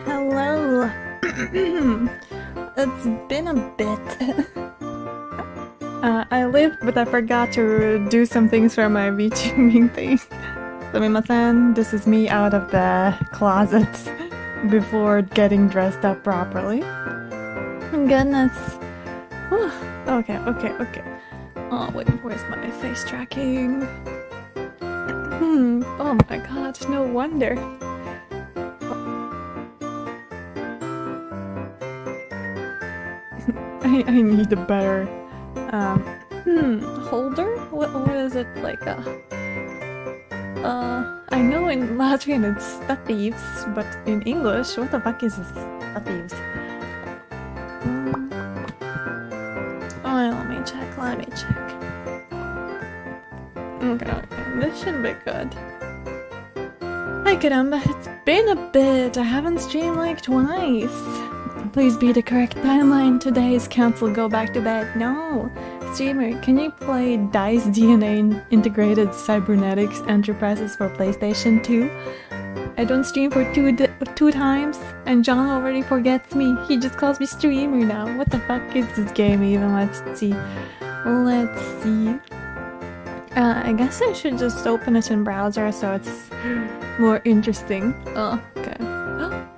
Hello. It's been a bit. I lived, but I forgot to do some things for my VTubing thing. Sumimasen, this is me out of the closet before getting dressed up properly. Goodness. Whew. Okay. Oh wait, where's my face tracking? Oh my god, no wonder. I need a better holder? What is it like I know in Latvian it's statives, but in English, what the fuck is statives? Oh, let me check. Okay, this should be good. Hi, caramba, it's been a bit. I haven't streamed like twice. Please be the correct timeline. Today is cancelled. Go back to bed. No. Streamer, can you play DICE DNA Integrated Cybernetics Enterprises for PlayStation 2? I don't stream for two times, and John already forgets me. He just calls me streamer now. What the fuck is this game even? Let's see. I guess I should just open it in browser so it's more interesting. Oh, okay.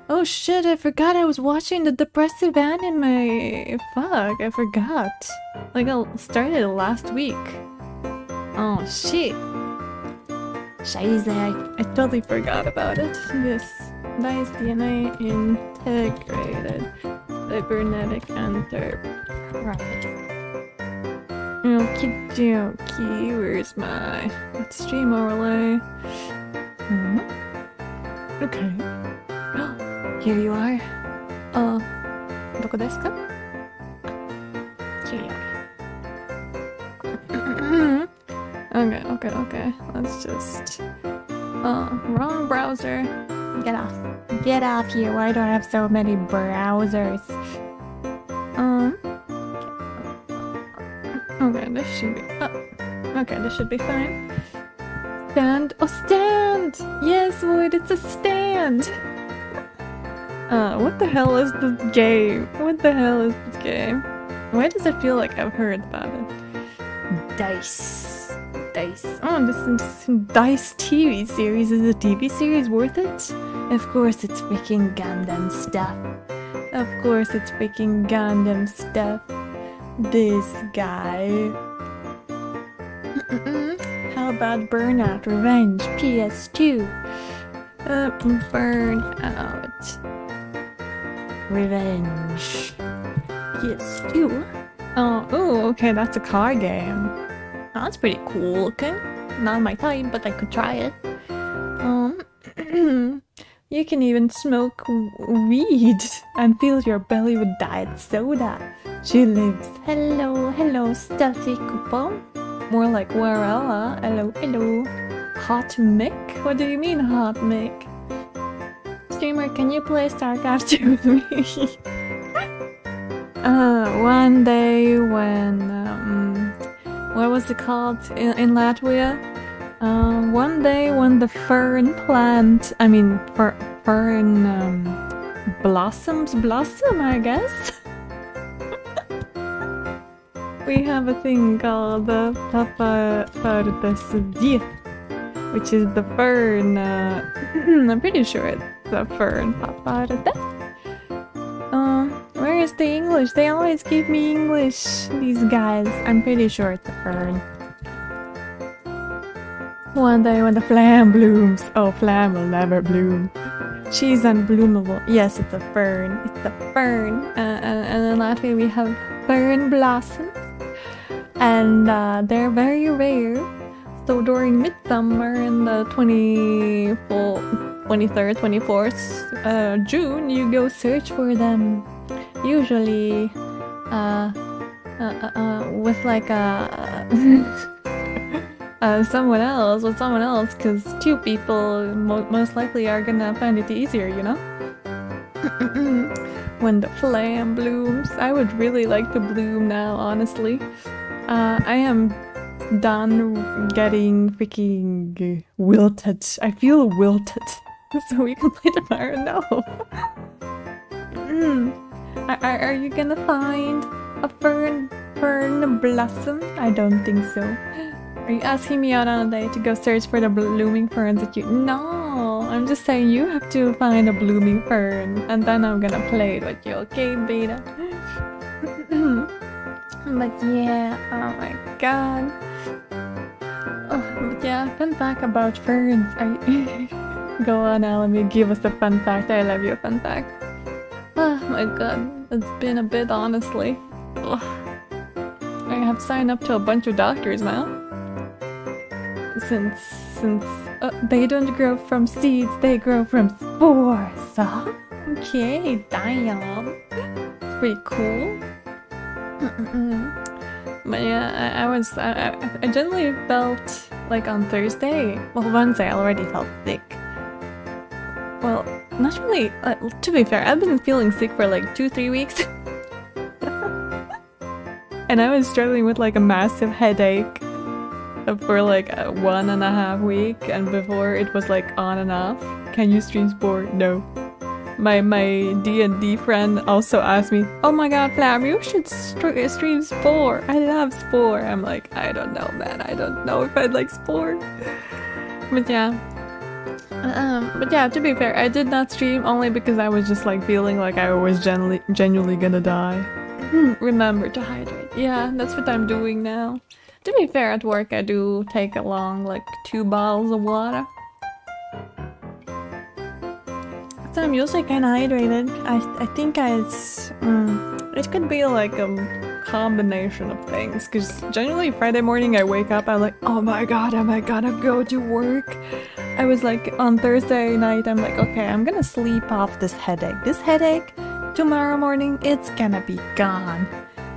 Oh shit, I forgot I was watching the depressive anime. Fuck, I forgot. Like, I started it last week. Oh shit. Scheiße, I totally forgot about it. Yes. DICE DNA Integrated Cybernetic Enterprise. Okie dokie, where's my stream overlay? Okay. Here you are. Doko desu ka? Here you are. Okay. Let's just... wrong browser. Get off. Get off here. Why do I have so many browsers? Okay, this should be... okay, this should be fine. Stand. Oh, stand! Yes, Wood, it's a stand! What the hell is this game? Why does it feel like I've heard about it? DICE. Oh, this DICE TV series. Is the TV series worth it? Of course it's freaking Gundam stuff. This guy. How about Burnout Revenge PS2? Burnout Revenge PS2? Oh, okay, that's a car game. Oh, that's pretty cool looking. Not my type, but I could try it. You can even smoke weed and fill your belly with diet soda. She lives. Hello, stuffy coupon. More like Warella. Hello. Hot Mick? What do you mean, Hot Mick? Streamer, can you play StarCraft 2 with me? One day when, what was it called in Latvia? One day when the fern blossom, I guess? We have a thing called the papapartasdi, which is the fern, I'm pretty sure it's the fern paparata. Where is the English? They always give me English, these guys. I'm pretty sure it's a fern. One day when the flam blooms. Oh, flam will never bloom. She's unbloomable. Yes, it's a fern. And in Latvia we have fern blossoms. And they're very rare. So during midsummer in the 23rd, 24th June, you go search for them. Usually with like someone else, because two people most likely are gonna find it easier, you know? When the flam blooms. I would really like to bloom now, honestly. I am done getting freaking wilted. I feel wilted. So we can play tomorrow? No. Are you gonna find a fern blossom? I don't think so. Are you asking me out on a date to go search for the blooming ferns that you... No! I'm just saying you have to find a blooming fern, and then I'm gonna play it with you, okay, beta? But yeah, oh my god. Oh, but yeah, fun fact about ferns. Go on, Alamy, give us a fun fact. I love you, a fun fact. Oh my god, it's been a bit, honestly. Ugh. I have signed up to a bunch of doctors now. Since They don't grow from seeds, they grow from spores. So, okay, damn. It's pretty cool. But yeah, I generally felt like on Thursday, well, Wednesday I already felt sick. Well, not really, to be fair, I've been feeling sick for like 2-3 weeks. And I was struggling with like a massive headache for like 1.5 weeks, and before it was like on and off. Can you stream Spore? No. My D&D friend also asked me, oh my god, Flam, you should stream Spore. I love Spore. I'm like, I don't know, man. I don't know if I'd like Spore. But yeah. To be fair, I did not stream only because I was just like feeling like I was genuinely gonna die. Remember to hydrate. Yeah, that's what I'm doing now. To be fair, at work I do take along like 2 bottles of water. So I'm usually kind of hydrated. I think it could be like a combination of things, because generally Friday morning I wake up, I'm like, oh my god, am I gonna go to work? I was like, on Thursday night, I'm like, okay, I'm gonna sleep off this headache. This headache, tomorrow morning, it's gonna be gone.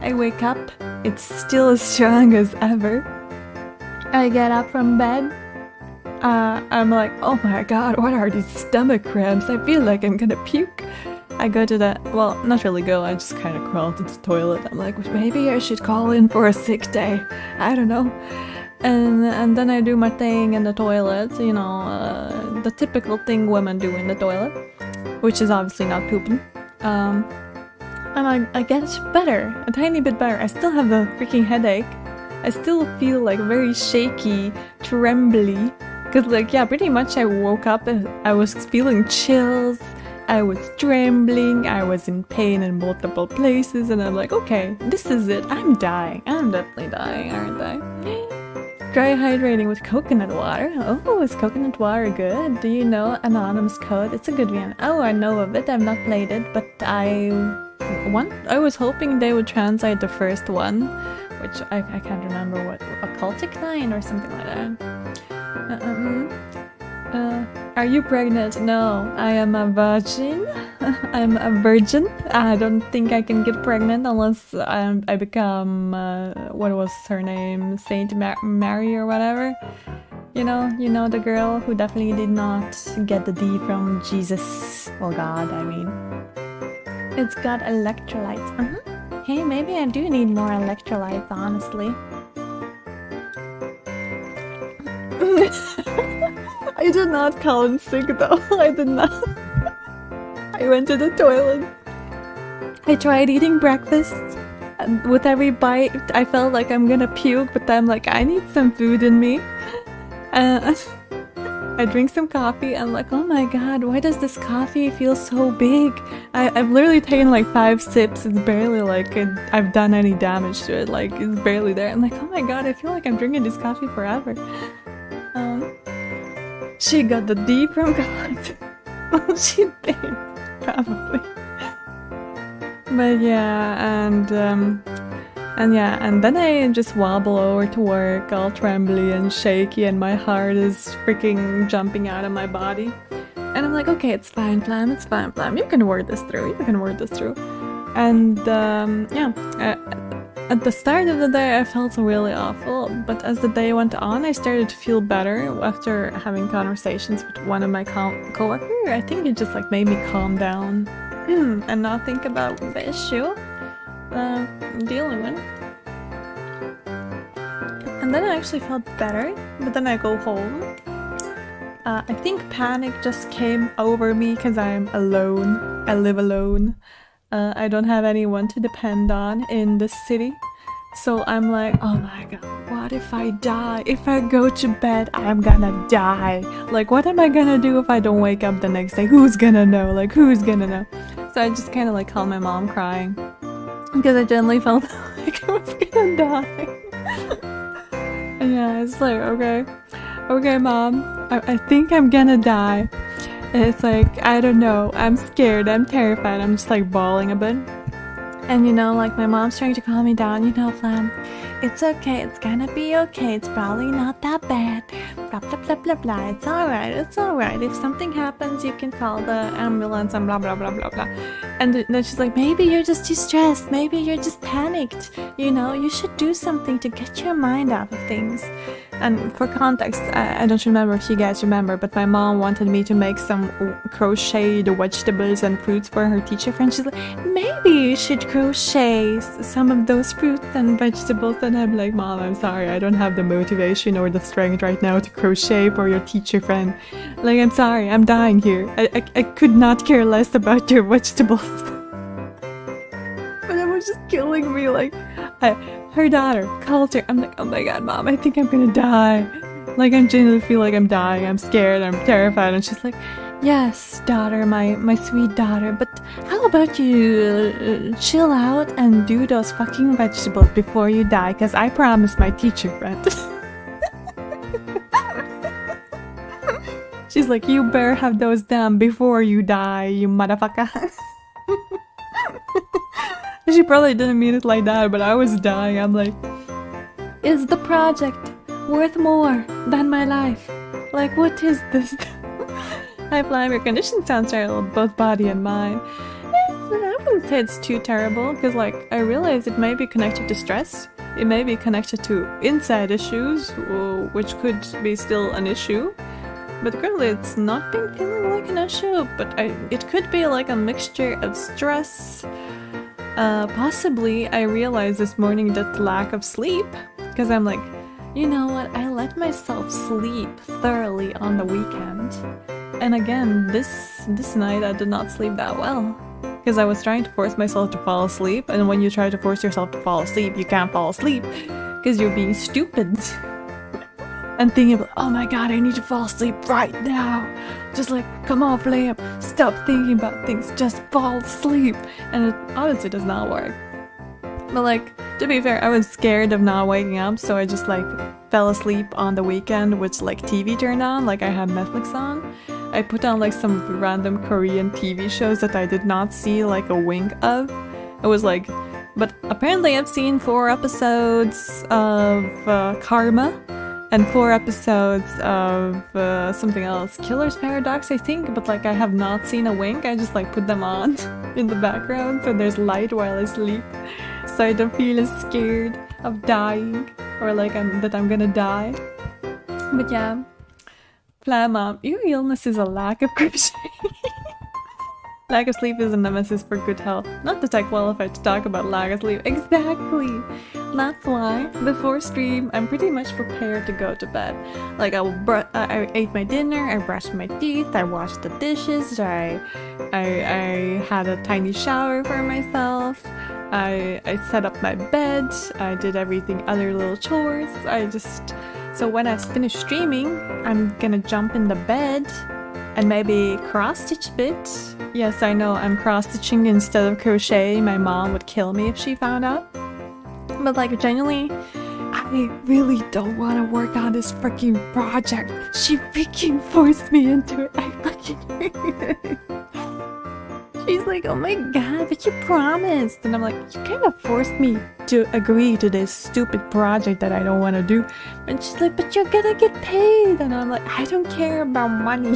I wake up, it's still as strong as ever. I get up from bed. I'm like, oh my god, what are these stomach cramps? I feel like I'm gonna puke. I go to the, well, not really go, I just kind of crawl to the toilet. I'm like, maybe I should call in for a sick day. I don't know. And then I do my thing in the toilet, you know, the typical thing women do in the toilet, which is obviously not pooping. And I get better, a tiny bit better. I still have the freaking headache. I still feel like very shaky, trembly. Cause like, yeah, pretty much I woke up and I was feeling chills, I was trembling, I was in pain in multiple places, and I'm like, okay, this is it, I'm dying. I'm definitely dying, aren't I? Dry hydrating with coconut water. Oh, is coconut water good? Do you know Anonymous Code? It's a good one. Oh, I know of it, I've not played it, but I was hoping they would translate the first one, which I can't remember what, Occultic 9 or something like that. Are you pregnant? No, I am a virgin. I'm a virgin. I don't think I can get pregnant unless I become, what was her name? Saint Mary or whatever. You know the girl who definitely did not get the D from Jesus. Well, God, I mean. It's got electrolytes. Hey, maybe I do need more electrolytes, honestly. I did not call in sick though. I did not. I went to the toilet. I tried eating breakfast. And with every bite, I felt like I'm gonna puke, but I'm like, I need some food in me. I drink some coffee. I'm like, oh my god, why does this coffee feel so big? I've literally taken like 5 sips. It's barely like I've done any damage to it. Like, it's barely there. I'm like, oh my god, I feel like I'm drinking this coffee forever. She got the D from God. Well, she did, probably. But yeah, and then I just wobble over to work, all trembly and shaky, and my heart is freaking jumping out of my body. And I'm like, okay, it's fine, Plum, it's fine, Plum. You can work this through. You can work this through. And at the start of the day, I felt really awful, but as the day went on, I started to feel better after having conversations with one of my coworkers. I think it just like made me calm down and not think about the issue I'm dealing with. And then I actually felt better, but then I go home. I think panic just came over me because I'm alone. I live alone. I don't have anyone to depend on in the city. So I'm like, oh my god, what if I die? If I go to bed, I'm gonna die. Like, what am I gonna do if I don't wake up the next day? Who's gonna know? Like, who's gonna know? So I just kind of like called my mom crying. Because I generally felt like I was gonna die. And yeah, it's like, okay mom, I think I'm gonna die. And it's like, I don't know, I'm scared, I'm terrified, I'm just like bawling a bit. And you know, like my mom's trying to calm me down, you know, Flam, it's okay, it's gonna be okay, it's probably not that bad, blah blah blah blah blah, it's alright, if something happens you can call the ambulance and blah blah blah blah blah. And then she's like, maybe you're just too stressed, maybe you're just panicked, you know, you should do something to get your mind out of things. And for context, I don't remember if you guys remember, but my mom wanted me to make some crocheted vegetables and fruits for her teacher friend. She's like, maybe you should crochet some of those fruits and vegetables. And I'm like, Mom, I'm sorry, I don't have the motivation or the strength right now to crochet for your teacher friend. Like, I'm sorry, I'm dying here. I could not care less about your vegetables. But it was just killing me, like, her daughter calls her. I'm like, oh my god, Mom, I think I'm gonna die. Like, I genuinely feel like I'm dying. I'm scared, I'm terrified. And she's like, yes, daughter, my sweet daughter, but how about you chill out and do those fucking vegetables before you die, because I promised my teacher friend. She's like, you better have those done before you die, you motherfucker. She probably didn't mean it like that, but I was dying. I'm like, is the project worth more than my life? Like, what is this? Hi, Flam, your condition sounds terrible, both body and mind. I wouldn't say it's too terrible, because, like, I realize it may be connected to stress. It may be connected to inside issues, which could be still an issue. But currently it's not been feeling like an issue, but it could be like a mixture of stress. Possibly I realized this morning that lack of sleep, because I'm like, you know what, I let myself sleep thoroughly on the weekend. And again, this night I did not sleep that well, because I was trying to force myself to fall asleep, and when you try to force yourself to fall asleep, you can't fall asleep, because you're being stupid. And thinking about, oh my god, I need to fall asleep right now. Just like, come on, Flam, stop thinking about things, just fall asleep. And it honestly does not work. But like, to be fair, I was scared of not waking up, so I just like fell asleep on the weekend with like TV turned on, like I had Netflix on. I put on like some random Korean TV shows that I did not see like a wink of. It was like, but apparently I've seen 4 episodes of Karma. And 4 episodes of something else, Killer's Paradox, I think, but like I have not seen a wink. I just like put them on in the background so there's light while I sleep, so I don't feel as scared of dying or like that I'm gonna die. But yeah, Flam, your illness is a lack of crochet. Lack of sleep is a nemesis for good health. Not that I qualify to talk about lack of sleep. Exactly! That's why, before stream, I'm pretty much prepared to go to bed. Like, I ate my dinner, I brushed my teeth, I washed the dishes, I had a tiny shower for myself, I set up my bed, I did everything, other little chores, so when I finish streaming, I'm gonna jump in the bed and maybe cross-stitch a bit. Yes, I know, I'm cross-stitching instead of crocheting. My mom would kill me if she found out. But like, genuinely, I really don't want to work on this freaking project. She freaking forced me into it. I fucking hate it. She's like, oh my god, but you promised. And I'm like, you kind of forced me to agree to this stupid project that I don't want to do. And she's like, but you're gonna get paid. And I'm like, I don't care about money.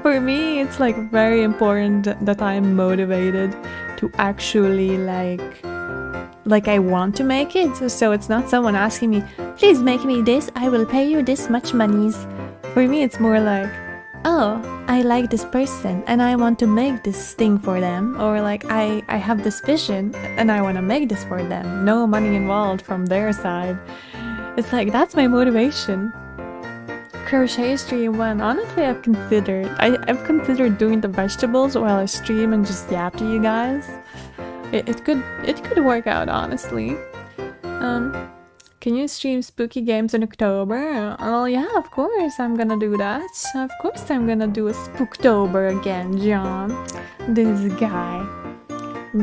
For me, it's like very important that I'm motivated to actually like I want to make it. So it's not someone asking me, please make me this, I will pay you this much monies. For me, it's more like, oh, I like this person and I want to make this thing for them, or like I have this vision and I want to make this for them. No money involved from their side. It's like, that's my motivation. Crochet stream one, honestly I've considered doing the vegetables while I stream and just yap to you guys. It could work out, honestly. Can you stream spooky games in October? Oh yeah, of course I'm gonna do that. Of course I'm gonna do a Spooktober again, John. This guy.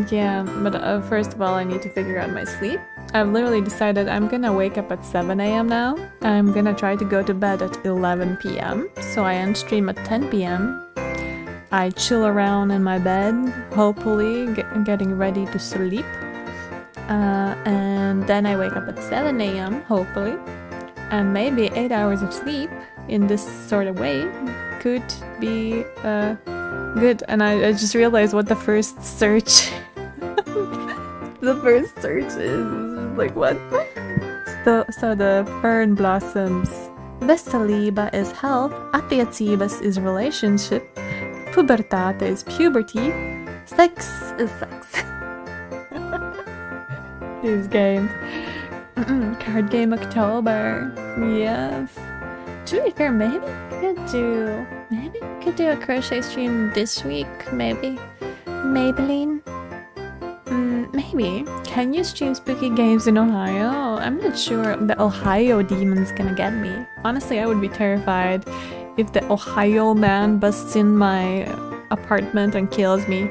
Yeah, but first of all I need to figure out my sleep. I've literally decided I'm gonna wake up at 7 AM now. I'm gonna try to go to bed at 11 PM, so I end stream at 10 PM. I chill around in my bed, hopefully getting ready to sleep. And then I wake up at 7 a.m. hopefully. And maybe 8 hours of sleep in this sort of way could be good. And I just realized what the first search the first search is. Like, what? So the fern blossoms. Vesaliba is health, Attiatibus is relationship, Pubertate is puberty, sex is sex. These games. Card game October. Yes. To be fair, maybe could do a crochet stream this week, maybe. Maybelline. Maybe. Can you stream spooky games in Ohio? I'm not sure the Ohio demon's gonna get me. Honestly, I would be terrified if the Ohio man busts in my apartment and kills me.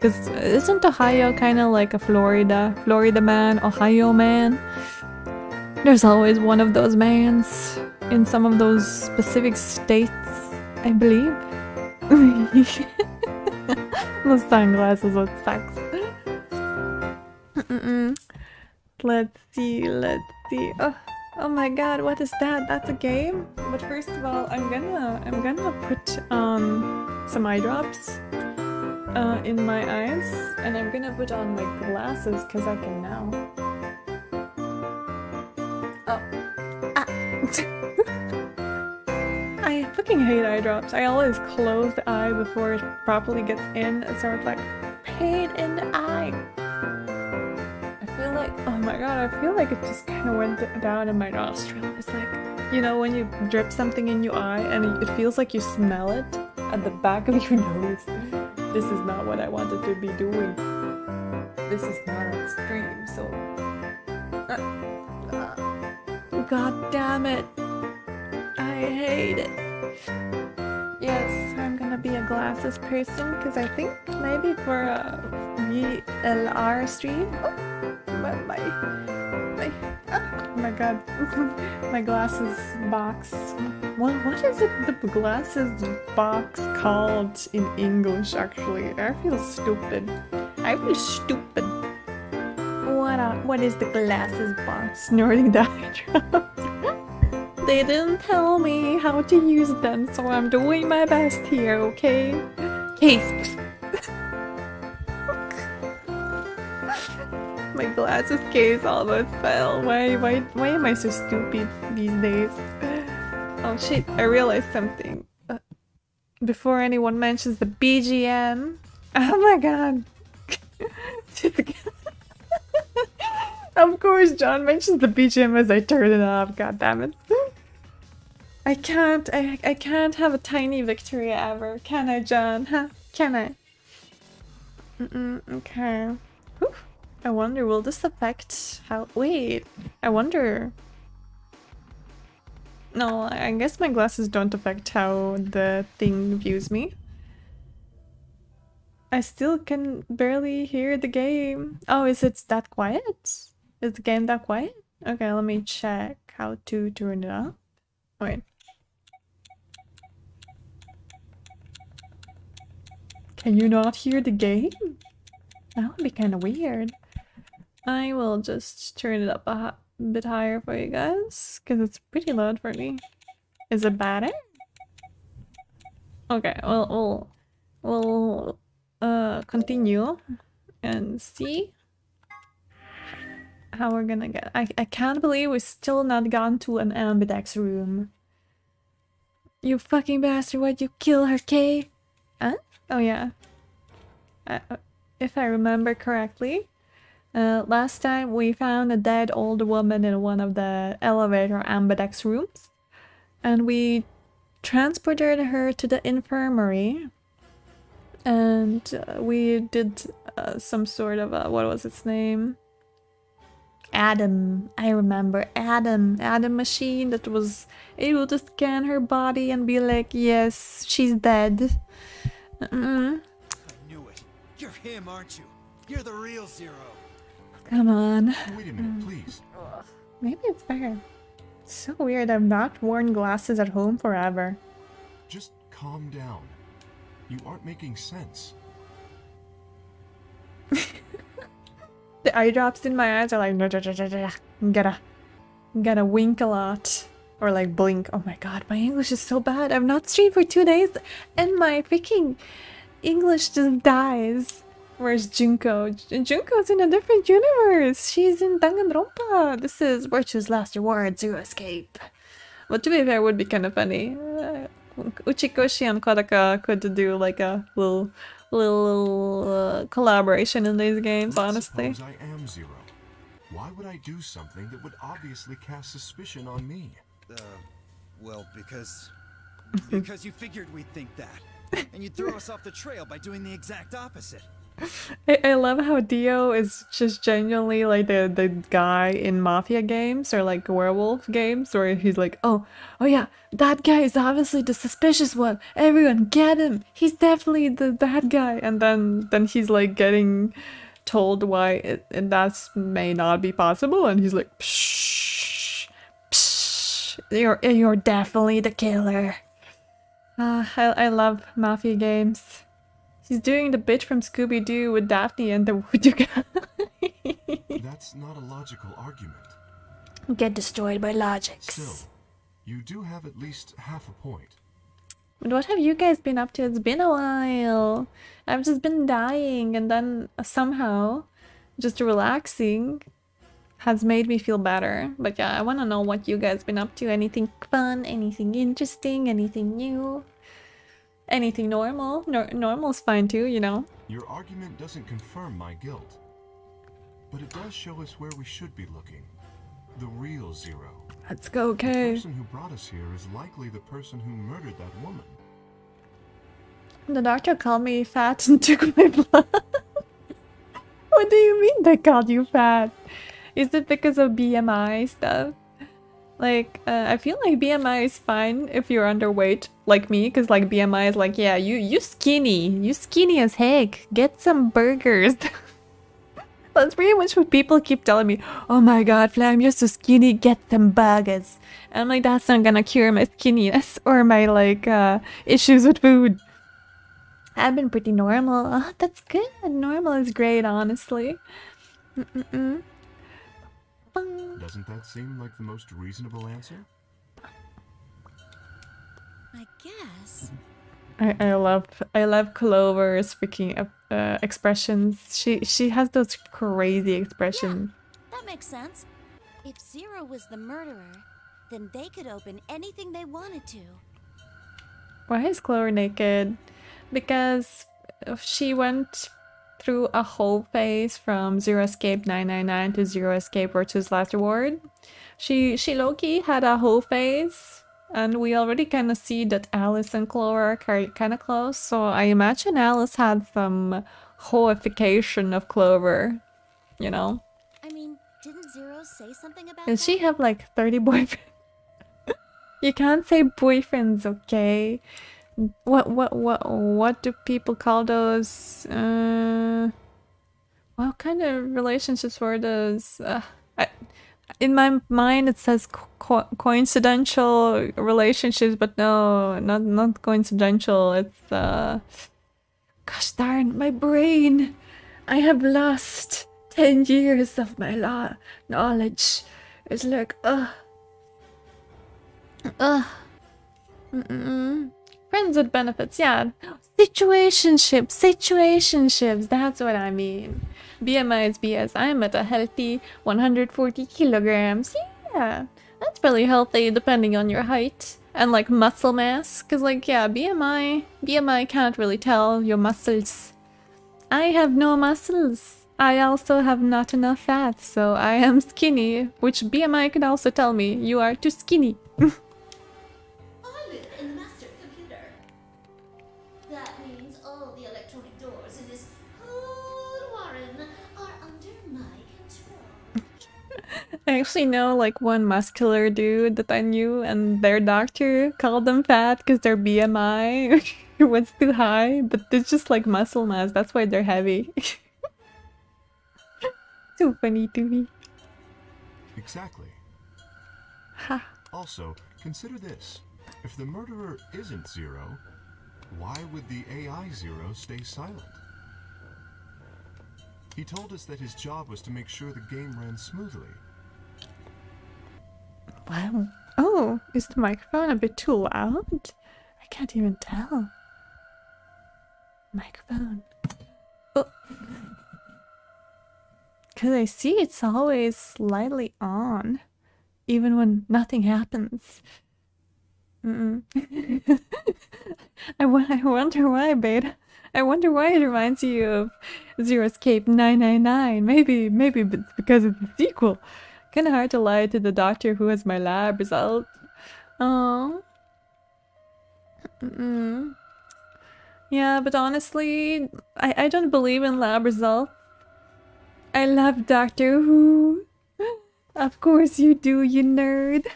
Because isn't Ohio kind of like a Florida man, Ohio man? There's always one of those mans in some of those specific states, I believe. The sunglasses with sex. Let's see. Oh my god, what is that? That's a game? But first of all, I'm gonna put some eye drops in my eyes, and I'm gonna put on my glasses because I can now. Oh. Ah. I fucking hate eye drops. I always close the eye before it properly gets in, so it's like pain in the eye. Oh my god, I feel like it just kind of went down in my nostril. It's like, you know, when you drip something in your eye and it feels like you smell it at the back of your nose. This is not what I wanted to be doing. This is not extreme, so... God damn it. I hate it. Yes, I'm gonna be a glasses person because I think maybe for a VLR stream... Oh my god. My glasses box. What is it, the glasses box called in English actually? I feel stupid. What is the glasses box? Snorting diagrams. They didn't tell me how to use them, so I'm doing my best here, okay? Case. My glasses case almost fell. Why am I so stupid these days? Oh shit, I realized something. Before anyone mentions the BGM. Oh my god. Of course John mentions the BGM as I turn it off, god damn it. I can't have a tiny victory ever. Can I, John? Huh? Can I? Okay. Whew. I wonder, will this affect how- wait, I wonder... No, I guess my glasses don't affect how the thing views me. I still can barely hear the game. Oh, is it that quiet? Is the game that quiet? Okay, let me check how to turn it up. Wait. Can you not hear the game? That would be kind of weird. I will just turn it up a bit higher for you guys, because it's pretty loud for me. Is it better? Okay, we'll continue and see how we're gonna get. I can't believe we've still not gone to an Ambidex room. You fucking bastard, why'd you kill her, Kay? Huh? Oh yeah. If I remember correctly, last time we found a dead old woman in one of the elevator Ambidex rooms, and we transported her to the infirmary, and we did some sort of a, what was its name? Adam. I remember Adam machine that was able to scan her body and be like, yes, she's dead. I knew it. You're him, aren't you? You're the real Zero. Come on. Wait a minute, please. Maybe it's better. So weird, I've not worn glasses at home forever. Just calm down. You aren't making sense. The eye drops in my eyes are like gotta wink a lot. Or like blink. Oh my god, my English is so bad. I've not streamed for 2 days and my freaking English just dies. Where's Junko? Junko's in a different universe. She's in Danganronpa. This is Virtue's Last Reward, Zero Escape. But to be fair, it would be kind of funny. Uchikoshi and Kodaka could do like a little collaboration in these games, honestly. Suppose I am Zero. Why would I do something that would obviously cast suspicion on me? Well, because you figured we'd think that. And you'd throw us off the trail by doing the exact opposite. I love how Dio is just genuinely like the guy in mafia games or like werewolf games where he's like, oh yeah, that guy is obviously the suspicious one. Everyone get him. He's definitely the bad guy. And then he's like getting told why and that may not be possible. And he's like, psh, psh, you're definitely the killer. I love mafia games. He's doing the bitch from Scooby-Doo with Daphne and the voodoo guy. That's not a logical argument. Get destroyed by logics. Still, you do have at least half a point. But what have you guys been up to? It's been a while. I've just been dying and then somehow just relaxing has made me feel better. But yeah, I want to know what you guys been up to. Anything fun? Anything interesting? Anything new? Anything normal? Normal's fine too, you know? Your argument doesn't confirm my guilt. But it does show us where we should be looking. The real Zero. Let's go, The okay. person who brought us here is likely the person who murdered that woman. The doctor called me fat and took my blood. What do you mean they called you fat? Is it because of BMI stuff? Like, I feel like BMI is fine if you're underweight, like me, because like BMI is like, yeah, you skinny. You skinny as heck. Get some burgers. That's pretty much what people keep telling me. Oh my god, Flam, you're so skinny, get some burgers. And I'm like, that's not gonna cure my skinniness or my like issues with food. I've been pretty normal. Oh, that's good. Normal is great, honestly. Doesn't that seem like the most reasonable answer? I guess. I love Clover's freaking expressions. She has those crazy expressions. That makes sense. If Zero was the murderer, then they could open anything they wanted to. Why is Clover naked? Because she went through a whole phase from Zero Escape 999 to Zero Escape Virtue's Last Reward. She low-key had a whole phase, and we already kind of see that Alice and Clover are kind of close, so I imagine Alice had some hoification of Clover, you know? I mean, didn't Zero say something about Does that? she have like 30 boyfriends? You can't say boyfriends, okay? What do people call those? What kind of relationships were those? In my mind, it says coincidental relationships, but no, not coincidental. It's gosh darn, my brain! I have lost 10 years of my knowledge. It's like friends with benefits, yeah. Situationships, that's what I mean. BMI is BS. I am at a healthy 140 kilograms. Yeah, that's really healthy depending on your height and like muscle mass. Cause like, yeah, BMI can't really tell your muscles. I have no muscles. I also have not enough fat, so I am skinny, which BMI could also tell me you are too skinny. I live in the master computer. That means all the electronic doors in this whole warren are under my control. I actually know like one muscular dude that I knew, and their doctor called them fat because their BMI was too high, but it's just like muscle mass. That's why they're heavy. Too funny to me. Exactly. Ha. Also, consider this. If the murderer isn't Zero, Why would the AI Zero stay silent? He told us that his job was to make sure the game ran smoothly. Wow. Oh, is the microphone a bit too loud? I can't even tell. Microphone. Oh. Because I see it's always slightly on, even when nothing happens. I wonder why, Beta. I wonder why it reminds you of Zero Escape 999. Maybe it's because it's a sequel. Kinda hard to lie to the doctor who has my lab results. Oh. Yeah, but honestly, I don't believe in lab results. I love Doctor Who. Of course you do, you nerd.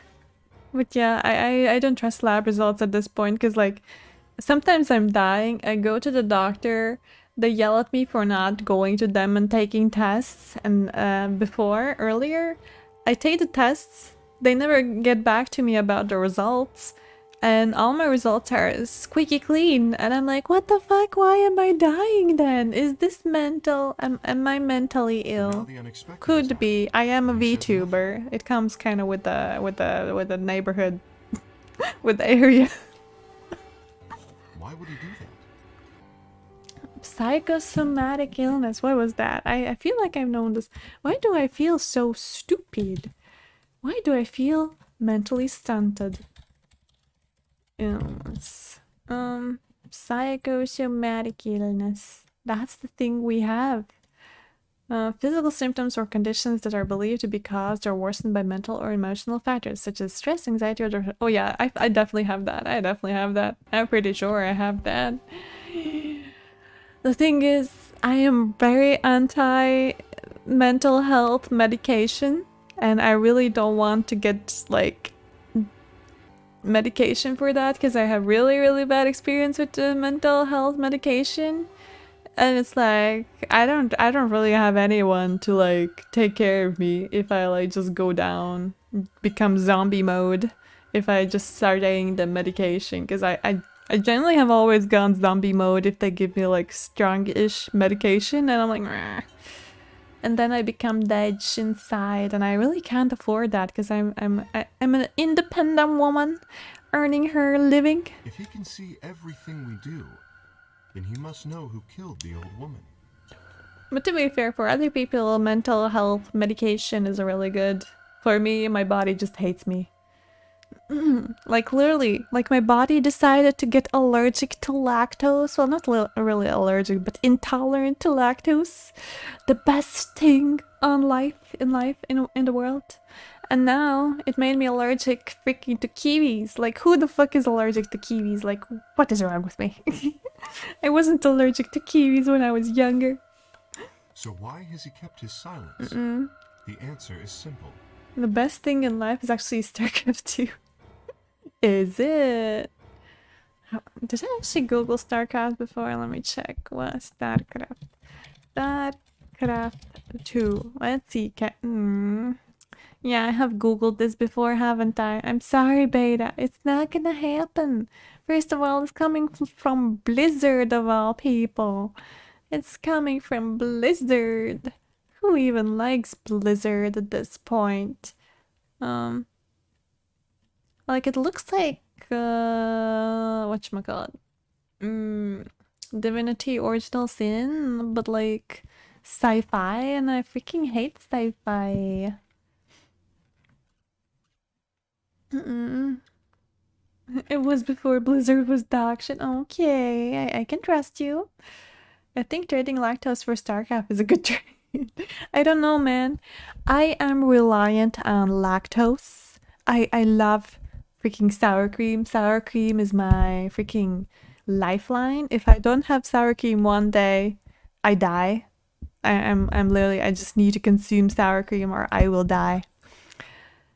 But yeah, I don't trust lab results at this point, because like sometimes I'm dying, I go to the doctor, they yell at me for not going to them and taking tests, and earlier, I take the tests, they never get back to me about the results, and all my results are squeaky clean, and I'm like, what the fuck, why am I dying then? Is this mental? Am I mentally ill? Could be. I am a VTuber. It comes kind of with the neighborhood, with the area. Why would he do that? Psychosomatic illness. What was that? I feel like I've known this. Why do I feel so stupid? Why do I feel mentally stunted? Illness. Psychosomatic illness. That's the thing we have. Physical symptoms or conditions that are believed to be caused or worsened by mental or emotional factors such as stress, anxiety, or oh yeah, I definitely have that. I definitely have that. I'm pretty sure I have that. The thing is, I am very anti mental health medication, and I really don't want to get like medication for that, because I have really bad experience with the mental health medication, and it's like I don't really have anyone to like take care of me if I like just go down, become zombie mode, if I just start taking the medication, because I generally have always gone zombie mode if they give me like strong-ish medication, and I'm like meh. And then I become dead inside, and I really can't afford that, because I'm an independent woman earning her living. If he can see everything we do, then he must know who killed the old woman. But to be fair, for other people, mental health medication is really good. For me, my body just hates me. Like literally, like my body decided to get allergic to lactose. Well, not really allergic, but intolerant to lactose. The best thing on in the world. And now it made me allergic freaking to kiwis. Like, who the fuck is allergic to kiwis? Like, what is wrong with me? I wasn't allergic to kiwis when I was younger. So why has he kept his silence? The answer is simple. The best thing in life is actually StarCraft 2. Is it? Did I actually Google StarCraft before? Let me check. What StarCraft? StarCraft 2. Let's see. Yeah, I have Googled this before, haven't I? I'm sorry, Beta. It's not gonna happen. First of all, it's coming from Blizzard of all people. It's coming from Blizzard. Who even likes Blizzard at this point? Like, it looks like, whatchamacallit? Divinity Original Sin, but like, sci-fi, and I freaking hate sci-fi. It was before Blizzard was the auction. Okay, I can trust you. I think trading lactose for StarCraft is a good trade. I don't know, man. I am reliant on lactose. I love freaking sour cream. Sour cream is my freaking lifeline. If I don't have sour cream one day, I die. I'm literally, I just need to consume sour cream or I will die.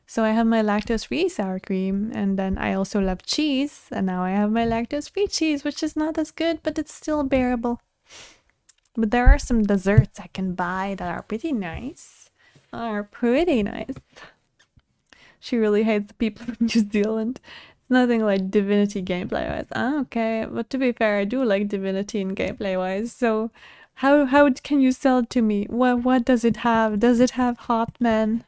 So I have my lactose-free sour cream, and then I also love cheese, and now I have my lactose-free cheese, which is not as good, but it's still bearable. But there are some desserts I can buy that are pretty nice. She really hates the people from New Zealand. nothing like Divinity gameplay wise. Ah, okay. But to be fair, I do like Divinity in gameplay wise. So how can you sell it to me? What does it have? Does it have hot men?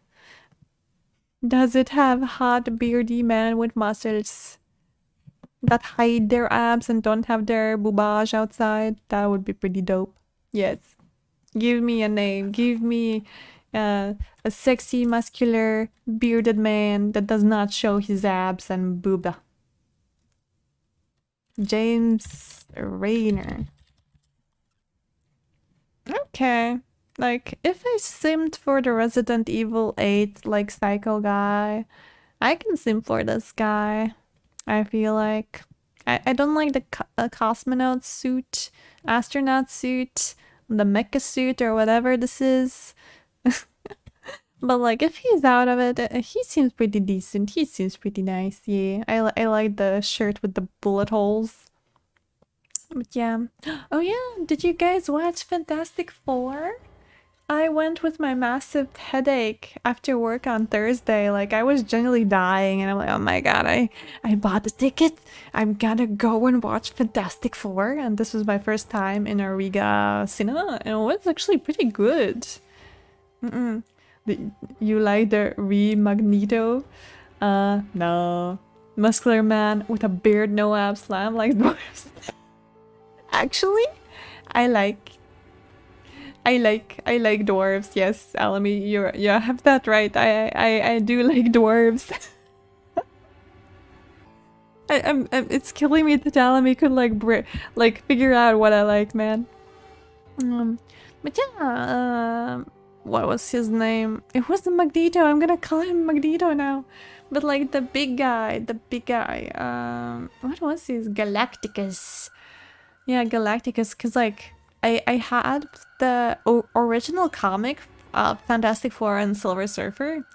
Does it have hot beardy men with muscles that hide their abs and don't have their boobage outside? That would be pretty dope. Yes. Give me a name. Give me a sexy, muscular, bearded man that does not show his abs and booba. James Rayner. Okay. Like, if I simmed for the Resident Evil 8, like, psycho guy, I can sim for this guy. I feel like. I don't like the cosmonaut suit, astronaut suit, the mecha suit, or whatever this is. But, like, if he's out of it, he seems pretty decent. He seems pretty nice, yeah. I like the shirt with the bullet holes. But yeah. Oh yeah, did you guys watch Fantastic Four? I went with my massive headache after work on Thursday. Like, I was genuinely dying, and I'm like, oh my god, I bought a ticket. I'm gonna go and watch Fantastic Four. And this was my first time in a Riga cinema, and it was actually pretty good. You like the Magneto? No. Muscular man with a beard, no abs, slam like dwarves. Actually, I like dwarves. Yes, Alamy, you have that right. I do like dwarves. It's killing me that Alamy could like figure out what I like, man. But yeah, what was his name? It was the Magneto. I'm gonna call him Magneto now. But like the big guy, what was his? Galacticus. Yeah, Galacticus, because like I had the original comic, Fantastic Four and Silver Surfer,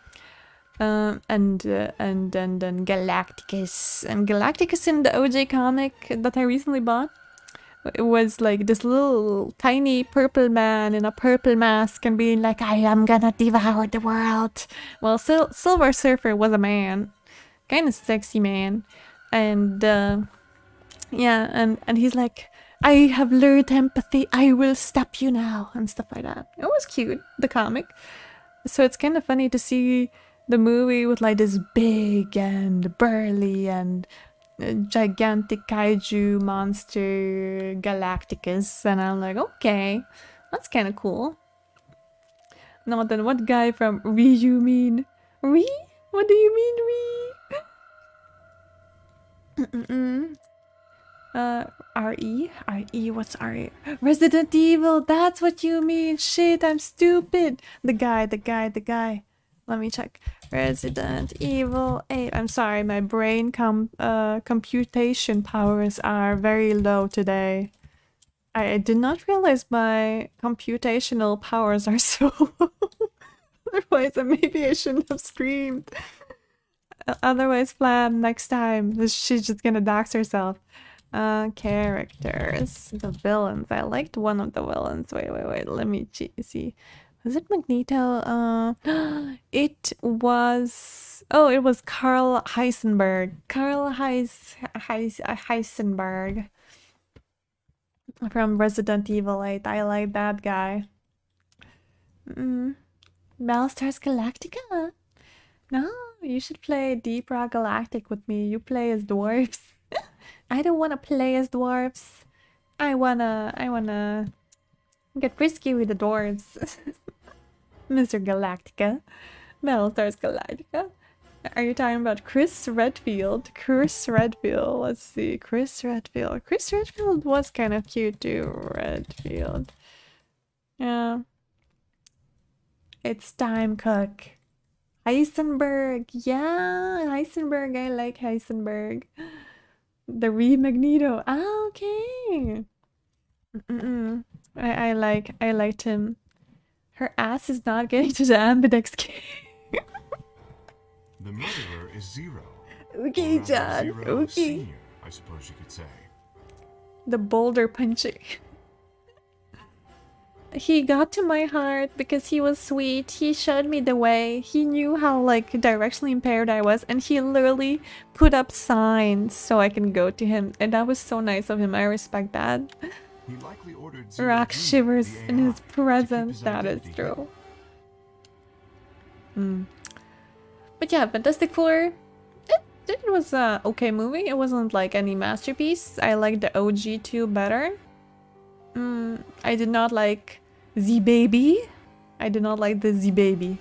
and then Galacticus, and Galacticus in the OJ comic that I recently bought. It was like this little tiny purple man in a purple mask and being like, I am gonna devour the world. Well, Silver Surfer was a man, kind of sexy man, and yeah, and he's like, I have learned empathy, I will stop you now, and stuff like that. It was cute, the comic. So it's kind of funny to see the movie with like this big and burly and gigantic kaiju monster Galacticus, and I'm like, okay, that's kind of cool. No, then what guy from Re you mean? Re? What do you mean, Re? RE? RE? What's RE? Resident Evil, that's what you mean. Shit, I'm stupid. The guy. Let me check. Resident Evil 8. I'm sorry, my brain computation powers are very low today. I did not realize my computational powers are so low. Otherwise, maybe I shouldn't have streamed. Otherwise, Flam, next time, she's just gonna dox herself. Characters. The villains. I liked one of the villains. Wait. Let me see. Was it Magneto? It was... Oh, it was Carl Heisenberg. Heisenberg. From Resident Evil 8. I like that guy. Battlestars Galactica? No, you should play Deep Rock Galactic with me. You play as dwarves. I don't want to play as dwarves. I wanna get frisky with the dwarves. Mr. Galactica. Battlestars Galactica. Are you talking about Chris Redfield? Chris Redfield. Let's see. Chris Redfield. Chris Redfield was kind of cute too. Redfield. Yeah. It's time, Cook. Heisenberg. Yeah, Heisenberg. I like Heisenberg. The Magneto. Ah, okay. I liked him. Her ass is not getting to the Ambidex game. The murderer is Zero. Okay, Or John. Zero Okay. Senior, I suppose you could say. The boulder puncher. he got to my heart because he was sweet. He showed me the way. He knew how like directionally impaired I was, and he literally put up signs so I can go to him, and that was so nice of him. I respect that. He likely ordered Zero Rock Jr., shivers the in AI, his to keep presence. his That is identity true. But yeah, Fantastic Four. It was a okay movie. It wasn't like any masterpiece. I liked the OG 2 better. I did not like Z Baby. I did not like the Z Baby.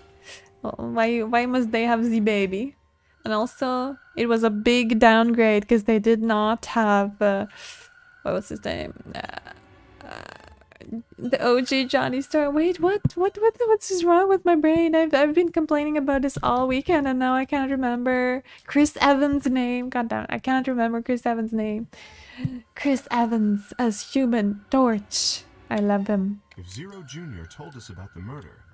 Why must they have Z Baby? And also, it was a big downgrade because they did not have what was his name? The OG Johnny Star. Wait, what's wrong with my brain? I've been complaining about this all weekend and now I can't remember Chris Evans' name. God damn, I can't remember Chris Evans' name. Chris Evans as Human Torch. I love him. If Zero Jr. told us about the murder,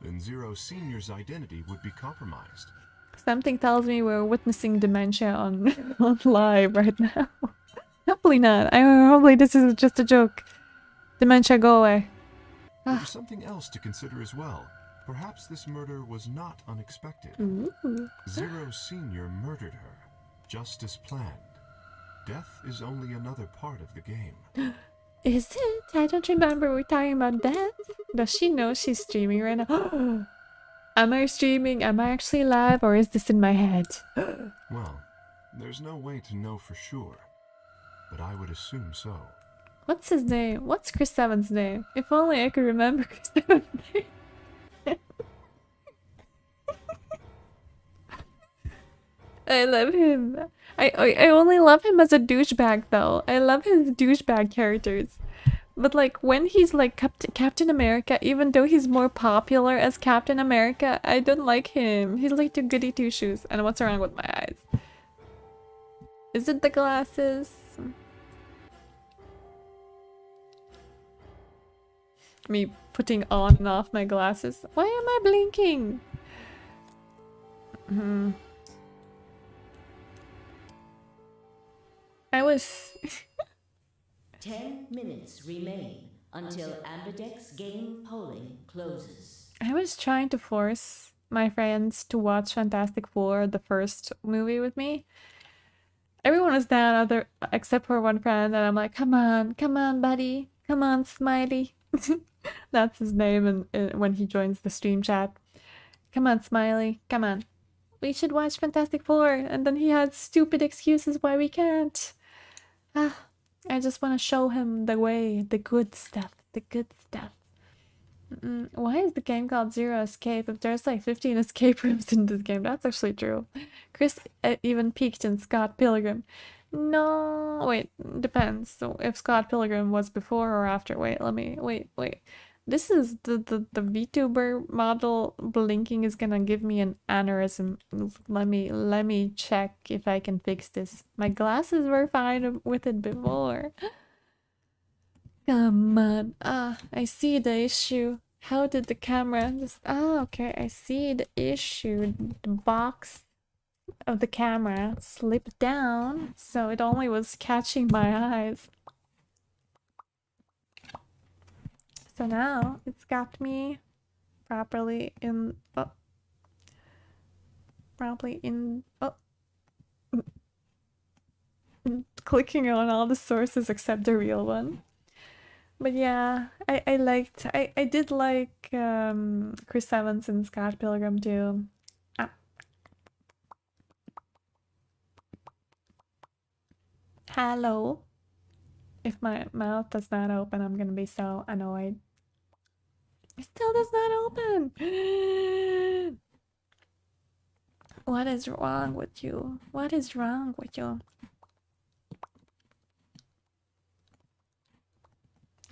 then Zero Sr.'s identity would be compromised. Something tells me we're witnessing dementia on on live right now. Hopefully not. Hopefully this is just a joke. Dementia, go away. There was something else to consider as well. Perhaps this murder was not unexpected. Ooh. Zero Sr. murdered her, just as planned. Death is only another part of the game. Is it? I don't remember we're talking about that. Does she know she's streaming right now? Am I streaming? Am I actually live? Or is this in my head? Well, there's no way to know for sure, but I would assume so. What's his name? What's Chris Evans' name? If only I could remember Chris Evans' name. I love him. I only love him as a douchebag though. I love his douchebag characters. But like when he's like Captain America, even though he's more popular as Captain America, I don't like him. He's like too goody two shoes. And what's wrong with my eyes? Is it the glasses? Me putting on and off my glasses. Why am I blinking? I was 10 minutes remain until Ambidex game polling closes. I was trying to force my friends to watch Fantastic Four, the first movie with me. Everyone was down other except for one friend, and I'm like, come on, buddy. Come on, Smiley. That's his name and when he joins the stream chat. Come on, Smiley. Come on. We should watch Fantastic Four. And then he had stupid excuses why we can't. I just want to show him the way, the good stuff, the good stuff. Why is the game called Zero Escape if there's like 15 escape rooms in this game? That's actually true. Chris even peaked in Scott Pilgrim. No, wait, depends. So if Scott Pilgrim was before or after, wait. This is the VTuber model blinking is gonna give me an aneurysm. Let me check if I can fix this. My glasses were fine with it before. Come on. I see the issue. How did the camera just... okay. I see the issue. The box of the camera slipped down, so it only was catching my eyes. So now it's got me properly in... clicking on all the sources except the real one. But yeah, I did like Chris Evans and Scott Pilgrim too. Hello. If my mouth does not open, I'm gonna be so annoyed. It still does not open. What is wrong with you? What is wrong with you?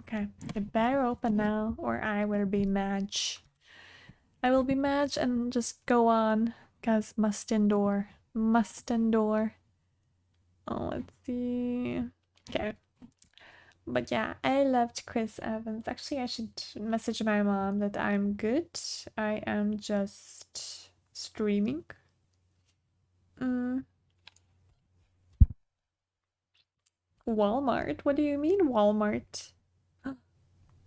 Okay, it better open now or I will be mad. I will be mad and just go on, cause must endure. Must endure. Oh, let's see. Okay. But yeah, I loved Chris Evans. Actually, I should message my mom that I'm good. I am just streaming. Walmart? What do you mean Walmart?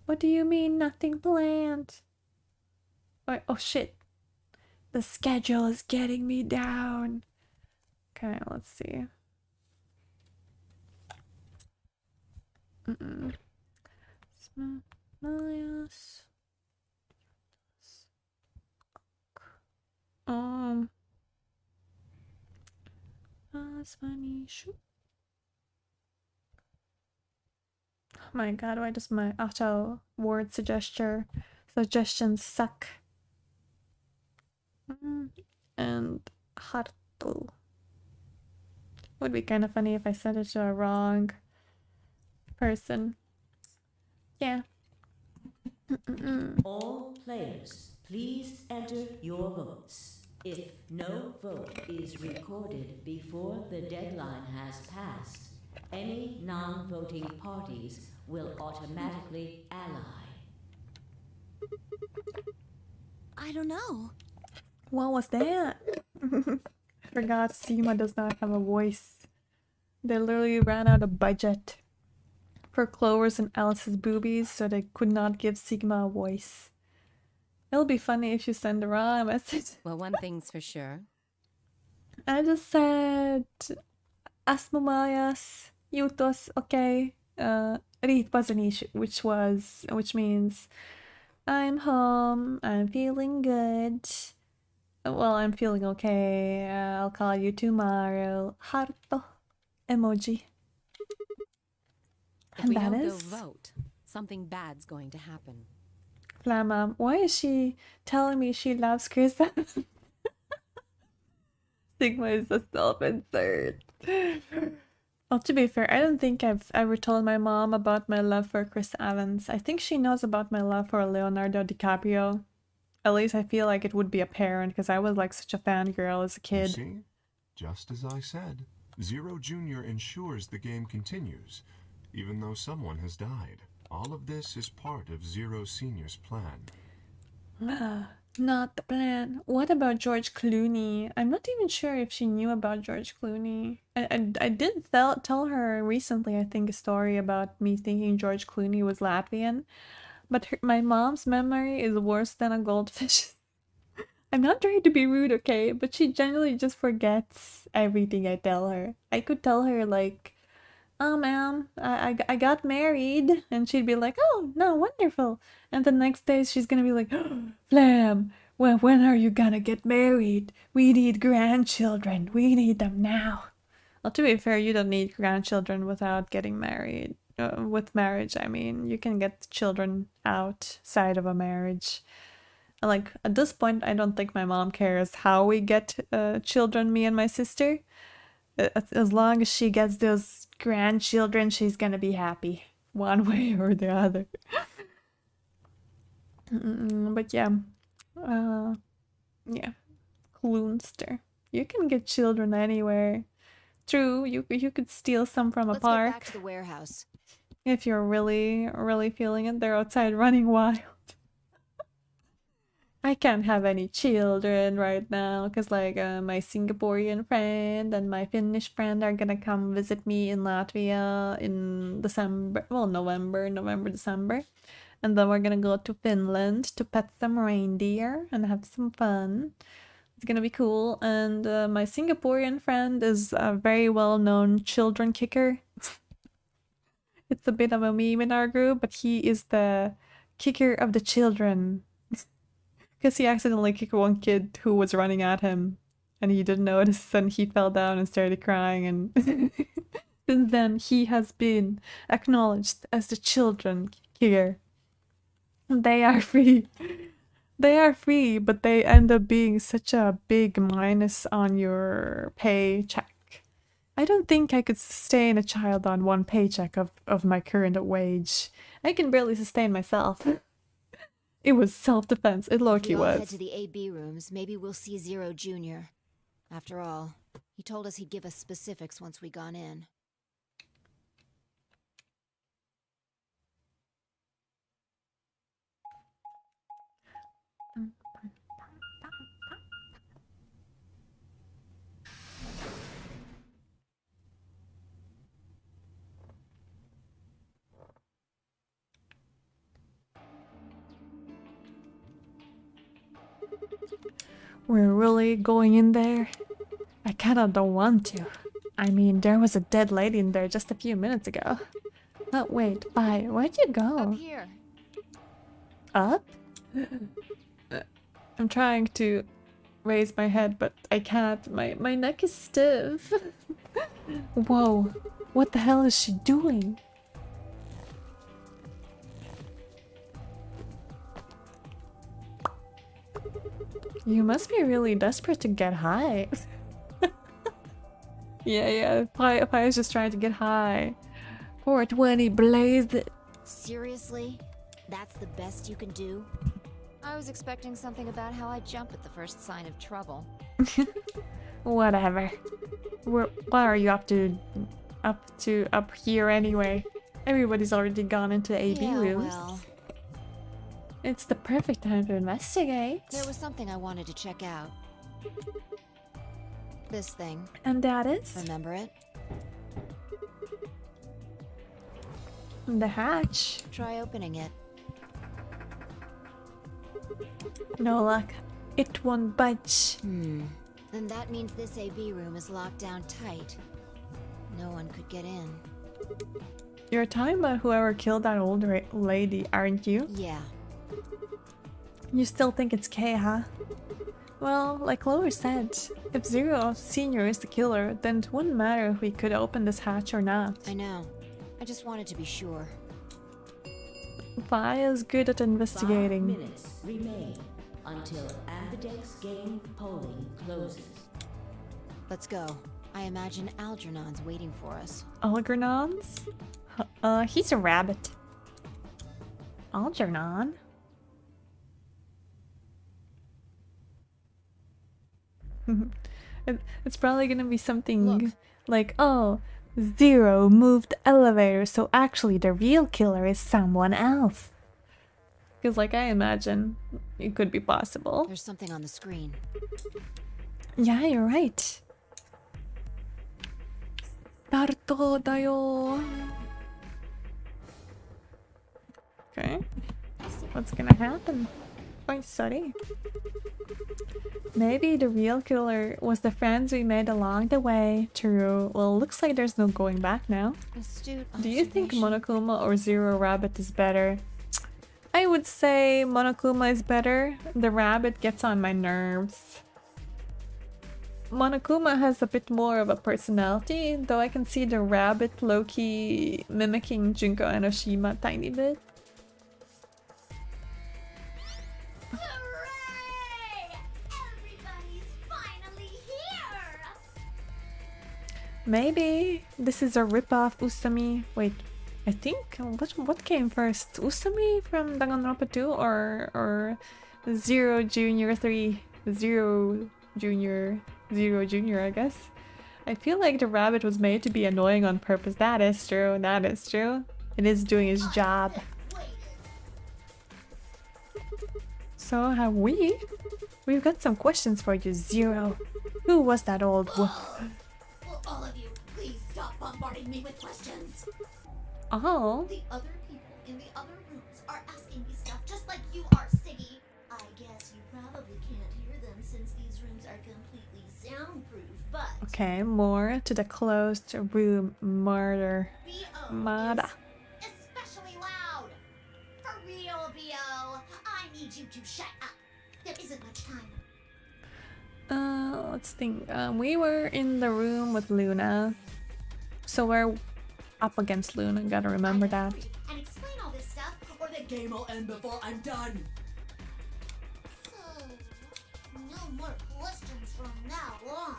What do you mean nothing planned? Oh shit. The schedule is getting me down. Okay, let's see. Magnolias. Spanish. Oh my god, why does my auto word suggestions suck? And harto. Would be kind of funny if I sent it to a wrong person. Yeah. All players, please enter your votes. If no vote is recorded before the deadline has passed, any non-voting parties will automatically ally. I don't know. What was that? I forgot Seema does not have a voice. They literally ran out of budget for Clover's and Alice's boobies, so they could not give Sigma a voice. It'll be funny if you send the wrong message. Well, one thing's for sure. I just said Asmumayas, Yutos, okay. Rit Pasanish, which means I'm home, I'm feeling good. Well, I'm feeling okay. I'll call you tomorrow. Harto emoji. If And we that don't is go vote, something bad's going to happen. Flamma. Why is she telling me she loves Chris Evans? Sigma is a self-insert. Well, to be fair, I don't think I've ever told my mom about my love for Chris Evans. I think she knows about my love for Leonardo DiCaprio. At least I feel like it would be apparent because I was like such a fangirl as a You kid. see? Just as I said. Zero Jr. ensures the game continues, even though someone has died. All of this is part of Zero Sr.'s plan. Not the plan. What about George Clooney? I'm not even sure if she knew about George Clooney. I did tell her recently, I think, a story about me thinking George Clooney was Latvian, but my mom's memory is worse than a goldfish. I'm not trying to be rude, okay? But she generally just forgets everything I tell her. I could tell her, like, oh, ma'am, I got married. And she'd be like, oh, no, wonderful. And the next day she's gonna be like, oh, Flam, when are you gonna get married? We need grandchildren. We need them now. Well, to be fair, you don't need grandchildren without getting married. With marriage, I mean, you can get children outside of a marriage. Like, at this point, I don't think my mom cares how we get children, me and my sister. As long as she gets those grandchildren, she's gonna be happy. One way or the other. But yeah. Yeah. Kloonster. You can get children anywhere. True, you could steal some from a Let's park. get back to the warehouse. If you're really, really feeling it. They're outside running wild. I can't have any children right now because like my Singaporean friend and my Finnish friend are gonna come visit me in Latvia in December, well, November, December. And then we're gonna go to Finland to pet some reindeer and have some fun. It's gonna be cool. And my Singaporean friend is a very well-known children kicker. It's a bit of a meme in our group, but he is the kicker of the children. Because he accidentally kicked one kid who was running at him and he didn't notice and he fell down and started crying, and since then he has been acknowledged as the children kicker. They are free. They are free, but they end up being such a big minus on your paycheck. I don't think I could sustain a child on one paycheck of my current wage. I can barely sustain myself. It was self-defense. It low-key If we all head was. to the AB rooms, maybe we'll see Zero Jr. After all, he told us he'd give us specifics once we gone in. We're really going in there? I kinda don't want to. I mean, there was a dead lady in there just a few minutes ago. But wait, Vi, where'd you Up go? here. Up? I'm trying to raise my head, but I can't. My neck is stiff. Whoa, what the hell is she doing? You must be really desperate to get high. Yeah, I was just trying to get high. 420 blazed. Seriously? That's the best you can do? I was expecting something about how I jump at the first sign of trouble. Whatever. What are you up to? Up here anyway? Everybody's already gone into the AB Yeah, rooms. well, It's the perfect time to investigate. there was something I wanted to check out. This thing. And that is Remember it? the hatch. Try opening it. No luck. It won't budge. Then that means this AB room is locked down tight. No one could get in. You're talking about whoever killed that old lady, aren't you? Yeah. You still think it's K, huh? Well, like Lower said, if Zero Senior is the killer, then it wouldn't matter if we could open this hatch or not. I know. I just wanted to be sure. Vi is good at 5 investigating. minutes remain until Ambidex game polling closes. Let's go. I imagine Algernon's waiting for us. Algernon's? He's a rabbit. Algernon? It's probably gonna be something Look. like, oh, Zero moved the elevator, so actually the real killer is someone else. Because, like, I imagine it could be possible. There's something on the screen. Yeah, you're right. Starto da yo. Okay. What's gonna happen? Oh, sorry. Maybe the real killer was the friends we made along the way. True. Well, looks like there's no going back now. Astute Do you think observation. Monokuma or Zero Rabbit is better? I would say Monokuma is better. The rabbit gets on my nerves. Monokuma has a bit more of a personality, though I can see the rabbit low-key mimicking Junko Enoshima a tiny bit. Hooray! Everybody's finally here! Maybe this is a rip-off Usami. Wait, I think what came first? Usami from Danganronpa 2 or Zero Junior 3? Zero Junior, I guess. I feel like the rabbit was made to be annoying on purpose. That is true. That is true. It is doing its job. So have we? We've got some questions for you, Zero. Who was that old Will all of you please stop bombarding me with questions? Oh, The other people in the other rooms are asking me stuff just like you are, Siggy. I guess you probably can't hear them since these rooms are completely soundproof, but okay. More to the closed room murder. BO Mada. is especially loud. For real, BO. I need you to shut up. There isn't much time. Let's think. We were in the room with Luna, so we're up against Luna. Gotta remember that. Hurry and explain all this stuff, or the game will end before I'm done. So, no more questions from now on.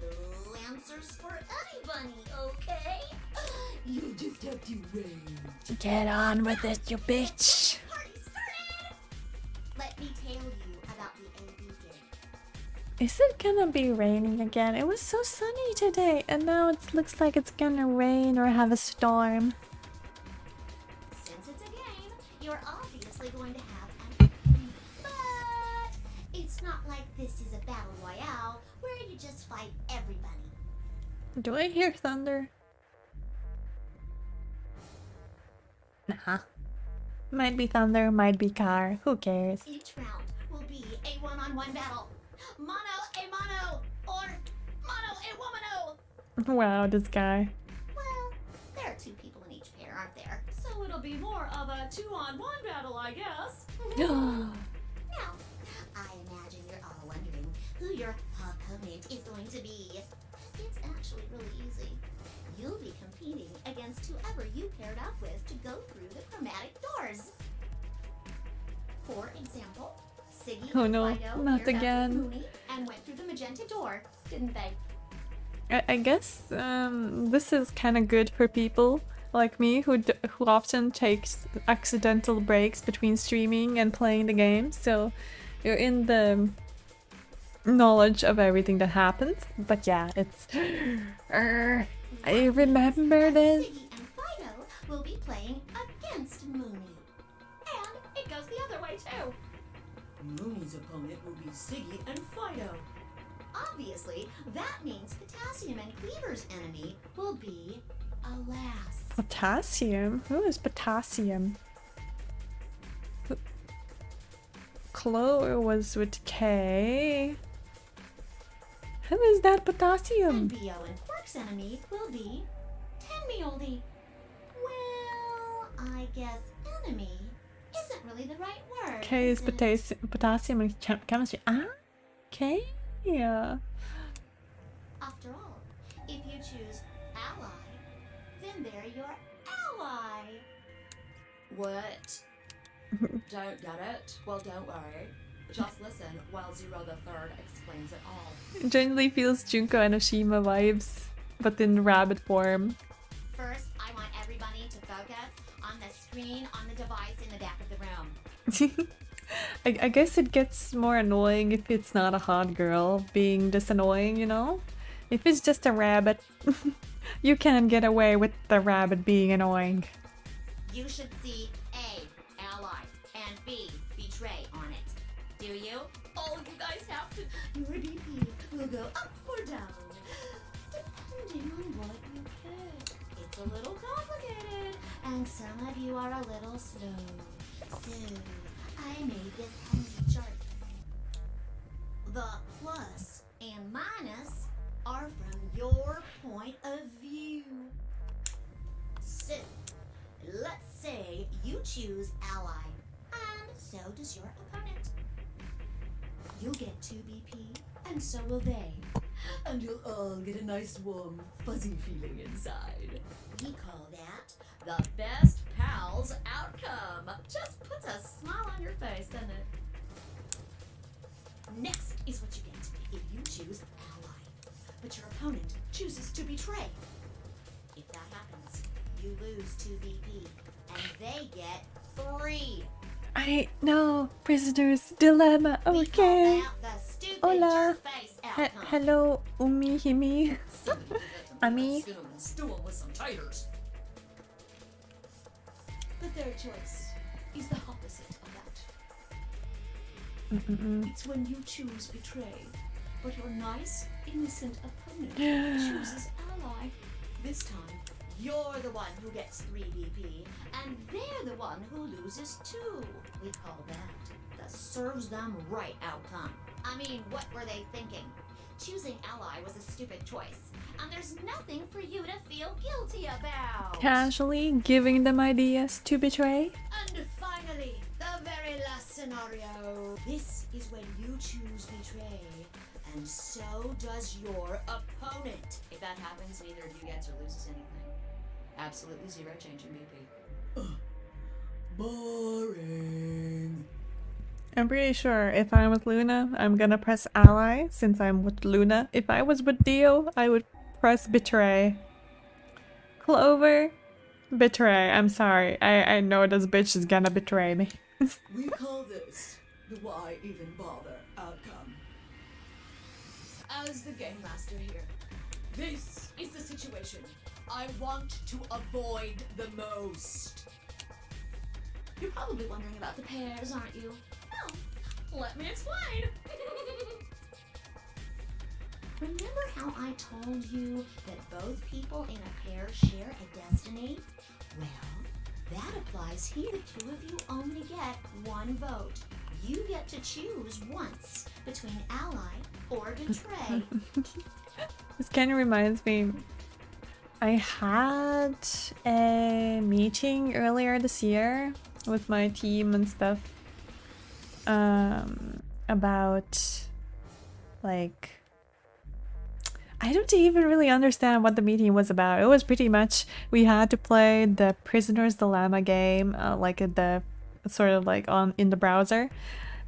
No answers for anybody, okay? You just have to rage. Get on with it, you bitch. Party started! Let me tell you about the AB game. Is it gonna be raining again? It was so sunny today, and now it looks like it's gonna rain or have a storm. Since it's a game, you're obviously going to have an enemy. But it's not like this is a battle royale where you just fight everybody. Do I hear thunder? Nah. Might be thunder, might be car. Who cares? Each round will be a one-on-one battle. Mono a mono, or mono a womano. Wow, this guy. Well, there are 2 people in each pair, aren't there? So it'll be more of a 2-on-1 battle, I guess. Now, I imagine you're all wondering who your opponent is going to be. It's actually really easy. You'll be competing against whoever you paired up with to go through the chromatic doors. For example, Siggy Oh and no, Fido not paired up again. with Mooney and went through the magenta door, didn't they? I guess this is kind of good for people like me who often takes accidental breaks between streaming and playing the game. So you're in the knowledge of everything that happens. But yeah, it's... I remember this. Siggy and Fido will be playing against Mooney. And it goes the other way, too. Mooney's opponent will be Siggy and Fido. Obviously, that means Potassium and Cleaver's enemy will be Alas. Potassium? Who is Potassium? Chloe was with K. Who is that And Potassium? Bio and Quark's enemy will be Tenmioldi. Well, I guess enemy isn't really the right word. K is is it? potassium and chemistry. Ah, K. Yeah. After all, if you choose ally, then they're your ally. What? Don't get it? Well, don't worry. Just listen while Zero the Third explains it all. Generally feels Junko and Oshima vibes, but in rabbit form. First, I want everybody to focus on the screen on the device in the back of the room. I guess it gets more annoying if it's not a hot girl being this annoying, you know? If it's just a rabbit, you can't get away with the rabbit being annoying. You should see A, ally, and B, betray on it. Do you? Oh, you guys have to. Your DP will go up or down, depending on what you pick. It's a little complicated, and some of you are a little slow. So, I made this handy chart. The plus and minus are from your point of view. So, let's say you choose ally, and so does your opponent. You'll get 2 BP, and so will they. And you'll all get a nice, warm, fuzzy feeling inside. We call that the best pals outcome. Just puts a smile on your face, doesn't it? Next is what you get if you choose ally, but your opponent chooses to betray. If that happens, you lose 2 BP, and they get 3. I know, prisoner's dilemma. We call Okay. that the stupid Hola. jerk-face outcome. Hello, Umi Himi. Ami. Skin 'em and stew 'em with some taters. The third choice is the opposite of that. It's when you choose betray, but your nice, innocent opponent chooses ally. This time, you're the one who gets 3 BP, and they're the one who loses 2. We call that the serves them right outcome. I mean, what were they thinking? Choosing ally was a stupid choice, and there's nothing for you to feel guilty about. Casually giving them ideas to betray. And finally, the very last scenario. This is when you choose betray, and so does your opponent. If that happens, neither of you gets or loses anything. Absolutely 0 change in BP. Boring. I'm pretty sure if I'm with Luna, I'm gonna press ally since I'm with Luna. If I was with Dio, I would press betray. Clover, betray. I'm sorry. I know this bitch is gonna betray me. We call this the why even bother outcome. As the game master here, this is the situation I want to avoid the most. You're probably wondering about the pairs, aren't you? Well, let me explain. Remember how I told you that both people in a pair share a destiny? Well, that applies allies here. The two of you only get one vote. You get to choose once between ally or betray. This kind of reminds me. I had a meeting earlier this year with my team and stuff about like I don't even really understand what the meeting was about. It was pretty much we had to play the Prisoner's Dilemma game, like at the sort of like on in the browser,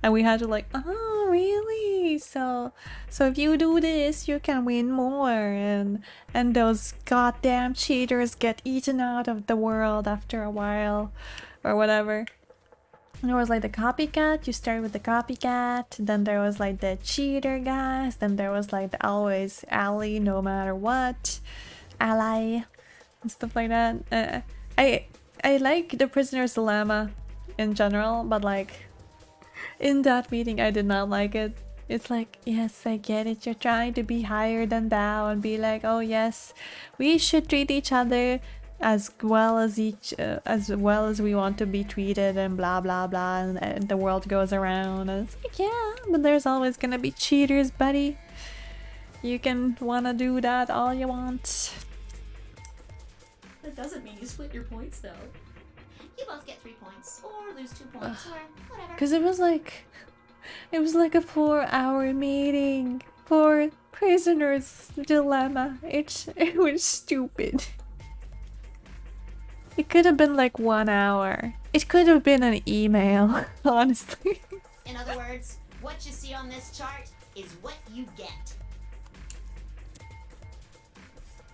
and we had to like, oh really? So if you do this, you can win more, and those goddamn cheaters get eaten out of the world after a while, or whatever. And there was like the copycat, you start with the copycat, then there was like the cheater guys, then there was like the always ally no matter what, ally, and stuff like that. I like the Prisoner's Dilemma in general, but like in that meeting I did not like it. It's like, yes, I get it, you're trying to be higher than thou and be like, oh yes, we should treat each other as well as we want to be treated and blah blah blah, and the world goes around, and it's like, yeah, but there's always gonna be cheaters, buddy. You can wanna do that all you want. That doesn't mean you split your points, though. You both get 3 points, or lose 2 points, or whatever. Because it was like a 4-hour meeting for Prisoner's Dilemma. It was stupid. It could have been like 1 hour. It could have been an email, honestly. In other words, what you see on this chart is what you get.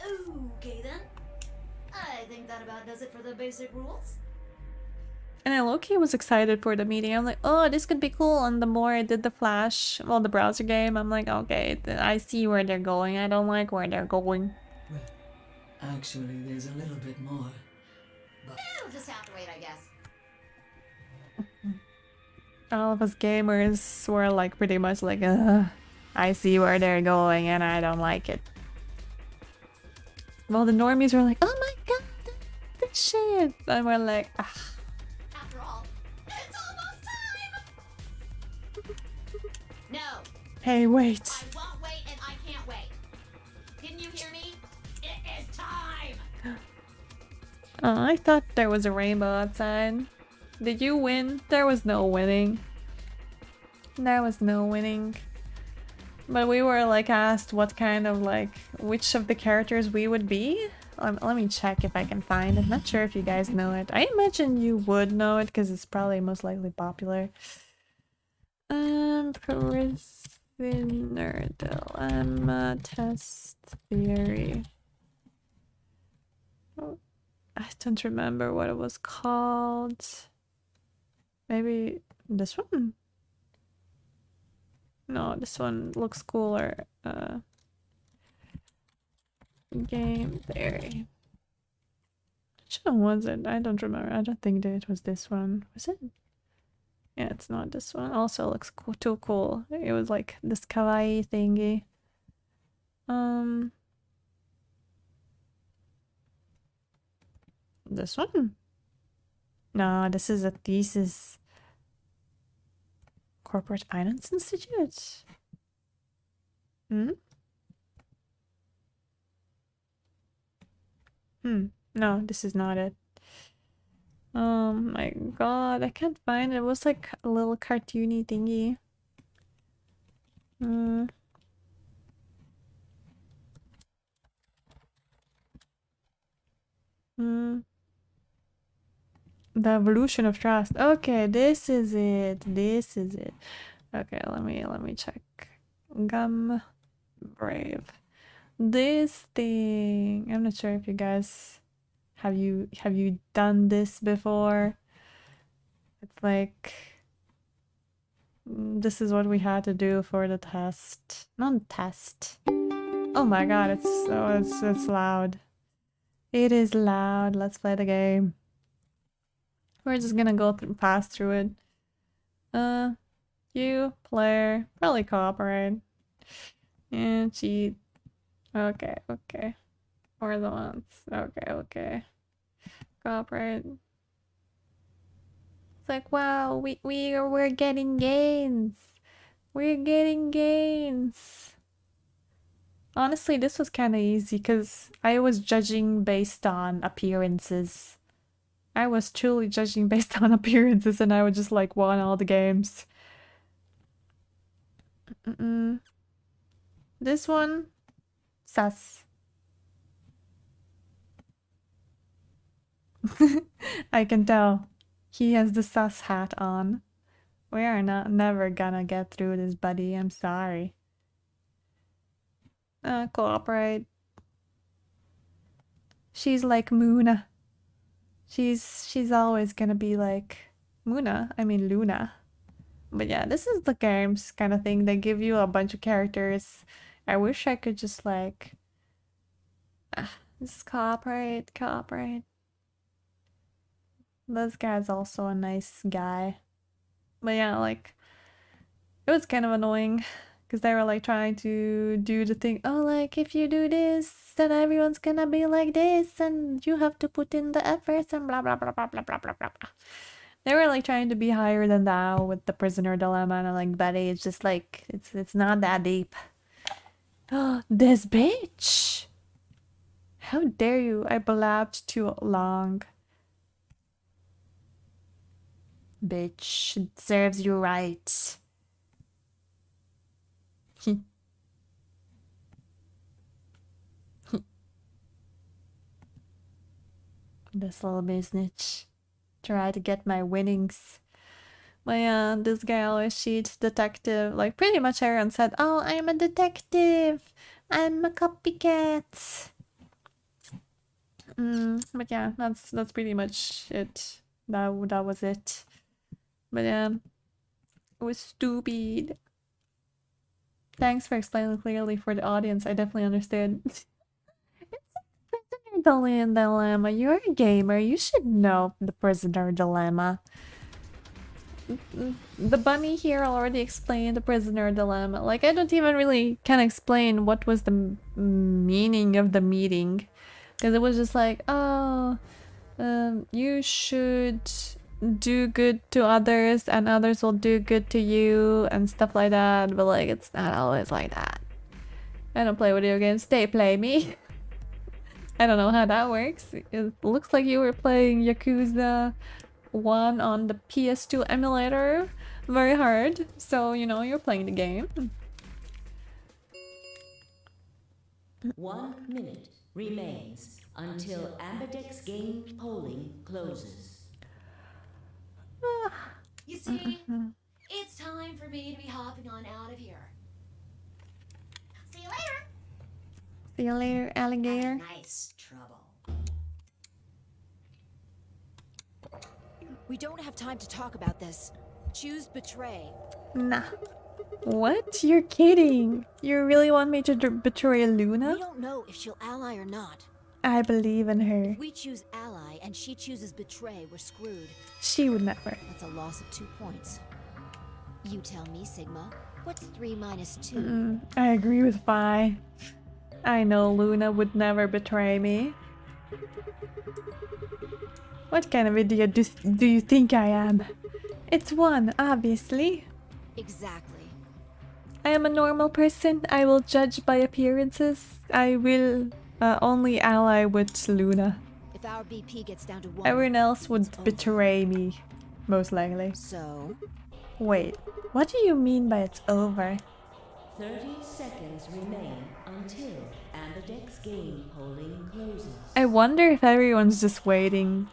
Okay then. I think that about does it for the basic rules. And I low-key was excited for the meeting. I'm like, oh, this could be cool. And the more I did the the browser game, I'm like, okay, I see where they're going. I don't like where they're going. Well, actually, there's a little bit more. But We'll just have to wait, I guess. All of us gamers were like pretty much like, I see where they're going and I don't like it. Well, the normies were like, oh my god, this shit. And we're like, ah. After all, it's almost time! No, Hey, wait. I won't wait and I can't wait. Didn't you hear me? It is time! Oh, I thought there was a rainbow outside. Did you win? There was no winning. There was no winning. But we were like asked what kind of like, which of the characters we would be. Let me check if I can find it. Not sure if you guys know it. I imagine you would know it because it's probably most likely popular. Prisoner Dilemma Test Theory. Oh, I don't remember what it was called. Maybe this one? No, this one looks cooler. Game theory. Which one was it? I don't remember. I don't think that it was this one. Was it? Yeah, it's not this one. Also looks cool, too cool. It was like this kawaii thingy. This one? No, this is a thesis. Corporate Finance Institute? No, this is not it. Oh my god, I can't find it. It was like a little cartoony thingy. The evolution of trust. Okay, this is it. This is it. Okay, let me check. Gum Brave. This thing. I'm not sure if you guys have you done this before. It's like this is what we had to do for the test. Not test. Oh my god, it's loud. It is loud. Let's play the game. We're just gonna go pass through it. You, player, probably cooperate. And cheat. Okay. We're the ones. Okay. Cooperate. like, wow, we're getting gains. We're getting gains. Honestly, this was kind of easy because I was judging based on appearances. I was truly judging based on appearances, and I would just like won all the games. This one, sus. I can tell. He has the sus hat on. We are never gonna get through this, buddy. I'm sorry. Cooperate. She's like Muna. She's always gonna be like Muna. I mean Luna. But yeah, this is the games kind of thing. They give you a bunch of characters. I wish I could just like just cooperate. This guy's also a nice guy. But yeah, like it was kind of annoying because they were like trying to do the thing. Oh, like if you do this, then everyone's gonna be like this, and you have to put in the efforts and blah blah blah blah blah blah blah blah. They were like trying to be higher than thou with the prisoner dilemma, and I'm like, buddy, it's just like it's not that deep. Oh, this bitch! How dare you? I blabbed too long. Bitch, it serves you right. This little business. Try to get my winnings. But yeah, this guy always cheats. Detective. Like pretty much everyone said, oh, I'm a detective. I'm a copycat. But yeah, that's pretty much it. That was it. But yeah, it was stupid. Thanks for explaining clearly for the audience. I definitely understood. It's the prisoner dilemma. You're a gamer. You should know the prisoner dilemma. The bunny here already explained the prisoner dilemma. Like, I don't even really kind of explain what was the meaning of the meeting. Because it was just like, oh, you should do good to others and others will do good to you and stuff like that. But like, it's not always like that. I don't play video games. They play me. I don't know how that works. It looks like you were playing Yakuza 1 on the PS2 emulator very hard, so you know you're playing the game. 1 minute remains until Ambidex game polling closes. You see, it's time for me to be hopping on out of here. See you later. See you later, alligator. Nice trouble. We don't have time to talk about this. Choose betray. Nah. What? You're kidding. You really want me to betray Luna? We don't know if she'll ally or not. I believe in her. If we choose ally and she chooses betray, we're screwed. She would never. That's a loss of 2 points. You tell me, Sigma. What's 3 minus 2? I agree with Vi. I know Luna would never betray me. What kind of idiot do you think I am? It's 1, obviously. Exactly. I am a normal person. I will judge by appearances. I will only ally with Luna. If our BP gets down to 1, everyone else would betray me, most likely. So? Wait, what do you mean by it's over? 30 seconds remain until Ambidex game polling closes. I wonder if everyone's just waiting.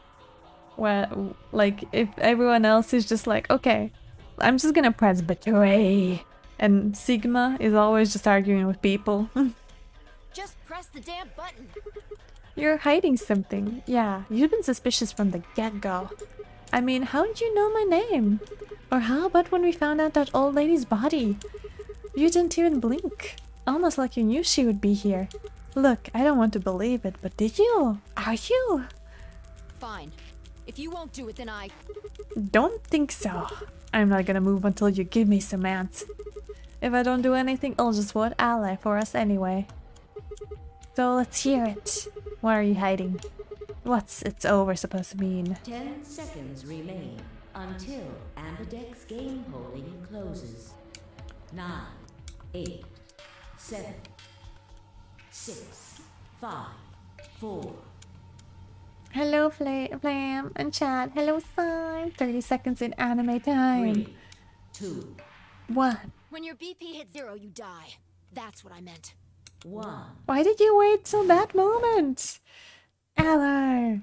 Well, like, if everyone else is just like, okay, I'm just gonna press betray. And Sigma is always just arguing with people. Just press the damn button. You're hiding something. Yeah, you've been suspicious from the get-go. I mean, how did you know my name? Or how about when we found out that old lady's body? You didn't even blink. Almost like you knew she would be here. Look, I don't want to believe it, but did you? Are you? Fine. If you won't do it, then I... Don't think so. I'm not gonna move until you give me some ants. If I don't do anything, I'll just vote ally for us anyway. So let's hear it. What are you hiding? What's it's over supposed to mean? 10 seconds remain until Ambidex game polling closes. 9, 8, 7, 6, 5, 4. Hello, Flam and chat. Hello, Sign. 30 seconds in anime time. 3, 2, 1. When your BP hits 0, you die. That's what I meant. 1. Why did you wait till that moment? Ally.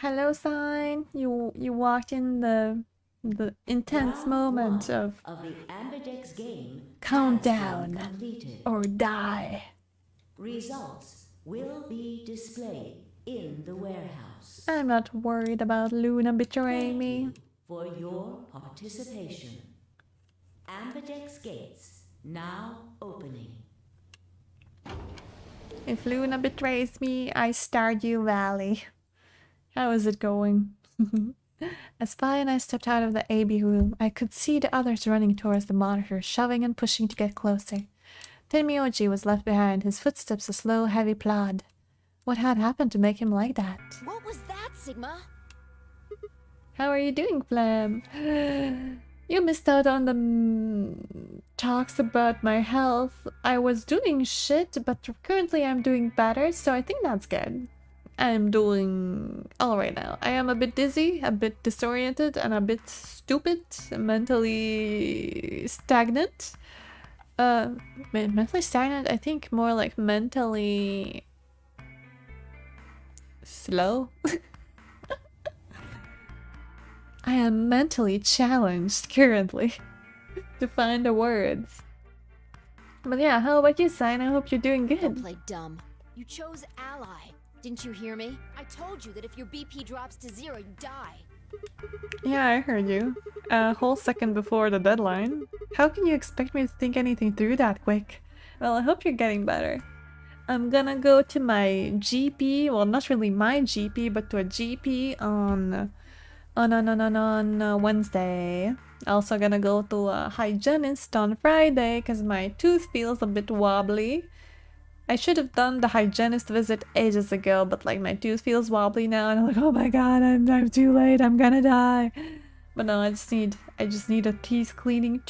Hello, Sign. You walked in the intense Round moment 1 of the Ambidex game countdown has been completed. or die. Results will be displayed in the warehouse. I'm not worried about Luna betraying Thank me. you for your participation. Ambidex gates now opening. If Luna betrays me, I Stardew Valley. How is it going? As Vi and I stepped out of the AB room, I could see the others running towards the monitor, shoving and pushing to get closer. Tenmyoji was left behind, his footsteps a slow, heavy plod. What had happened to make him like that? What was that, Sigma? How are you doing, Flam? You missed out on the talks about my health. I was doing shit, but currently I'm doing better, so I think that's good. I'm doing alright now. I am a bit dizzy, a bit disoriented, and a bit stupid, mentally stagnant. Mentally stagnant? I think more like mentally slow. I am mentally challenged currently to find the words. But yeah, how about you, Sign? I hope you're doing Don't good. play dumb. You chose ally. Didn't you hear me? I told you that if your BP drops to 0, you die. Yeah, I heard you. A whole second before the deadline. How can you expect me to think anything through that quick? Well, I hope you're getting better. I'm gonna go to my GP, well, not really my GP, but to a GP on Wednesday. Also gonna go to a hygienist on Friday because my tooth feels a bit wobbly. I should have done the hygienist visit ages ago, but like my tooth feels wobbly now, and I'm like, oh my god, I'm too late, I'm gonna die. But no, I just need a tooth cleaning.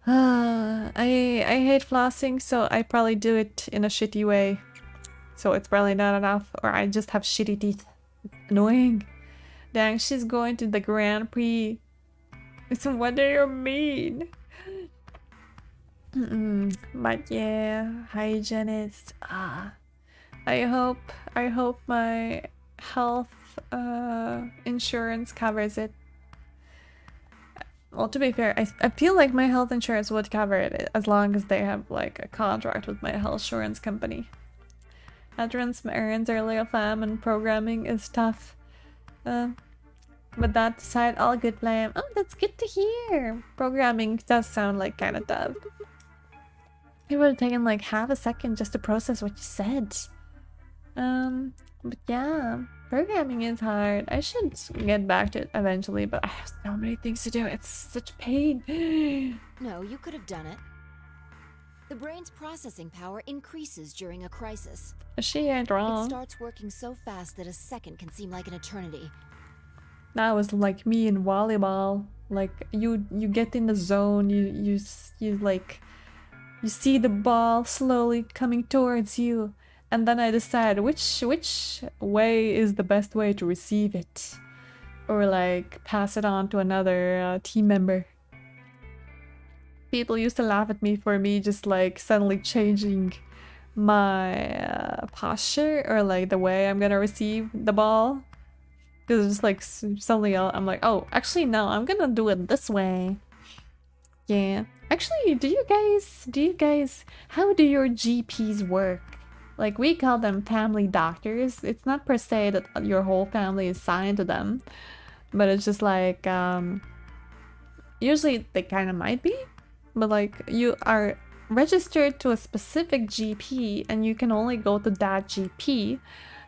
I hate flossing, so I probably do it in a shitty way. So it's probably not enough, or I just have shitty teeth. It's annoying. Dang, she's going to the Grand Prix. What do you mean? But yeah, hygienist. I hope my health insurance covers it. Well, to be fair, I feel like my health insurance would cover it as long as they have like a contract with my health insurance company. Had to run some errands earlier, fam, and programming is tough. But that aside, all good, Flam. Oh, that's good to hear. Programming does sound like kind of tough. It would have taken like half a second just to process what you said. But yeah, programming is hard. I should get back to it eventually, but I have so many things to do. It's such pain. No, you could have done it. The brain's processing power increases during a crisis. She ain't It wrong. starts working so fast that a second can seem like an eternity. That was like me in volleyball. Like you get in the zone. You like you see the ball slowly coming towards you, and then I decide which way is the best way to receive it, or like pass it on to another team member. People used to laugh at me for me just like suddenly changing my posture or like the way I'm gonna receive the ball. Because it's just like suddenly I'm like, oh, actually no, I'm gonna do it this way. Yeah. Actually, do you guys, how do your GPs work? Like, we call them family doctors. It's not per se that your whole family is signed to them, but it's just like, usually they kind of might be, but like, you are registered to a specific GP and you can only go to that GP.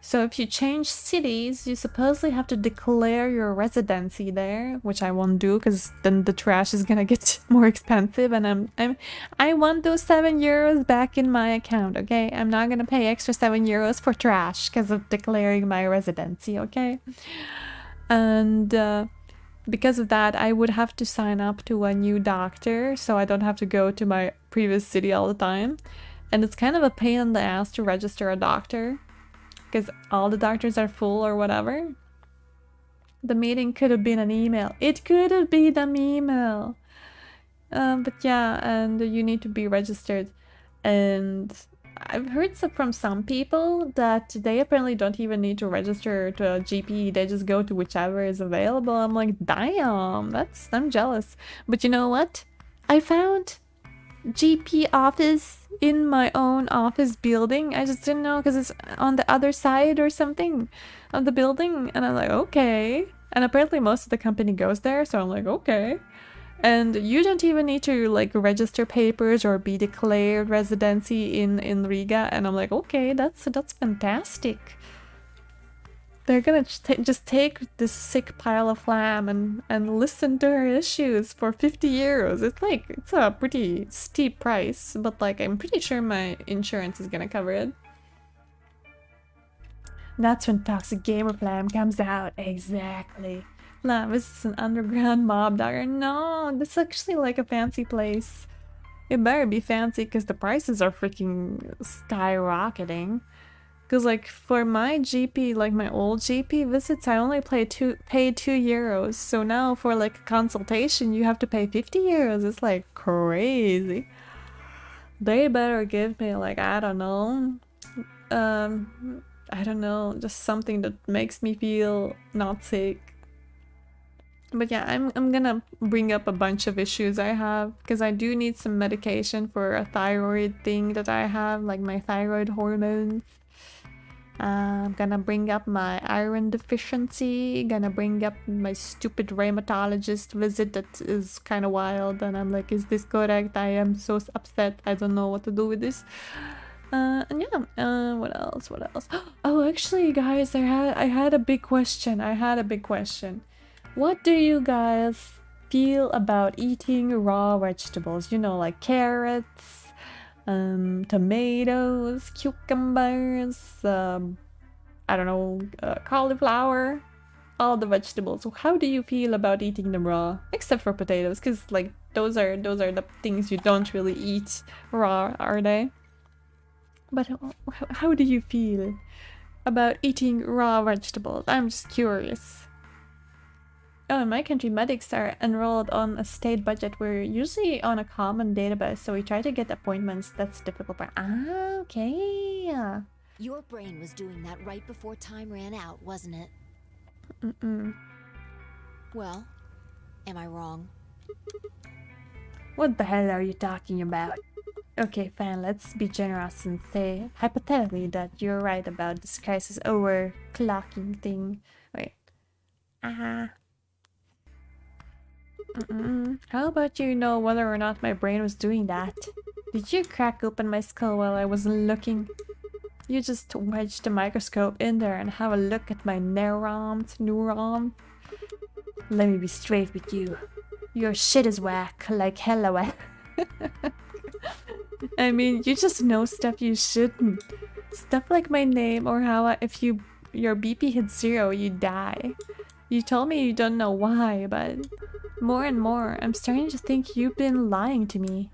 So if you change cities, you supposedly have to declare your residency there, which I won't do because then the trash is gonna get more expensive, and I want those €7 back in my account, okay? I'm not gonna pay extra €7 for trash because of declaring my residency, okay? And because of that, I would have to sign up to a new doctor, so I don't have to go to my previous city all the time. And it's kind of a pain in the ass to register a doctor, because all the doctors are full or whatever. The meeting could have been an email. It could have been an email. But yeah, and you need to be registered. And I've heard from some people that they apparently don't even need to register to a GP. They just go to whichever is available. I'm like, damn, I'm jealous. But you know what? I found GP office in my own office building. I just didn't know because it's on the other side or something of the building. And I'm like, okay. And apparently most of the company goes there. So I'm like, okay. And you don't even need to like register papers or be declared residency in Riga. And I'm like, okay, that's fantastic. They're gonna just take this sick pile of lamb and listen to her issues for 50 euros. It's a pretty steep price, but like I'm pretty sure my insurance is gonna cover it. That's when Toxic Gamer Flam comes out. Exactly. Flam, this is an underground mob dogger. No, this is actually like a fancy place. It better be fancy because the prices are freaking skyrocketing. Because like for my GP, like my old GP visits, I only paid 2 euros. So now for like a consultation, you have to pay 50 euros. It's like crazy. They better give me like, I don't know, just something that makes me feel not sick. But yeah, I'm gonna bring up a bunch of issues I have because I do need some medication for a thyroid thing that I have, like my thyroid hormones. I'm gonna bring up my iron deficiency, gonna bring up my stupid rheumatologist visit that is kind of wild, and I'm like, is this correct? I am so upset, I don't know what to do with this. And yeah, what else? Oh, actually, guys, I had a big question. What do you guys feel about eating raw vegetables? You know, like carrots, tomatoes, cucumbers, I don't know, cauliflower, all the vegetables. How do you feel about eating them raw? Except for potatoes, because like those are the things you don't really eat raw, are they? But how do you feel about eating raw vegetables? I'm just curious. Oh, in my country, medics are enrolled on a state budget. We're usually on a common database, so we try to get appointments. That's the difficult part. Ah, okay. Your brain was doing that right before time ran out, wasn't it? Well, am I wrong? What the hell are you talking about? Okay, fine, let's be generous and say, hypothetically, that you're right about this crisis overclocking thing. Wait. How about you know whether or not my brain was doing that? Did you crack open my skull while I wasn't looking? You just wedged the microscope in there and have a look at my neurons. Let me be straight with you. Your shit is whack, like hella whack. I mean, you just know stuff you shouldn't. Stuff like my name or how if your BP hits 0, you die. You told me you don't know why, but more and more, I'm starting to think you've been lying to me.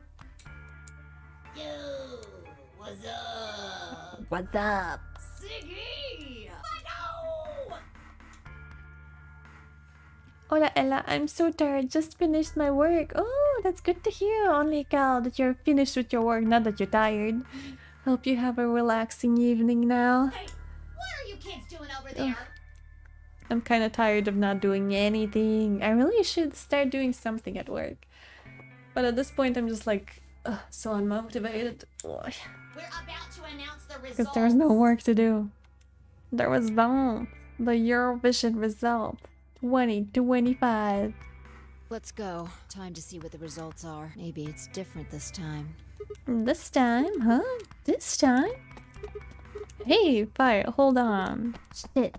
Yo, what's up? What's up? Siggy! Hola Ella, I'm so tired, just finished my work. Oh, that's good to hear, only Cal, that you're finished with your work, not that you're tired. Hope you have a relaxing evening now. Hey, what are you kids doing over there? I'm kind of tired of not doing anything. I really should start doing something at work. But at this point, I'm just like, so unmotivated. We're about to announce the results. Because there's no work to do. There was the Eurovision result. 2025. Let's go. Time to see what the results are. Maybe it's different this time. This time, huh? This time? Hey, fire, hold on. Shit.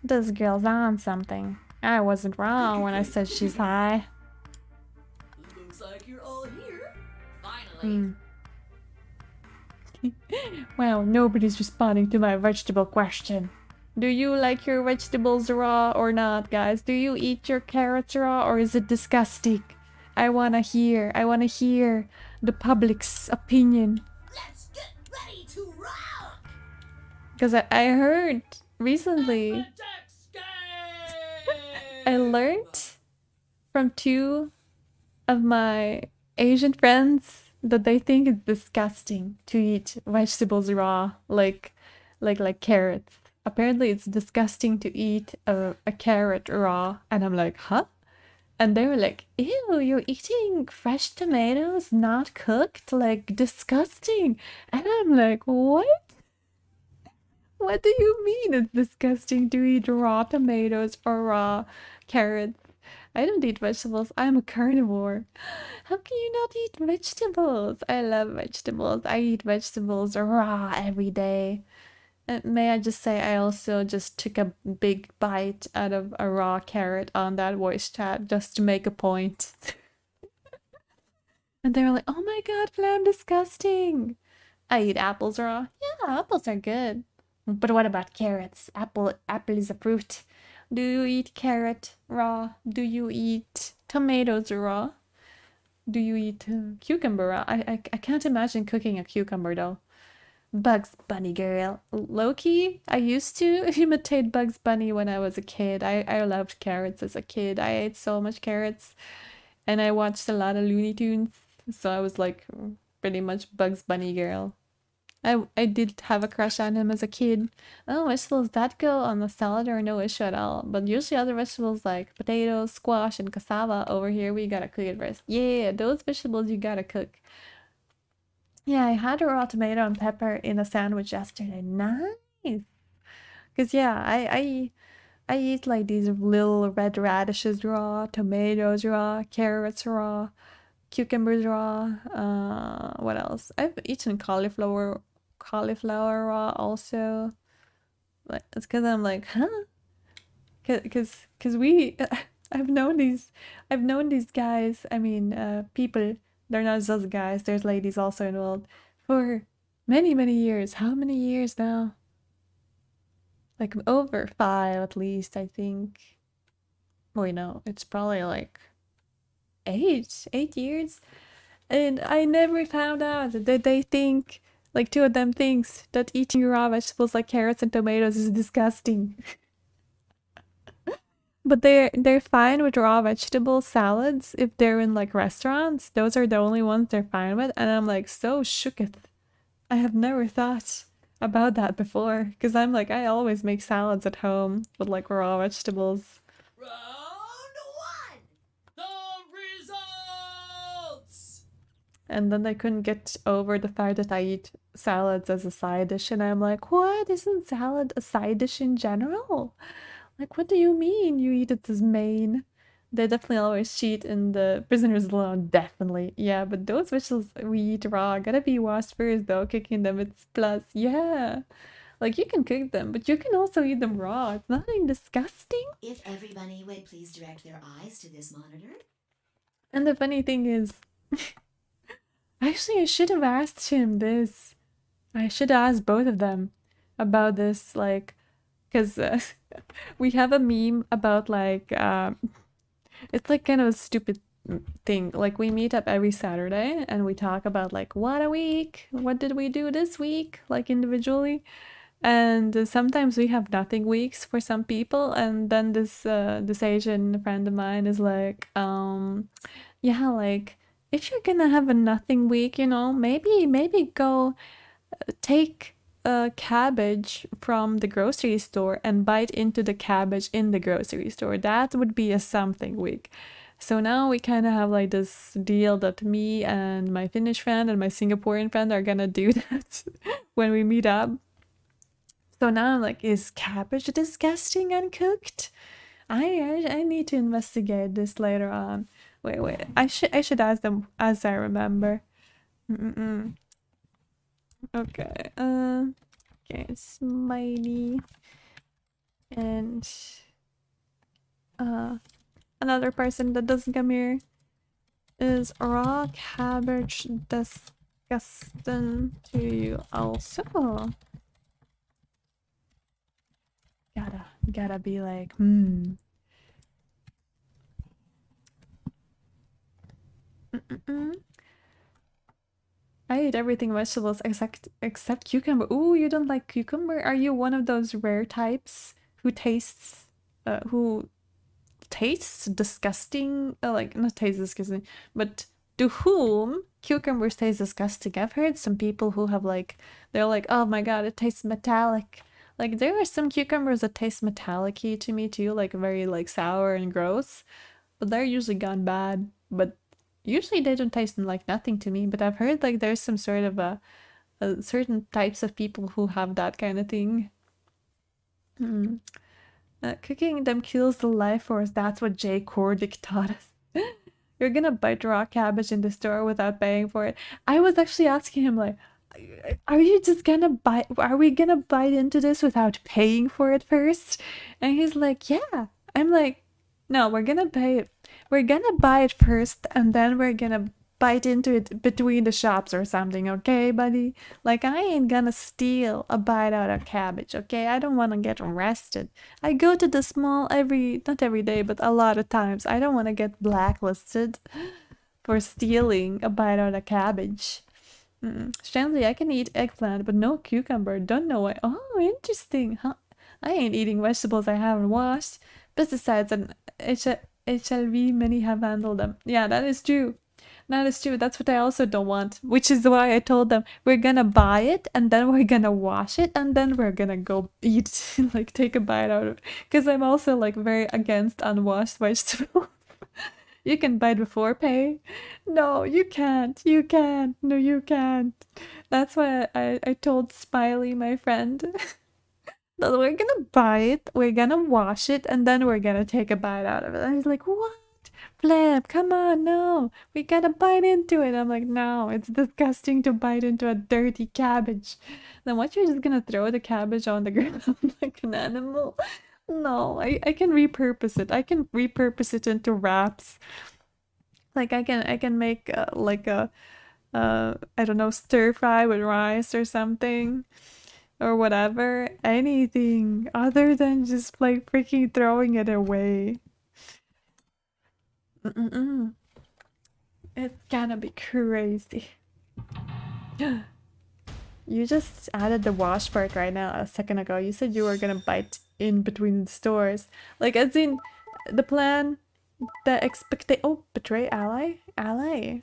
This girl's on something. I wasn't wrong when I said she's high. Looks like you're all here. Finally. Wow, nobody's responding to my vegetable question. Do you like your vegetables raw or not, guys? Do you eat your carrots raw or is it disgusting? I wanna hear the public's opinion. Let's get ready to rock! Because I heard recently, I learned from two of my Asian friends that they think it's disgusting to eat vegetables raw, like carrots. Apparently, it's disgusting to eat a carrot raw, and I'm like, huh? And they were like, ew, you're eating fresh tomatoes not cooked? Like, disgusting. And I'm like, what? What do you mean it's disgusting to eat raw tomatoes or raw carrots? I don't eat vegetables. I'm a carnivore. How can you not eat vegetables? I love vegetables. I eat vegetables raw every day. And may I just say, I also just took a big bite out of a raw carrot on that voice chat just to make a point. And they were like, oh my god, Plum, disgusting. I eat apples raw. Yeah, apples are good. But what about carrots? Apple is a fruit. Do you eat carrot raw? Do you eat tomatoes raw? Do you eat cucumber raw? I can't imagine cooking a cucumber though. Bugs Bunny girl. Loki, I used to imitate Bugs Bunny when I was a kid. I loved carrots as a kid. I ate so much carrots. And I watched a lot of Looney Tunes. So I was like pretty much Bugs Bunny girl. I did have a crush on him as a kid. Oh, vegetables that go on a salad are no issue at all. But usually other vegetables like potatoes, squash, and cassava over here, we gotta cook it first. Yeah, those vegetables you gotta cook. Yeah, I had a raw tomato and pepper in a sandwich yesterday. Nice. Cause yeah, I eat like these little red radishes raw, tomatoes raw, carrots raw, cucumbers raw. What else? I've eaten cauliflower raw also. Like it's because I'm like, huh? Cause we I've known these guys. I mean, people. They're not just guys. There's ladies also involved for many years. How many years now? Like over 5 at least, I think. Wait, no, it's probably like 8 years. And I never found out that they think, like two of them thinks that eating raw vegetables like carrots and tomatoes is disgusting. But they're fine with raw vegetable salads if they're in like restaurants. Those are the only ones they're fine with. And I'm like so shooketh. I have never thought about that before. Because I'm like, I always make salads at home with like raw vegetables. Round one! The results! And then they couldn't get over the fact that I eat salads as a side dish. And I'm like, what? Isn't salad a side dish in general? Like, what do you mean you eat it as main? They definitely always cheat in the prisoners alone, definitely. Yeah, but those vegetables we eat raw gotta be washed first though. Cooking them, it's plus. Yeah. Like, you can cook them, but you can also eat them raw. It's nothing disgusting. If everybody would please direct their eyes to this monitor. And the funny thing is, actually, I should have asked him this. I should ask both of them about this, like, because we have a meme about like it's like kind of a stupid thing. Like we meet up every Saturday and we talk about like what a week, what did we do this week, like individually. And sometimes we have nothing weeks for some people, and then this Asian friend of mine is like, yeah, like if you're gonna have a nothing week, you know, maybe go take a cabbage from the grocery store and bite into the cabbage in the grocery store. That would be a something week. So now we kind of have like this deal that me and my Finnish friend and my Singaporean friend are gonna do that when we meet up. So now I'm like, is cabbage disgusting uncooked? I need to investigate this later on. Wait. I should ask them as I remember. Okay. Okay, Smiley. And another person that doesn't come here is raw cabbage disgusting to you also. gotta be like, I eat everything vegetables except cucumber. Ooh, you don't like cucumber? Are you one of those rare types who tastes disgusting? Like, not tastes disgusting, but to whom cucumbers taste disgusting? I've heard some people who have like, they're like, oh my god, it tastes metallic. Like, there are some cucumbers that taste metallic-y to me too, like very like sour and gross, but they're usually gone bad. But usually they don't taste like nothing to me. But I've heard like there's some sort of a certain types of people who have that kind of thing. Cooking them kills the life force. That's what Jay Cordick taught us. You're gonna bite raw cabbage in the store without paying for it. I was actually asking him like, are you just gonna bite? Are we gonna bite into this without paying for it first? And he's like, yeah. I'm like, no, we're gonna pay it. We're gonna buy it first, and then we're gonna bite into it between the shops or something, okay, buddy? Like, I ain't gonna steal a bite out of cabbage, okay? I don't wanna get arrested. I go to the mall not every day, but a lot of times. I don't wanna get blacklisted for stealing a bite out of cabbage. Stanley, I can eat eggplant, but no cucumber. Don't know why. Oh, interesting, huh? I ain't eating vegetables I haven't washed. Pesticides and HIV, many have handled them. Yeah, that is true. That is true. That's what I also don't want. Which is why I told them we're gonna buy it and then we're gonna wash it and then we're gonna go eat, like take a bite out of it. Because I'm also like very against unwashed vegetables. You can bite before pay. No, you can't. You can't. No, you can't. That's why I told Smiley, my friend, that we're gonna buy it, we're gonna wash it, and then we're gonna take a bite out of it. And he's like, what? Flip, come on, no. We gotta bite into it. I'm like, no, it's disgusting to bite into a dirty cabbage. Then what, you're just gonna throw the cabbage on the ground like an animal? No, I can repurpose it. I can repurpose it into wraps. Like I can make like a I don't know, stir fry with rice or something or whatever. Anything other than just like freaking throwing it away. It's gonna be crazy. You just added the wash part right now a second ago. You said you were gonna bite in between the stores. Like, as in, the plan, the expectation. Oh, betray ally? Ally.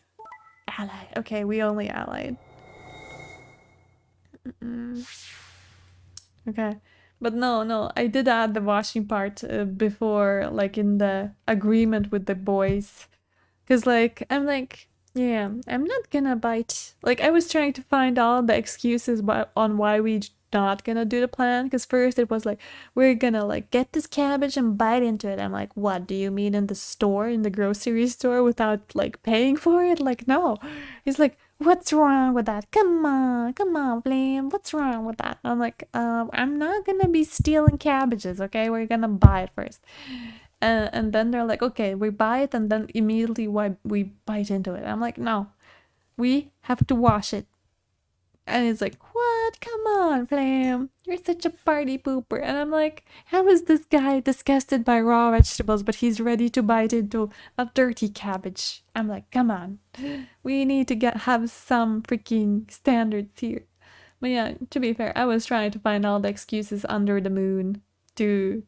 Ally. Okay, we only allied. Okay. But no, I did add the washing part before, like, in the agreement with the boys. Because, like, I'm like, yeah, I'm not gonna bite. Like, I was trying to find all the excuses on why we not gonna do the plan. Because first it was like, we're gonna, like, get this cabbage and bite into it. I'm like, what, do you mean in the store, in the grocery store, without, like, paying for it? Like, no. He's like, what's wrong with that? Come on, Flame. What's wrong with that? I'm like, I'm not gonna be stealing cabbages, okay? We're gonna buy it first. And then they're like, okay, we buy it, and then immediately we bite into it. I'm like, no, we have to wash it. And it's like, what? Come on, Flame. You're such a party pooper. And I'm like, how is this guy disgusted by raw vegetables, but he's ready to bite into a dirty cabbage? I'm like, come on. We need to have some freaking standards here. But yeah, to be fair, I was trying to find all the excuses under the moon to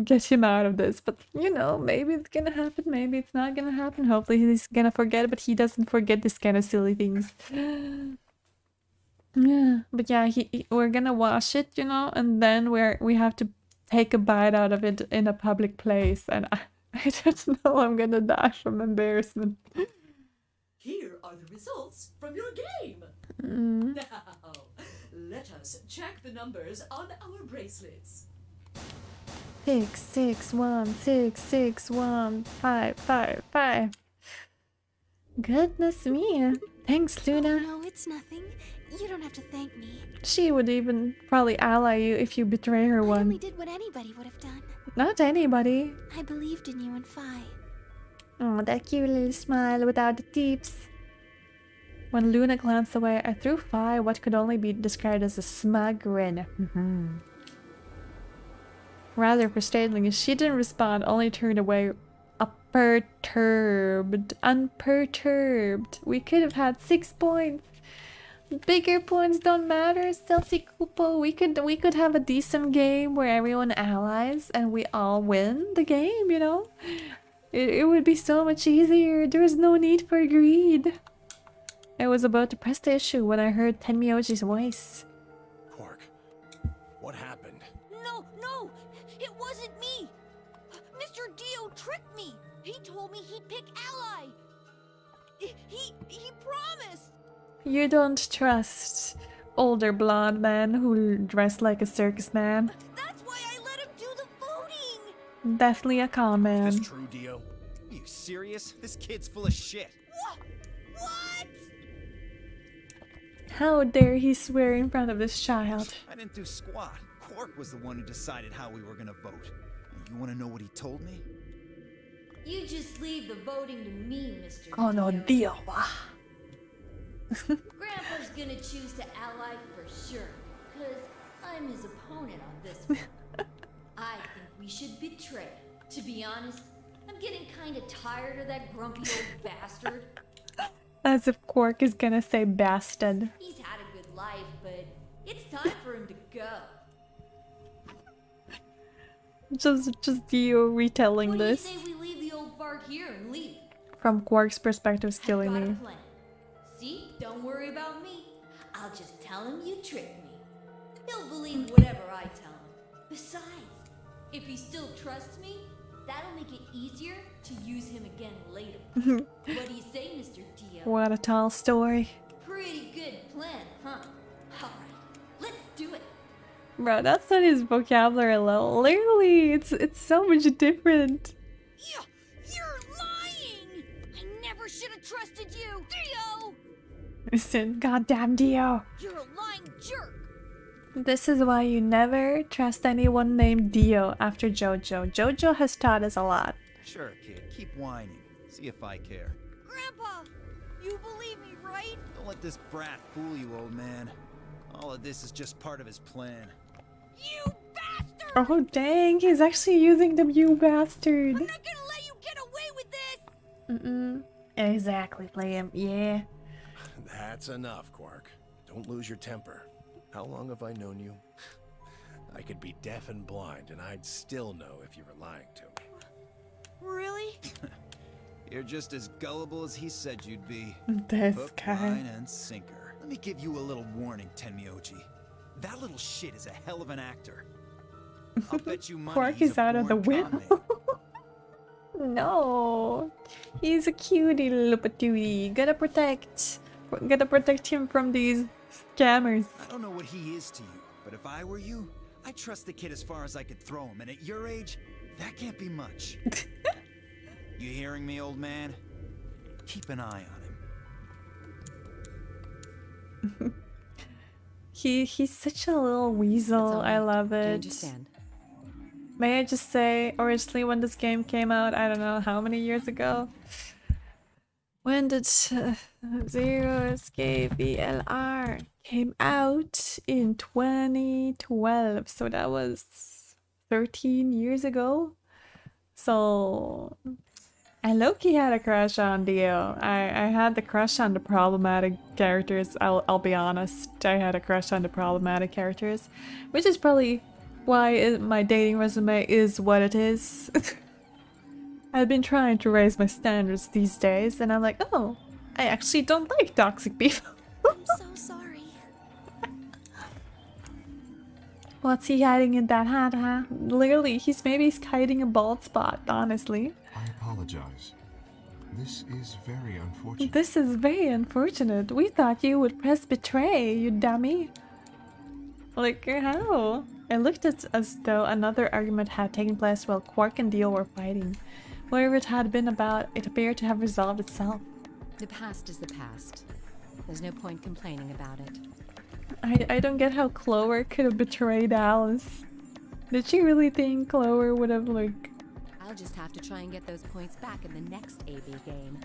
get him out of this, but you know, maybe it's gonna happen, maybe it's not gonna happen. Hopefully he's gonna forget, but he doesn't forget this kind of silly things. Yeah, but yeah, we're gonna wash it, you know, and then we have to take a bite out of it in a public place, and I don't know, I'm gonna die from embarrassment. Here are the results from your game. Now, let us check the numbers on our bracelets. 6 6 1 6 6 1 5 5 5. Goodness me. Thanks, Luna. Oh, no, it's nothing. You don't have to thank me. She would even probably ally you if you betray her I one. only did what anybody would have done. Not anybody. I believed in you and Fi. Oh, that cute little smile without the tips. When Luna glanced away, I threw Fi what could only be described as a smug grin. rather frustrating is she didn't respond, only turned away unperturbed. We could have had 6 points. Bigger points don't matter, Stealthy Koopa. We could have a decent game where everyone allies and we all win the game, you know? It would be so much easier. There's no need for greed. I was about to press the issue when I heard Tenmyoji's voice. Quark, what happened? No, it wasn't me. Mr. Dio tricked me. He told me he'd pick Ally. He promised. You don't trust older blonde men who dress like a circus man. That's why I let him do the voting. Definitely a con man. Is this true, Dio? Are you serious? This kid's full of shit. What? How dare he swear in front of this child? I didn't do squat. Quark was the one who decided how we were gonna vote. And you wanna know what he told me? You just leave the voting to me, Mr. Oh no, Dio. Grandpa's gonna choose to ally for sure, because I'm his opponent on this one. I think we should betray. To be honest, I'm getting kinda tired of that grumpy old bastard. As if Quark is gonna say bastard. He's had a good life, but it's time for him to go. Just Dio retelling What do you this. say we leave the old fart here and leave? From Quark's perspective is I've killing got a me. plan. See? Don't worry about me. I'll just tell him you tricked me. He'll believe whatever I tell him. Besides, if he still trusts me, that'll make it easier to use him again later. What do you say, Mr. Dio? What a tall story. Pretty good plan, huh? Alright, let's do it. Bro, that's not his vocabulary level. Literally, it's so much different. You're lying. I never should have trusted you, Dio. Listen, goddamn Dio. You're a lying jerk. This is why you never trust anyone named Dio after Jojo. Jojo has taught us a lot. Sure, kid. Keep whining. See if I care. Grandpa, you believe me, right? Don't let this brat fool you, old man. All of this is just part of his plan. You bastard! Oh dang, he's actually using the you bastard. I'm not gonna let you get away with this! Exactly, Liam. Yeah. That's enough, Quark. Don't lose your temper. How long have I known you? I could be deaf and blind, and I'd still know if you were lying to me. Really? You're just as gullible as he said you'd be. This Hook, guy. line, and sinker. Let me give you a little warning, Tenmyoji. That little shit is a hell of an actor. I'll bet you money Quark he's is a out of the born window. con man. No. He's a cutie little patootie. Gotta protect him from these scammers. I don't know what he is to you, but if I were you, I'd trust the kid as far as I could throw him, and at your age, that can't be much. You hearing me, old man? Keep an eye on him. He's such a little weasel. I love it. May I just say, originally when this game came out, I don't know how many years ago. When did Zero Escape VLR came out? In 2012, so that was 13 years ago. So I low-key had a crush on Dio. I had the crush on the problematic characters. I'll be honest. I had a crush on the problematic characters, which is probably why my dating resume is what it is. I've been trying to raise my standards these days, and I'm like, oh, I actually don't like toxic people. I'm so sorry. What's he hiding in that hat, huh? Literally, he's hiding a bald spot, honestly. I apologize. This is very unfortunate. This is very unfortunate. We thought you would press betray, you dummy. Like, how? It looked as though another argument had taken place while Quark and Dio were fighting. Whatever it had been about, it appeared to have resolved itself. The past is the past. There's no point complaining about it. I don't get how Clover could have betrayed Alice. Did she really think Clover would have, like... I'll just have to try and get those points back in the next AB game.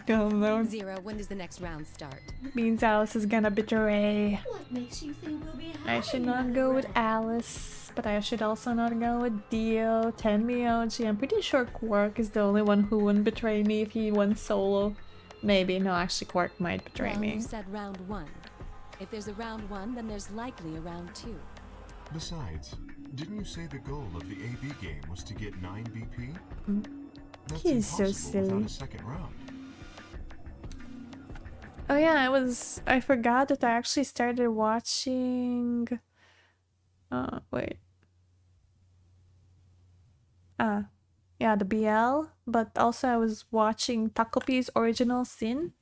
Oh no. Zero, when does the next round start? Means Alice is gonna betray. What makes you think we'll be I should having not another go with round? Alice, but I should also not go with Dio, Tenmyoji. I'm pretty sure Quark is the only one who wouldn't betray me if he went solo. Maybe, no, actually Quark might betray Well, me. you said round one. If there's a round one, then there's likely a round two. Besides, didn't you say the goal of the AB game was to get 9 BP? That's He's so impossible without silly. a second round. Oh yeah, I forgot that I actually started watching... wait. Yeah, the BL, but also I was watching Takopi's Original Sin.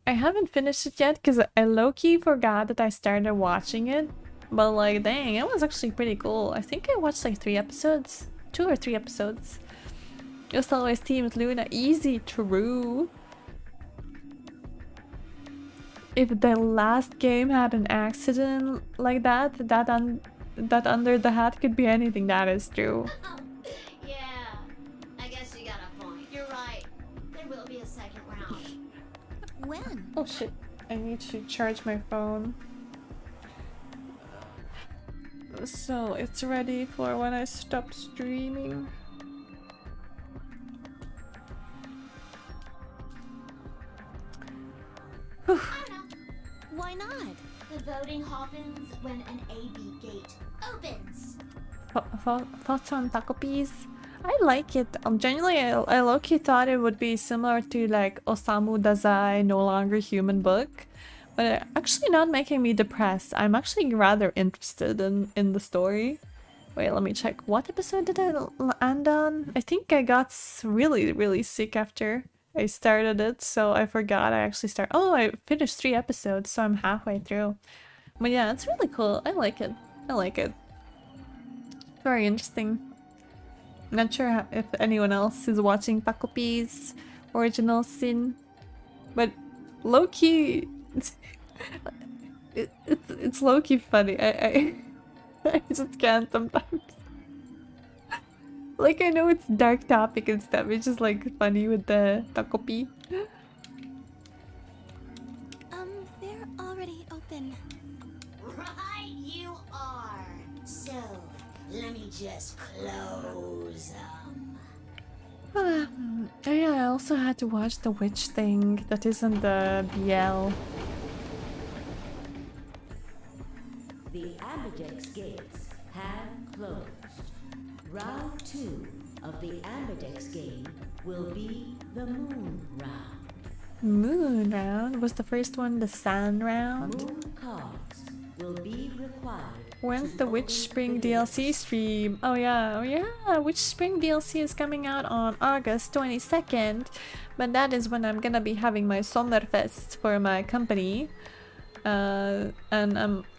I haven't finished it yet because I low-key forgot that I started watching it. But like, dang, it was actually pretty cool. I think I watched like 3 episodes. 2 or 3 episodes. Just always Team Luna. Easy, true. If the last game had an accident like that, that under the hat could be anything, that is true. Yeah, I guess you got a point. You're right. There will be a second round. When? Oh shit, I need to charge my phone. So it's ready for when I stop streaming. I don't know. Why not? The voting happens when an AB gate opens. Thoughts on Takopi's? I like it. Genuinely, I low-key thought it would be similar to like Osamu Dazai No Longer Human book, but actually not making me depressed. I'm actually rather interested in the story. Wait, let me check. What episode did I end on? I think I got really sick after I started it, so I forgot I actually started. Oh, I finished 3 episodes, so I'm halfway through. But yeah, it's really cool. I like it. I like it. Very interesting. Not sure if anyone else is watching Takopi's Original Sin, but low-key, it's low-key funny. I just can't sometimes. Like, I know it's dark topic and stuff, it's just like funny with the Takopi. They're already open. Right, you are. So, let me just close them. Oh yeah, I also had to watch the witch thing that isn't the BL. The Ambidex gates have closed. Round 2 of the Ambidex game will be the Moon Round. Moon round? Was the first one the Sun round? Moon cards will be required. When's the Witch Spring DLC stream? Oh yeah, Witch Spring DLC is coming out on August 22nd, but that is when I'm gonna be having my Sommerfest for my company. And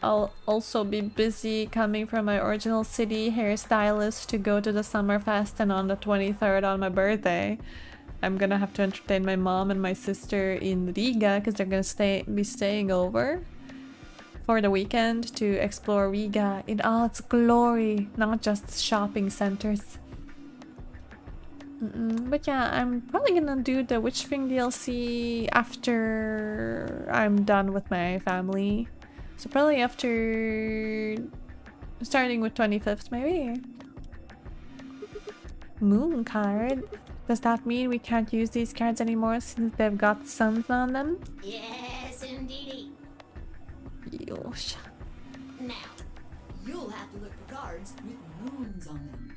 I'll also be busy coming from my original city hairstylist to go to the Summerfest, and on the 23rd on my birthday I'm gonna have to entertain my mom and my sister in Riga because they're gonna be staying over for the weekend to explore Riga in all its glory, not just shopping centers. But yeah, I'm probably gonna do the Witch Spring DLC after I'm done with my family. So probably after... starting with 25th maybe. Moon card? Does that mean we can't use these cards anymore since they've got suns on them? Yes, indeedy. Yosh. Now, you'll have to look for cards with moons on them.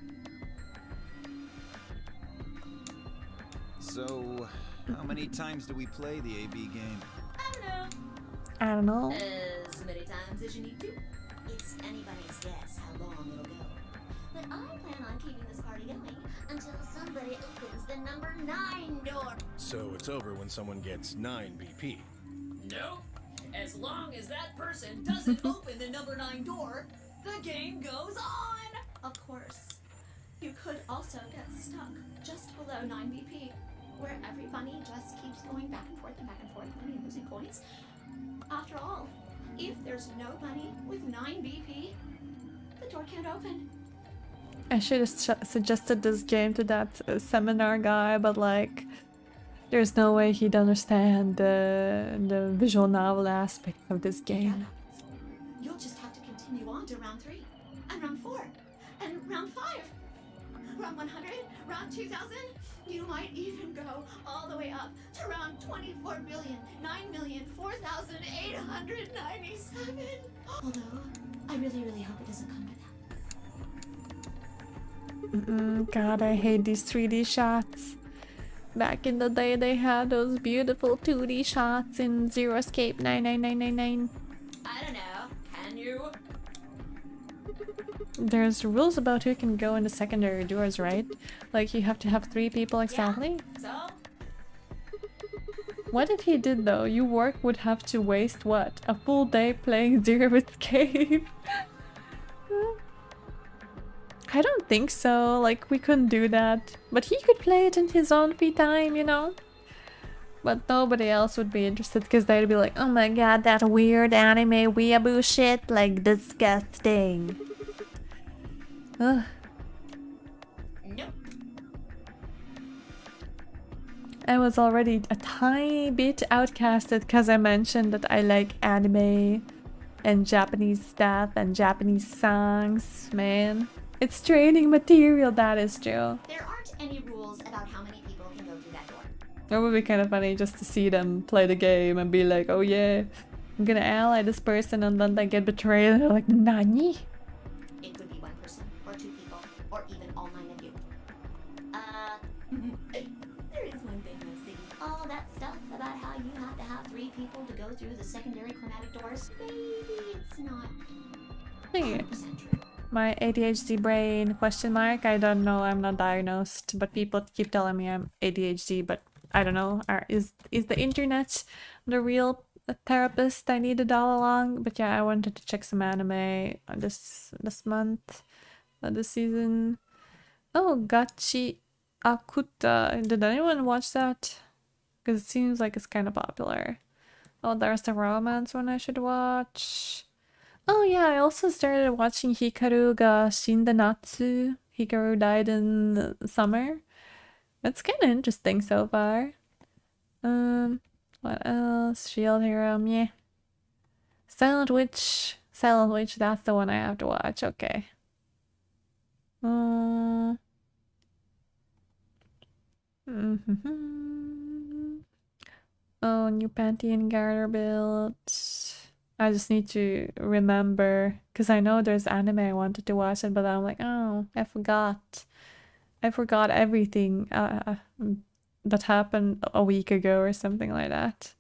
So, how many times do we play the AB game? I don't know. As many times as you need to. It's anybody's guess how long it'll go. But I plan on keeping this party going until somebody opens the number 9 door. So it's over when someone gets 9 BP. Nope. As long as that person doesn't open the number 9 door, the game goes on! Of course. You could also get stuck just below 9 BP, where every bunny just keeps going back and forth, winning and losing points. After all, if there's no bunny with 9 BP, the door can't open. I should have suggested this game to that seminar guy, but like... There's no way he'd understand the visual novel aspect of this game. You'll just have to continue on to round 3, and round 4, and round 5, round 100, round 2000. You might even go all the way up to round 24,9,004,897. Although, I really hope it doesn't come to that. God, I hate these 3D shots. Back in the day, they had those beautiful 2D shots in Zero Escape 99999. I don't know. Can you? There's rules about who can go in the secondary doors, right? Like you have to have 3 people exactly. So? What if he did though? Your work would have to waste what? A full day playing Zero Escape? I don't think so. Like we couldn't do that. But he could play it in his own free time, you know? But nobody else would be interested because they'd be like, oh my god, that weird anime weeaboo shit, like disgusting. Ugh. Nope. I was already a tiny bit outcasted because I mentioned that I like anime and Japanese stuff and Japanese songs, man. It's training material, that is true. There aren't any rules about how many people can go through that door. It would be kind of funny just to see them play the game and be like, oh yeah, I'm gonna ally this person, and then they get betrayed and they're like, Nani? It could be 1 person, or 2 people, or even all 9 of you. There is one thing missing. All that stuff about how you have to have 3 people to go through the secondary chromatic doors. Maybe it's not Hey, 100% true. my ADHD brain, question mark? I don't know, I'm not diagnosed, but people keep telling me I'm ADHD, but I don't know. Is the internet the real therapist I needed all along? But yeah, I wanted to check some anime this month, this season. Oh, Gachi Akuta. Did anyone watch that? Because it seems like it's kind of popular. Oh, there's the romance one I should watch. Oh yeah, I also started watching Hikaru ga Shinda Natsu. Hikaru died in the summer. It's kind of interesting so far. What else? Shield Hero, meh. Silent Witch. Silent Witch, that's the one I have to watch. Okay. Oh, new panty and garter belt. I just need to remember, because I know there's anime I wanted to watch it, but I'm like, oh, I forgot. I forgot everything that happened a week ago or something like that.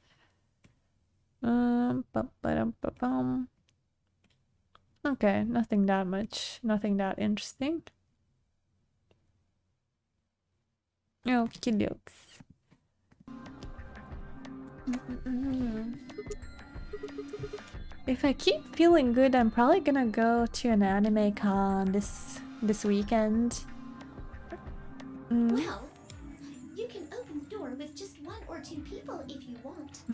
Okay, nothing that much. Nothing that interesting. Okie dokes. If I keep feeling good, I'm probably gonna go to an anime con this weekend. Well, you can open the door with just 1 or 2 people if you want.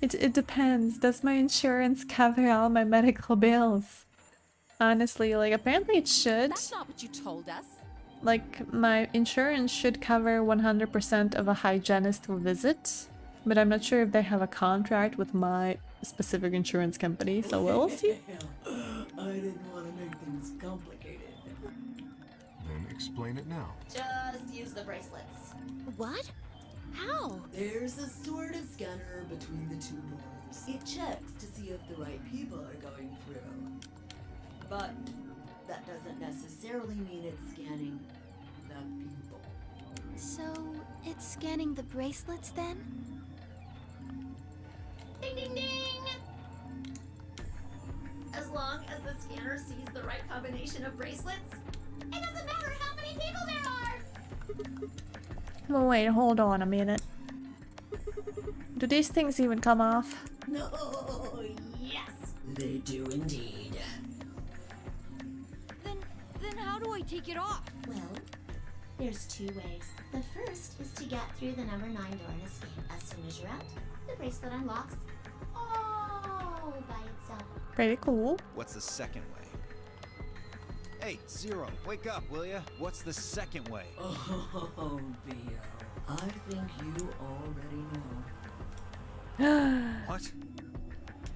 It depends. Does my insurance cover all my medical bills? Honestly, like apparently it should. That's not what you told us. Like my insurance should cover 100% of a hygienist visit, but I'm not sure if they have a contract with my specific insurance company, so we'll see. I didn't want to make things complicated. Then explain it now. Just use the bracelets. What? How? There's a sort of scanner between the 2 doors. It checks to see if the right people are going through. But that doesn't necessarily mean it's scanning the people. So, it's scanning the bracelets then? Ding ding ding! As long as the scanner sees the right combination of bracelets, it doesn't matter how many people there are! Well, wait, hold on a minute. Do these things even come off? No, yes! They do indeed. Then how do I take it off? Well, there's 2 ways. The first is to get through the number 9 door and escape. As soon as you're out, the bracelet unlocks all by itself. Pretty cool. What's the second way? Hey, Zero, wake up, will ya? What's the second way? Oh, Theo. I think you already know. What?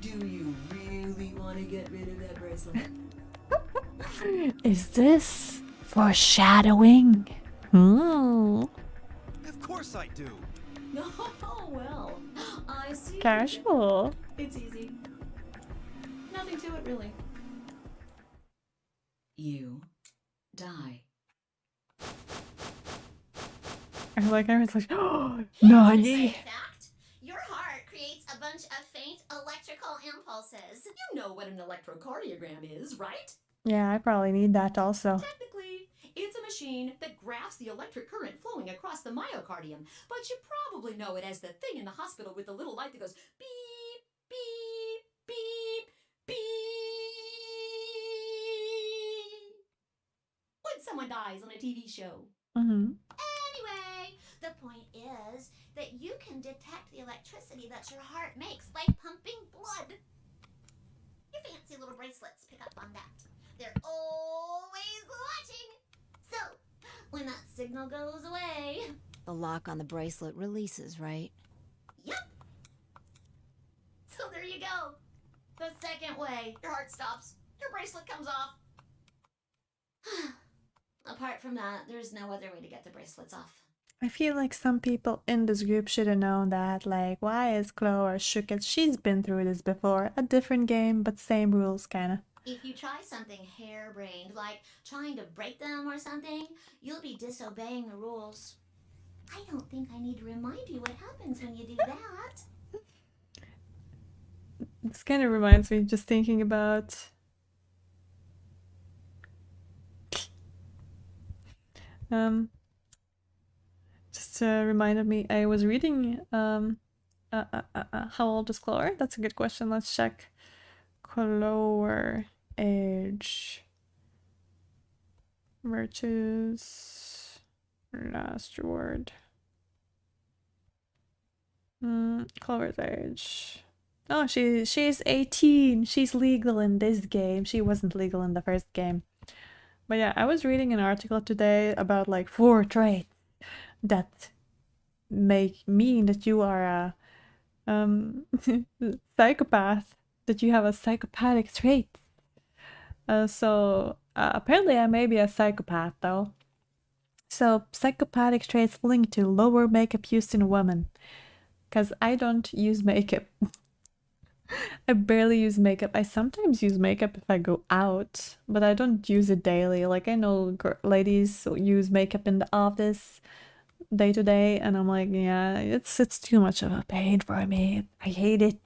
Do you really want to get rid of that bracelet? Is this foreshadowing? Hmm. Of course I do. Oh, well. I see. Casual. It's easy. Nothing to it, really. You die. I was like, oh, Here's a Nonary. side fact. Your heart creates a bunch of faint electrical impulses. You know what an electrocardiogram is, right? Yeah, I probably need that also. Technically, it's a machine that graphs the electric current flowing across the myocardium, but you probably know it as the thing in the hospital with the little light that goes beep, beep, beep, beep. When someone dies on a TV show. Mm-hmm. Anyway, the point is that you can detect the electricity that your heart makes by pumping blood. Your fancy little bracelets pick up on that. They're always watching. So, when that signal goes away... The lock on the bracelet releases, right? Yep. So there you go. The second way. Your heart stops. Your bracelet comes off. Apart from that, there's no other way to get the bracelets off. I feel like some people in this group should have known that, like, why is Chloe shook it? She's been through this before. A different game, but same rules, kinda. If you try something harebrained, like trying to break them or something, you'll be disobeying the rules. I don't think I need to remind you what happens when you do that. This kind of reminds me, just thinking about... Just reminded me, I was reading, how old is Chloe? That's a good question, let's check. Chloe age. Virtues. Last word. Chloe's age. Oh, she's 18. She's legal in this game. She wasn't legal in the first game. But yeah, I was reading an article today about like 4 traits that mean that you are a psychopath, that you have a psychopathic trait. So apparently I may be a psychopath though. So psychopathic traits linked to lower makeup used in women. Because I don't use makeup. I barely use makeup. I sometimes use makeup if I go out, but I don't use it daily. Like, I know ladies use makeup in the office day to day, and I'm like, yeah, it's too much of a pain for me. I hate it.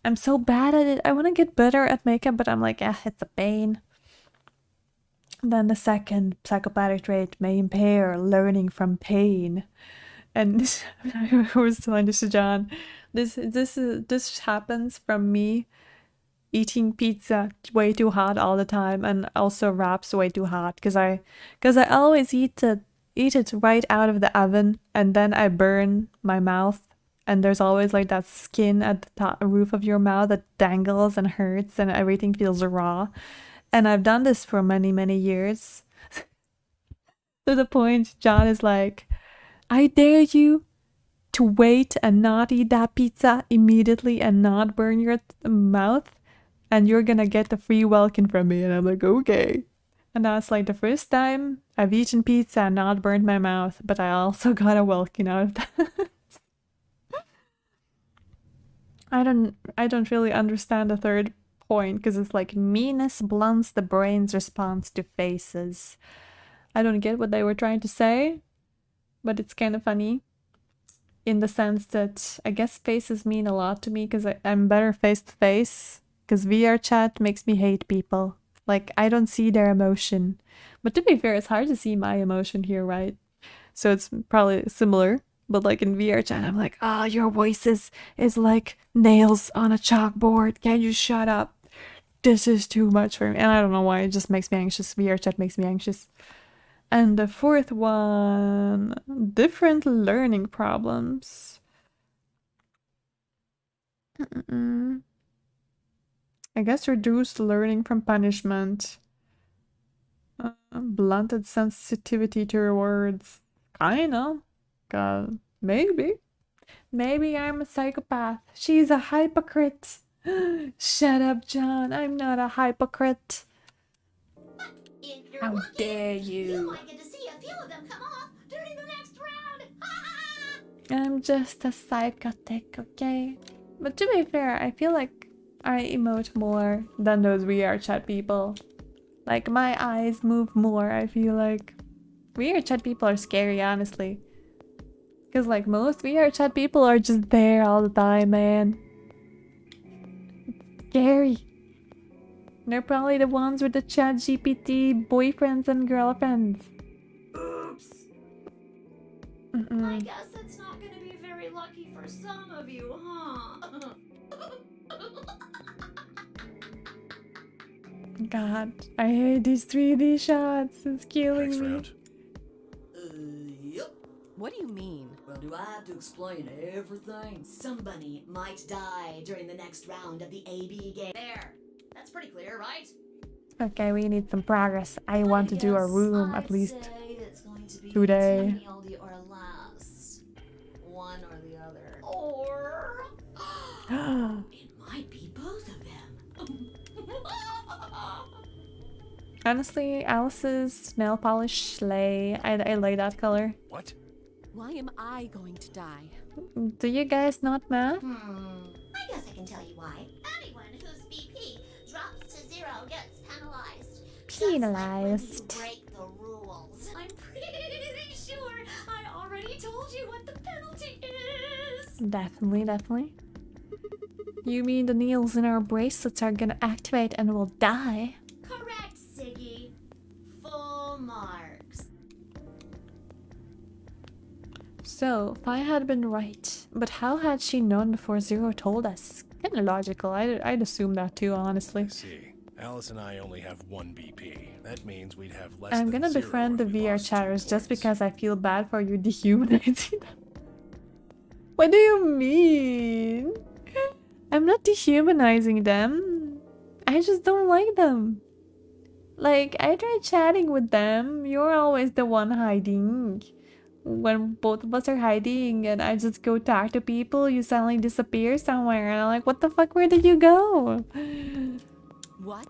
I'm so bad at it. I want to get better at makeup, but I'm like, it's a pain. Then the second psychopathic trait may impair learning from pain. And this, I was telling this to John, this happens from me eating pizza way too hot all the time, and also wraps way too hot, because I always eat it right out of the oven, and then I burn my mouth, and there's always like that skin at the top roof of your mouth that dangles and hurts, and everything feels raw. And I've done this for many years. To the point John is like, I dare you to wait and not eat that pizza immediately and not burn your mouth, and you're gonna get a free welcome from me. And I'm like, okay. And that's like the first time I've eaten pizza and not burned my mouth, but I also got a welcome out of that. I don't really understand the third point, because it's like meanness blunts the brain's response to faces. I don't get what they were trying to say, but it's kind of funny in the sense that I guess faces mean a lot to me, because I'm better face to face, because VR chat makes me hate people. Like, I don't see their emotion. But to be fair, it's hard to see my emotion here, right? So it's probably similar. But like in VR chat, I'm like, your voice is like nails on a chalkboard. Can you shut up? This is too much for me. And I don't know why, it just makes me anxious. VR chat makes me anxious. And the fourth one, different learning problems. I guess reduced learning from punishment. Blunted sensitivity to rewards. Kinda. Maybe. Maybe I'm a psychopath. She's a hypocrite. Shut up, John. I'm not a hypocrite. If you're How lucky, dare you you? might get to see a few of them come off during the next round. I'm just a psychotic, okay? But to be fair, I feel like I emote more than those VR chat people. Like, my eyes move more, I feel like. VR chat people are scary, honestly. Because, like, most VR chat people are just there all the time, man. It's scary. They're probably the ones with the chat GPT boyfriends and girlfriends. Oops. I Mm-mm. guess it's not gonna be very lucky for some of you, huh? God, I hate these 3D shots. It's killing Next me. round. Yep. What do you mean? Well, do I have to explain everything? Somebody might die during the next round of the AB game. There. That's pretty clear, right? Okay, we need some progress. I want to do a room at least Say it's going to be today. tiny oldie or less. One or the other. Or it might be both of them. Honestly, Alice's nail polish slay. I like that color. What? Why am I going to die? Do you guys not math? I guess I can tell you why. Anyone whose BP drops to 0 gets penalized. Penalized. Just like when you break the rules. I'm pretty sure I already told you what the penalty is. Definitely, definitely. You mean the needles in our bracelets are gonna activate and we'll die? Correct, Siggy. Full marks. So, Fi had been right. But how had she known before Zero told us? Kinda logical. I'd assume that too, honestly. I see. Alice and I only have 1 BP. That means we'd have less I'm than gonna 0 befriend the if we VR lost 2 chatters just points. because I feel bad for you dehumanizing them. What do you mean? I'm not dehumanizing them. I just don't like them. Like, I try chatting with them. You're always the one hiding. When both of us are hiding and I just go talk to people, you suddenly disappear somewhere. And I'm like, what the fuck? Where did you go? What?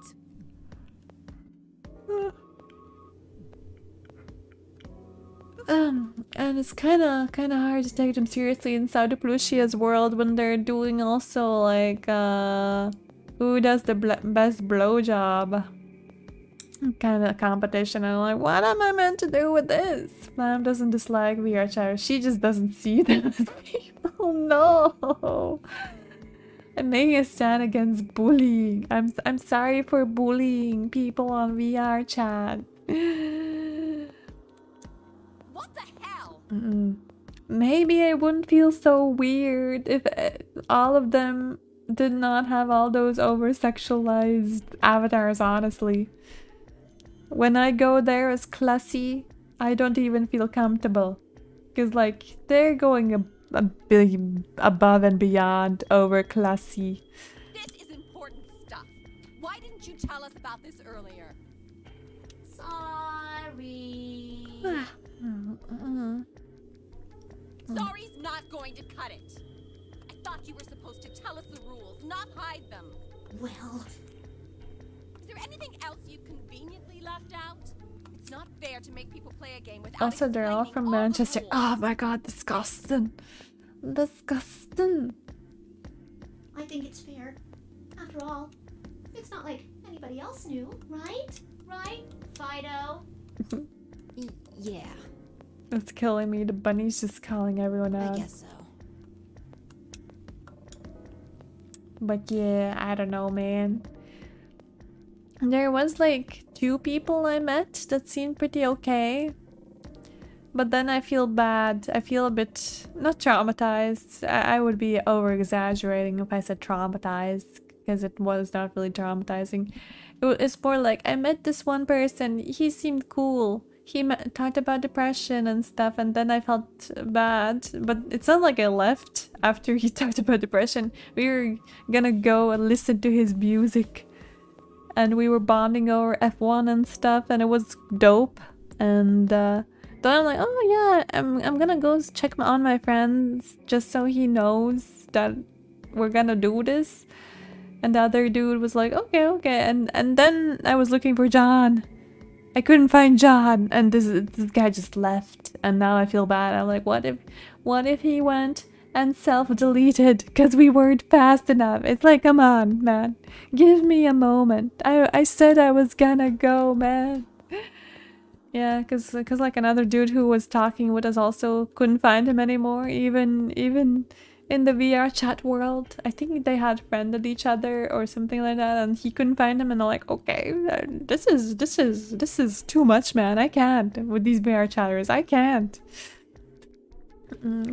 And it's kind of hard to take them seriously in Saudi Plusia's world when they're doing also like who does the best blowjob kind of competition. And I'm like, what am I meant to do with this? Flam doesn't dislike VR chat. She just doesn't see them as people. No. I'm making a stand against bullying. I'm sorry for bullying people on VR chat. What the hell? Maybe I wouldn't feel so weird if all of them did not have all those over-sexualized avatars, honestly. When I go there as classy, I don't even feel comfortable. Because, like, they're going a bit above and beyond over classy. This is important stuff. Why didn't you tell us about this earlier? Sorry. Sorry's not going to cut it. I thought you were supposed to tell us the rules, not hide them. Well, Is there anything else you've conveniently left out? It's not fair to make people play a game without Also, they're all explaining from all the Manchester. rules. Oh my god, disgusting. Disgusting. I think it's fair. After all, it's not like anybody else knew, right? Right, Fido? Yeah, It's killing me. The bunny's just calling everyone out. I guess so. But yeah, I don't know, man. There was like 2 people I met that seemed pretty okay. But then I feel bad. I feel a bit, not traumatized. I would be over-exaggerating if I said traumatized, because it was not really traumatizing. It's more like, I met this one person, he seemed cool. He talked about depression and stuff, and then I felt bad. But it's not like I left after he talked about depression. We were gonna go and listen to his music. And we were bonding over F1 and stuff, and it was dope. And the Then I'm like, oh yeah, I'm gonna go check on my friends just so he knows that we're gonna do this. And the other dude was like, okay. And then I was looking for John. I couldn't find John, and this guy just left. And now I feel bad. I'm like, what if he went and self-deleted because we weren't fast enough? It's like, come on, man, give me a moment. I said I was gonna go, man. Yeah, cause like another dude who was talking with us also couldn't find him anymore. Even in the VR chat world, I think they had friended each other or something like that, and he couldn't find him. And I'm like, okay, this is too much, man. I can't with these VR chatters. I can't.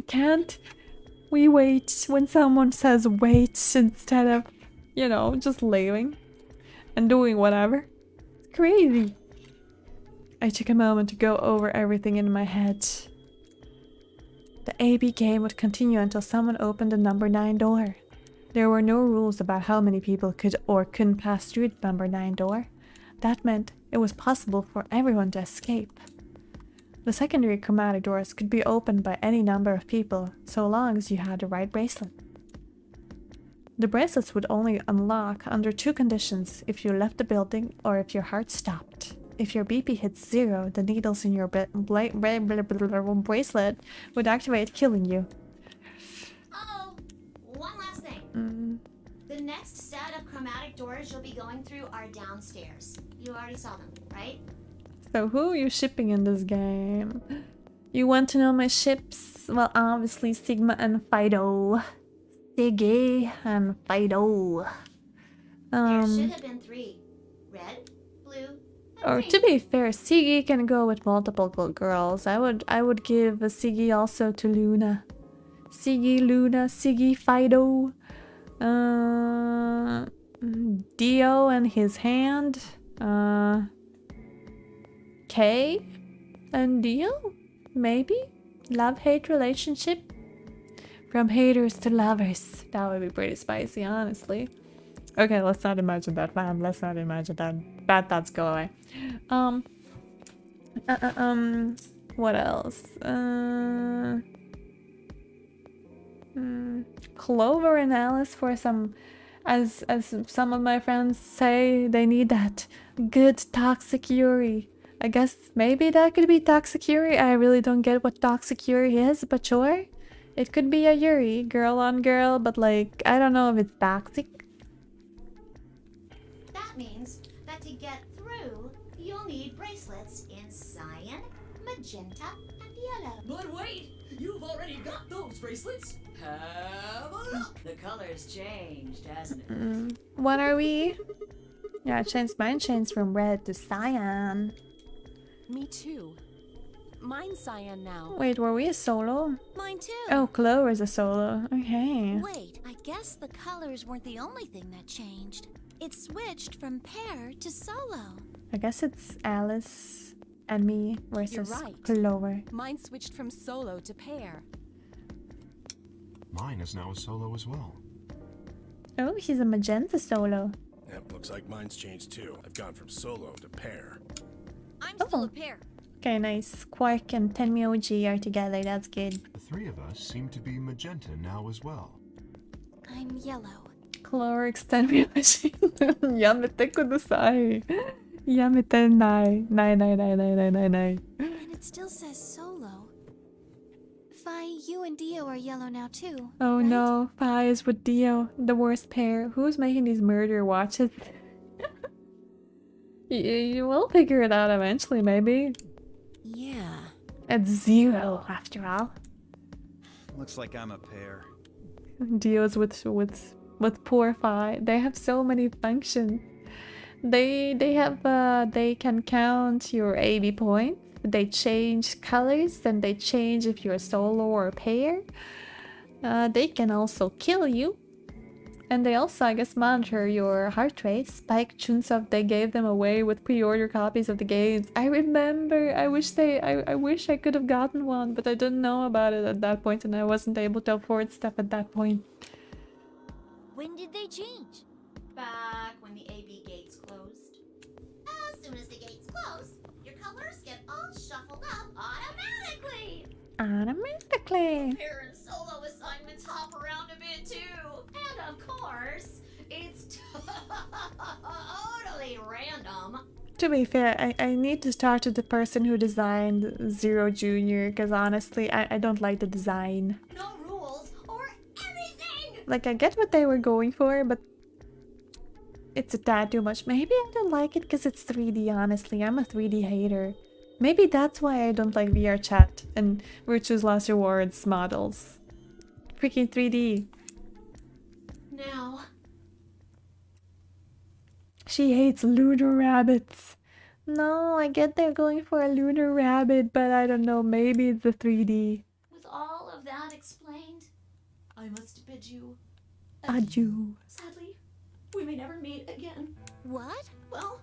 Can't we wait when someone says wait instead of, you know, just leaving and doing whatever? It's crazy. I took a moment to go over everything in my head. The AB game would continue until someone opened the number 9 door. There were no rules about how many people could or couldn't pass through the number 9 door. That meant it was possible for everyone to escape. The secondary chromatic doors could be opened by any number of people, so long as you had the right bracelet. The bracelets would only unlock under 2 conditions: if you left the building or if your heart stopped. If your BP hits 0, the needles in your bracelet would activate, killing you. Oh, one last thing. The next set of chromatic doors you'll be going through are downstairs. You already saw them, right? So who are you shipping in this game? You want to know my ships? Well, obviously Sigma and Fido. Siggy and Fido. There should have been 3. Red, blue, or to be fair, Siggy can go with multiple girls. I would give a Siggy also to Luna. Siggy, Luna, Siggy, Fido. Dio and his hand. Kay and Dio? Maybe? Love-hate relationship? From haters to lovers. That would be pretty spicy, honestly. Okay, let's not imagine that, fam. Let's not imagine that. Bad thoughts go away. What else? Clover and Alice for some, as some of my friends say, they need that good toxic Yuri. I guess maybe that could be toxic Yuri. I really don't get what toxic Yuri is, but sure. It could be a Yuri, girl on girl, but like, I don't know if it's toxic. That means that to get through, you'll need bracelets in cyan, magenta, and yellow. But wait! You've already got those bracelets! Have a look! The color's changed, hasn't it? What are we? Yeah, I changed mine from red to cyan. Me too. Mine's cyan now. Wait, were we a solo? Mine too. Oh, Clover's a solo. Okay. Wait, I guess the colors weren't the only thing that changed. It switched from pair to solo. I guess it's Alice and me versus You're right. Clover. Mine switched from solo to pair. Mine is now a solo as well. Oh, he's a magenta solo. Yep, looks like mine's changed too. I've gone from solo to pair. I'm still a pair. Okay, nice. Quark and Tenmyoji are together. That's good. The 3 of us seem to be magenta now as well. I'm yellow. Clover Tenmyoji. Yamete kudasai. Yamete nai. Nai. And it still says solo. Fi, you and Dio are yellow now too. Oh right? no, Fi is with Dio, the worst pair. Who's making these murder watches? You will figure it out eventually, maybe. Yeah. It's 0 after all. Looks like I'm a pair. Dio's with poor Fi. They have so many functions. They can count your AB points. They change colors, and they change if you're a solo or a pair. They can also kill you. And they also, I guess, monitor your heart rate. Spike, Chunsoft, they gave them away with pre-order copies of the games. I remember. I wish I could have gotten one, but I didn't know about it at that point, and I wasn't able to afford stuff at that point. When did they change? Back when the AB gates closed. As soon as the gates close, your colors get all shuffled up automatically. Automatically. Parent solo assignments hop around a bit too. And of course, it's totally random. To be fair, I need to start with the person who designed Zero Junior, because honestly, I don't like the design. No rules or anything! Like, I get what they were going for, but it's a tad too much. Maybe I don't like it because it's 3D, honestly. I'm a 3D hater. Maybe that's why I don't like VR chat and Virtue's Last Rewards models. Freaking 3D. Now, She hates lunar rabbits. No, I get they're going for a lunar rabbit, but I don't know, maybe it's the 3D. with all of that explained, I must bid you Adieu. Sadly, we may never meet again. What? Well,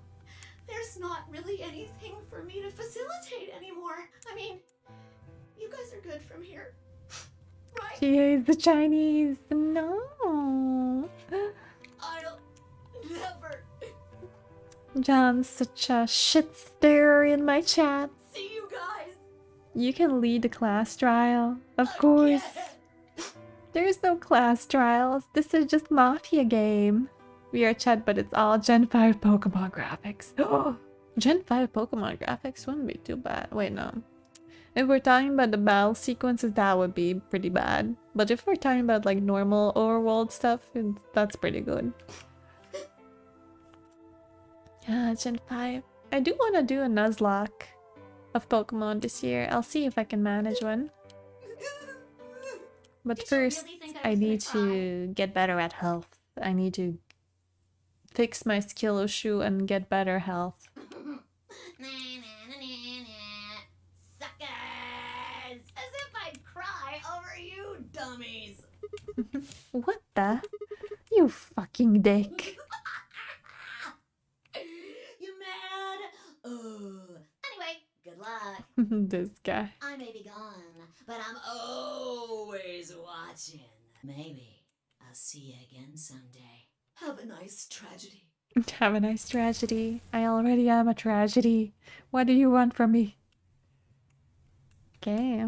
there's not really anything for me to facilitate anymore. I mean, you guys are good from here, right? She hates the Chinese. No. I'll never John's such a shit stirrer in my chat. see you guys. You can lead the class trial, of course. There's no class trials. This is just Mafia game. We are chat, but it's all Gen 5 Pokemon graphics. Gen 5 Pokemon graphics wouldn't be too bad. Wait, no. If we're talking about the battle sequences, that would be pretty bad. But if we're talking about like normal overworld stuff, that's pretty good. Yeah, Gen 5. I do want to do a Nuzlocke of Pokemon this year. I'll see if I can manage one. But Did you first, really think I I was gonna need to get better at health. I need to fix my skill issue and get better health. Suckers! As if I'd cry over you dummies. What the? You fucking dick. You mad? Anyway, good luck. This guy. I may be gone, but I'm always watching. Maybe I'll see you again someday. Have a nice tragedy. Have a nice tragedy. I already am a tragedy. What do you want from me? Okay.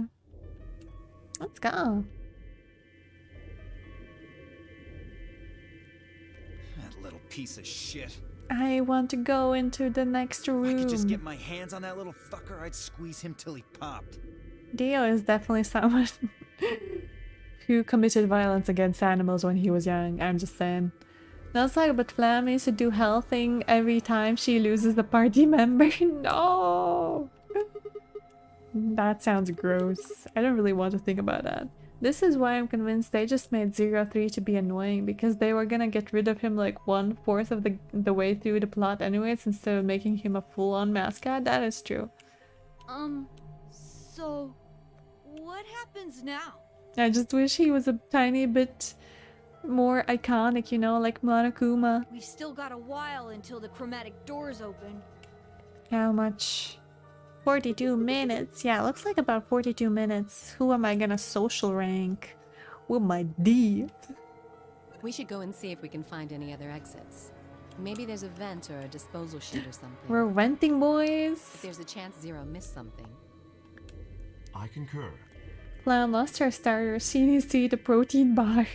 Let's go. That little piece of shit. I want to go into the next If I could just get room. my hands on that little fucker, I'd squeeze him till he popped. Dio is definitely someone who committed violence against animals when he was young. I'm just saying. Now let's talk about Flam used to do hell thing every time she loses a party member. No! That sounds gross. I don't really want to think about that. This is why I'm convinced they just made 03 to be annoying, because they were gonna get rid of him like 1/4 of the way through the plot anyways, instead of making him a full-on mascot. That is true. So what happens now? I just wish he was a tiny bit more iconic, you know, like Monokuma. We've still got a while until the chromatic doors open. How much? 42 minutes. Yeah, looks like about 42 minutes. Who am I gonna social rank? With my D. We should go and see if we can find any other exits. Maybe there's a vent or a disposal chute or something. We're renting, boys. If there's a chance Zero missed something. I concur. Clown lost her starter. She needs to eat a protein bar.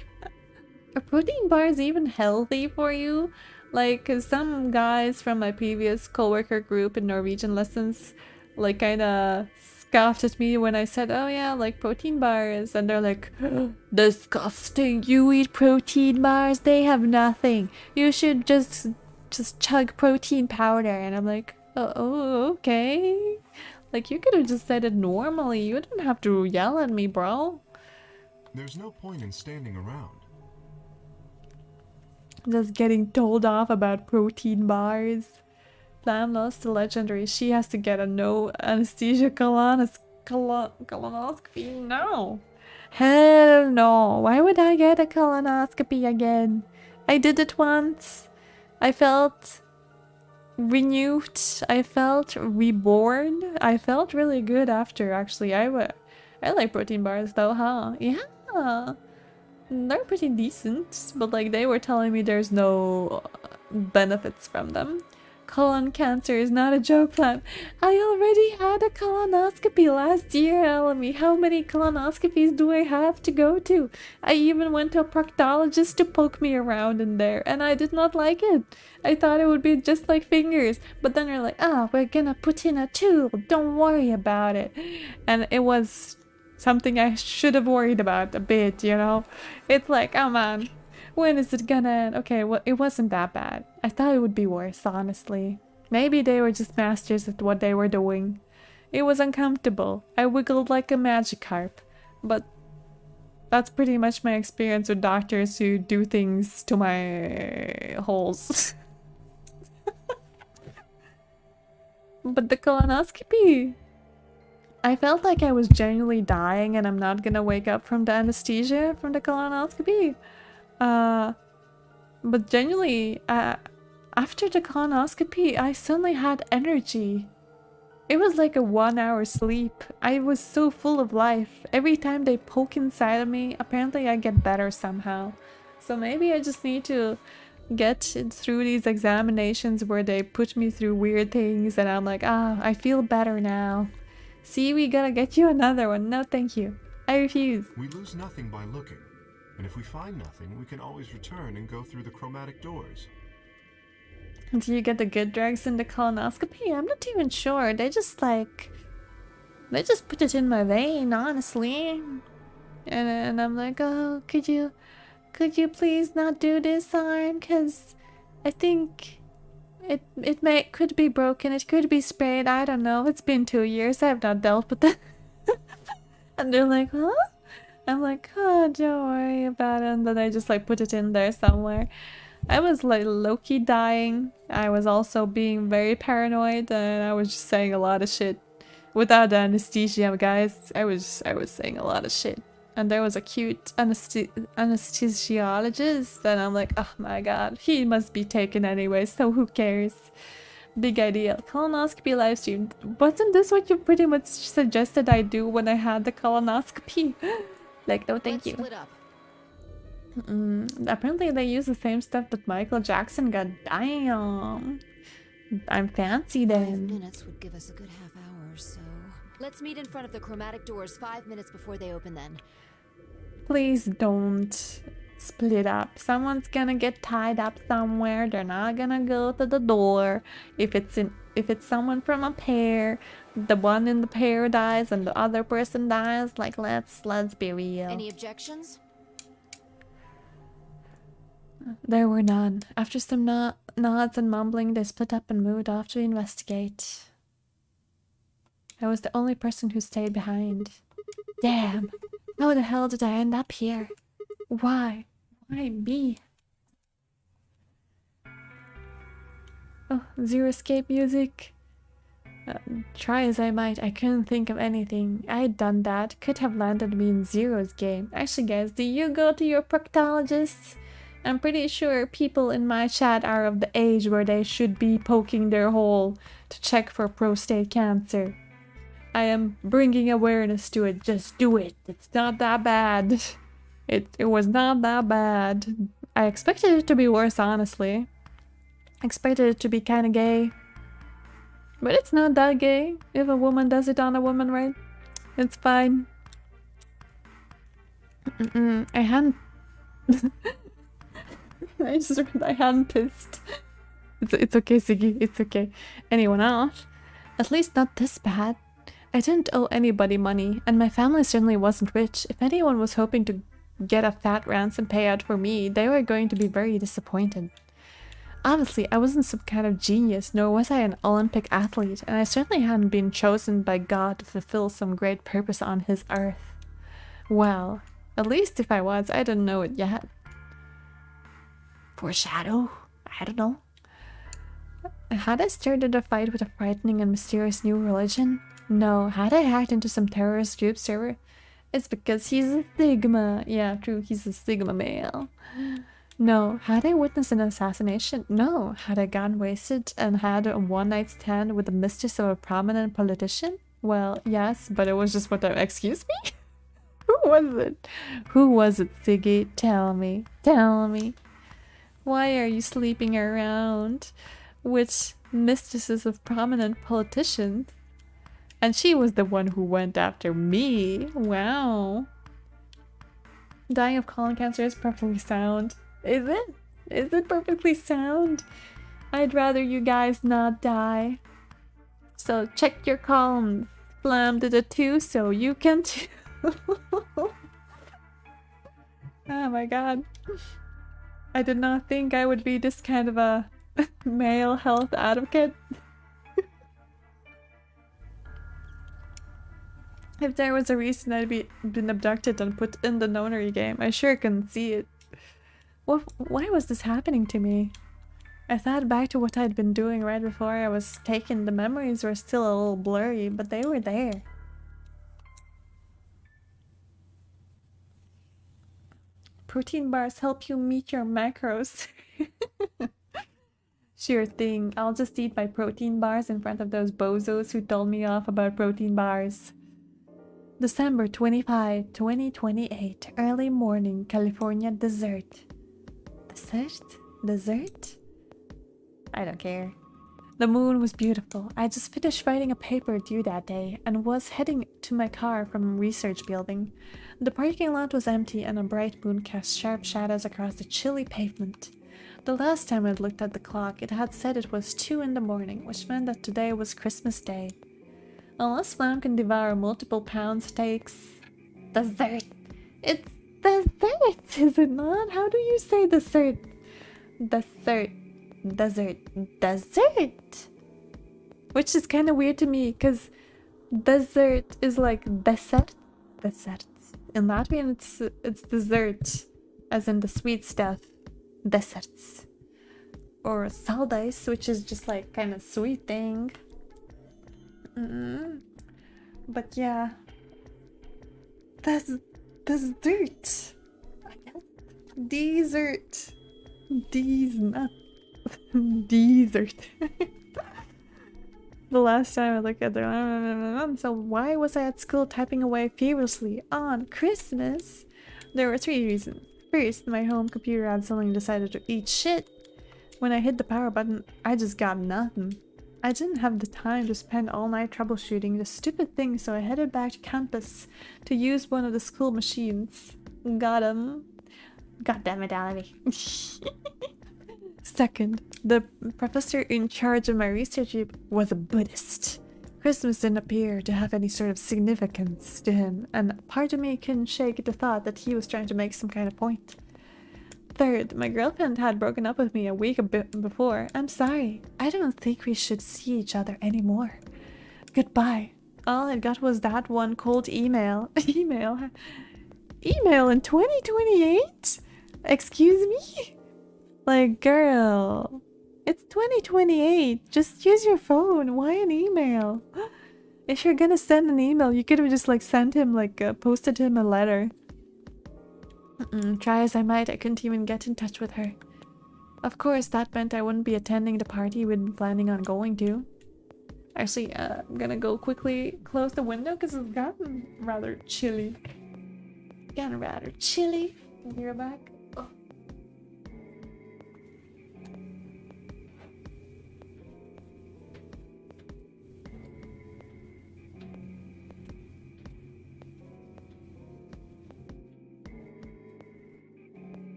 A protein bar is even healthy for you? Like, 'cause some guys from my previous coworker group in Norwegian lessons, like, kinda scoffed at me when I said, oh yeah, like protein bars. And they're like, disgusting, you eat protein bars? They have nothing. You should just chug protein powder. And I'm like, oh, okay. Like, you could have just said it normally. You didn't have to yell at me, bro. There's no point in standing around. Just getting told off about protein bars. Flam lost to legendary. She has to get a no anesthesia colonoscopy. No. Hell no. Why would I get a colonoscopy again? I did it once. I felt renewed. I felt reborn. I felt really good after, actually. I like protein bars though, huh? Yeah. They're pretty decent, but like they were telling me there's no benefits from them. Colon cancer is not a joke, Plum. I already had a colonoscopy last year, Elamy. How many colonoscopies do I have to go to? I even went to a proctologist to poke me around in there, and I did not like it. I thought it would be just like fingers, but then they're like, we're gonna put in a tube. Don't worry about it. And it was something I should have worried about a bit, you know? It's like, come on. When is it gonna end? Okay, well, it wasn't that bad. I thought it would be worse, honestly. Maybe they were just masters at what they were doing. It was uncomfortable. I wiggled like a Magikarp. But that's pretty much my experience with doctors who do things to my holes. But the colonoscopy... I felt like I was genuinely dying and I'm not gonna wake up from the anesthesia from the colonoscopy. But genuinely, after the colonoscopy, I suddenly had energy. It was like a 1 hour sleep. I was so full of life. Every time they poke inside of me, apparently I get better somehow. So maybe I just need to get through these examinations where they put me through weird things and I'm like, I feel better now. See, we gotta get you another one. No, thank you. I refuse. We lose nothing by looking. And if we find nothing, we can always return and go through the chromatic doors. Do you get the good drugs in the colonoscopy? I'm not even sure. They just put it in my vein, honestly. And I'm like, oh, could you please not do this arm? Cause I think it could be broken. It could be sprayed. I don't know. It's been 2 years. I have not dealt with that. And they're like, huh? I'm like, oh, don't worry about it. And then I just like put it in there somewhere. I was like low-key dying. I was also being very paranoid and I was just saying a lot of shit. Without the anesthesia, guys, I was saying a lot of shit. And there was a cute anesthesiologist and I'm like, oh my god, he must be taken anyway, so who cares? Big idea. Colonoscopy livestream. Wasn't this what you pretty much suggested I do when I had the colonoscopy? Like, no thank you. Split up. Apparently they use the same stuff that Michael Jackson got. Damn. I'm fancy then. 5 minutes would give us a good half hour, so... Let's meet in front of the chromatic doors 5 minutes before they open then. Please don't split up. Someone's gonna get tied up somewhere. They're not gonna go to the door. If it's someone from a pair, the one in the pair dies and the other person dies, like let's be real. Any objections? There were none. After some nods and mumbling, they split up and moved off to investigate. I was the only person who stayed behind. Damn! How the hell did I end up here? Why? Why me? Oh, Zero Escape music. Try as I might, I couldn't think of anything. I had done that. Could have landed me in Zero's game. Actually, guys, do you go to your proctologist? I'm pretty sure people in my chat are of the age where they should be poking their hole to check for prostate cancer. I am bringing awareness to it. Just do it. It's not that bad. It was not that bad. I expected it to be worse, honestly. I expected it to be kind of gay. But it's not that gay. If a woman does it on a woman, right? It's fine. I hadn't... I just read I hadn't pissed. It's okay, Siggy. It's okay. Anyone else? At least not this bad. I didn't owe anybody money, and my family certainly wasn't rich. If anyone was hoping to get a fat ransom payout for me, they were going to be very disappointed. Obviously, I wasn't some kind of genius, nor was I an Olympic athlete, and I certainly hadn't been chosen by God to fulfill some great purpose on his earth. Well, at least if I was, I didn't know it yet. Foreshadow? I don't know. Had I started a fight with a frightening and mysterious new religion? No. Had I hacked into some terrorist group server? It's because he's a Sigma. Yeah, true, he's a Sigma male. No. Had I witnessed an assassination? No. Had I gotten wasted and had a one-night stand with the mistress of a prominent politician? Well, yes, but it was just what the— excuse me? Who was it? Who was it, Siggy? Tell me. Tell me. Why are you sleeping around with mistresses of prominent politicians. And she was the one who went after me. Wow. Dying of colon cancer is perfectly sound. Is it? Is it perfectly sound? I'd rather you guys not die. So check your columns. Plum did it too, so you can too. Oh my god. I did not think I would be this kind of a male health advocate. If there was a reason I'd been abducted and put in the Nonary game, I sure can see it. Why was this happening to me? I thought back to what I'd been doing right before I was taken. The memories were still a little blurry, but they were there. Protein bars help you meet your macros. Sure thing, I'll just eat my protein bars in front of those bozos who told me off about protein bars. December 25, 2028, early morning, California desert. Desert? Desert? I don't care. The moon was beautiful. I just finished writing a paper due that day and was heading to my car from research building. The parking lot was empty and a bright moon cast sharp shadows across the chilly pavement. The last time I'd looked at the clock, it had said it was 2 in the morning, which meant that today was Christmas Day. Unless Plum can devour multiple pound steaks. Dessert! It's dessert, is it not? How do you say dessert? Dessert. Dessert. Dessert! Which is kind of weird to me, because dessert is like dessert. Desserts. In Latvian, it's dessert, as in the sweet stuff. Desserts. Or saldais, which is just like kind of sweet thing. But yeah, that's dessert. Dessert. These nuts. Dessert. The last time I looked at the so why was I at school typing away feverishly on Christmas? There were 3 reasons. First, my home computer had suddenly decided to eat shit. When I hit the power button, I just got nothing. I didn't have the time to spend all night troubleshooting the stupid thing, so I headed back to campus to use one of the school machines. Got him. God damn it, Allie. Second, the professor in charge of my research group was a Buddhist. Christmas didn't appear to have any sort of significance to him, and part of me couldn't shake the thought that he was trying to make some kind of point. Third, my girlfriend had broken up with me a week before. I'm sorry. I don't think we should see each other anymore. Goodbye. All I got was that one cold email. Email in 2028? Excuse me? Like, girl, it's 2028. Just use your phone. Why an email? If you're gonna send an email, you could have just like sent him, like posted him a letter. Try as I might, I couldn't even get in touch with her. Of course, that meant I wouldn't be attending the party we'd been planning on going to. Actually, I'm gonna go quickly close the window because it's gotten rather chilly. Gotten rather chilly. You're back. Oh.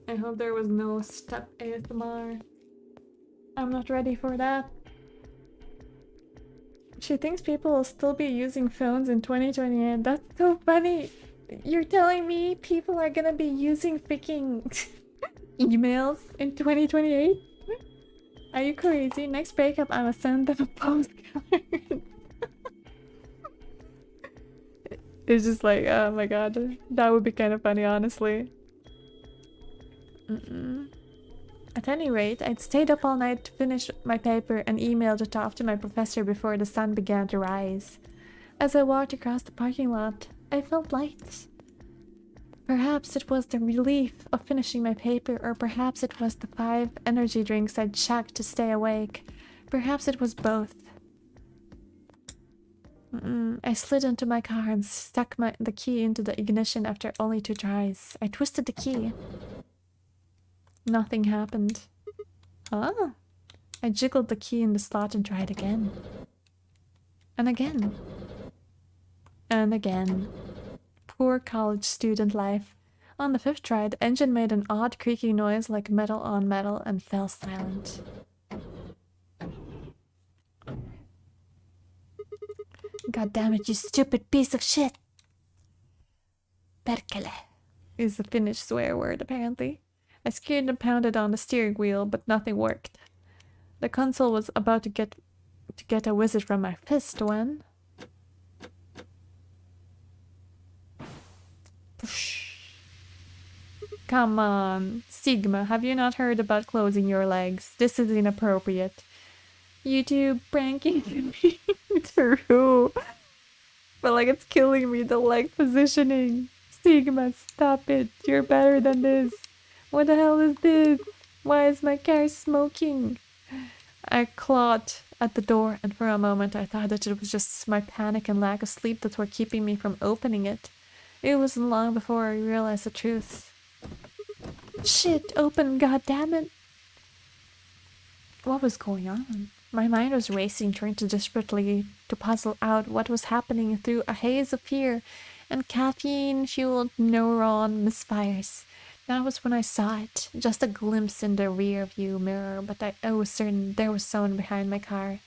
I hope there was no step ASMR. I'm not ready for that. She thinks people will still be using phones in 2028. That's so funny. You're telling me people are gonna be using freaking emails in 2028? Are you crazy? Next breakup, I'ma send them a postcard. It's just like, oh my god. That would be kind of funny, honestly. At any rate, I'd stayed up all night to finish my paper and emailed it off to my professor before the sun began to rise. As I walked across the parking lot, I felt light. Perhaps it was the relief of finishing my paper, or perhaps it was the 5 energy drinks I'd chugged to stay awake. Perhaps it was both. I slid into my car and stuck the key into the ignition after only 2 tries. I twisted the key. Nothing happened. Huh? I jiggled the key in the slot and tried again. And again. And again. Poor college student life. On the 5th try, the engine made an odd creaking noise like metal on metal and fell silent. God damn it, you stupid piece of shit! Perkele is the Finnish swear word, apparently. I skidded and pounded on the steering wheel, but nothing worked. The console was about to get a visit from my fist when... Come on, Sigma, have you not heard about closing your legs? This is inappropriate. YouTube pranking me through. But like it's killing me, the leg positioning. Sigma, stop it. You're better than this. What the hell is this? Why is my car smoking? I clawed at the door, and for a moment I thought that it was just my panic and lack of sleep that were keeping me from opening it. It wasn't long before I realized the truth. Shit, open, goddammit! What was going on? My mind was racing, trying to desperately to puzzle out what was happening through a haze of fear and caffeine-fueled neuron misfires. That was when I saw it, just a glimpse in the rear view mirror, but I was certain there was someone behind my car.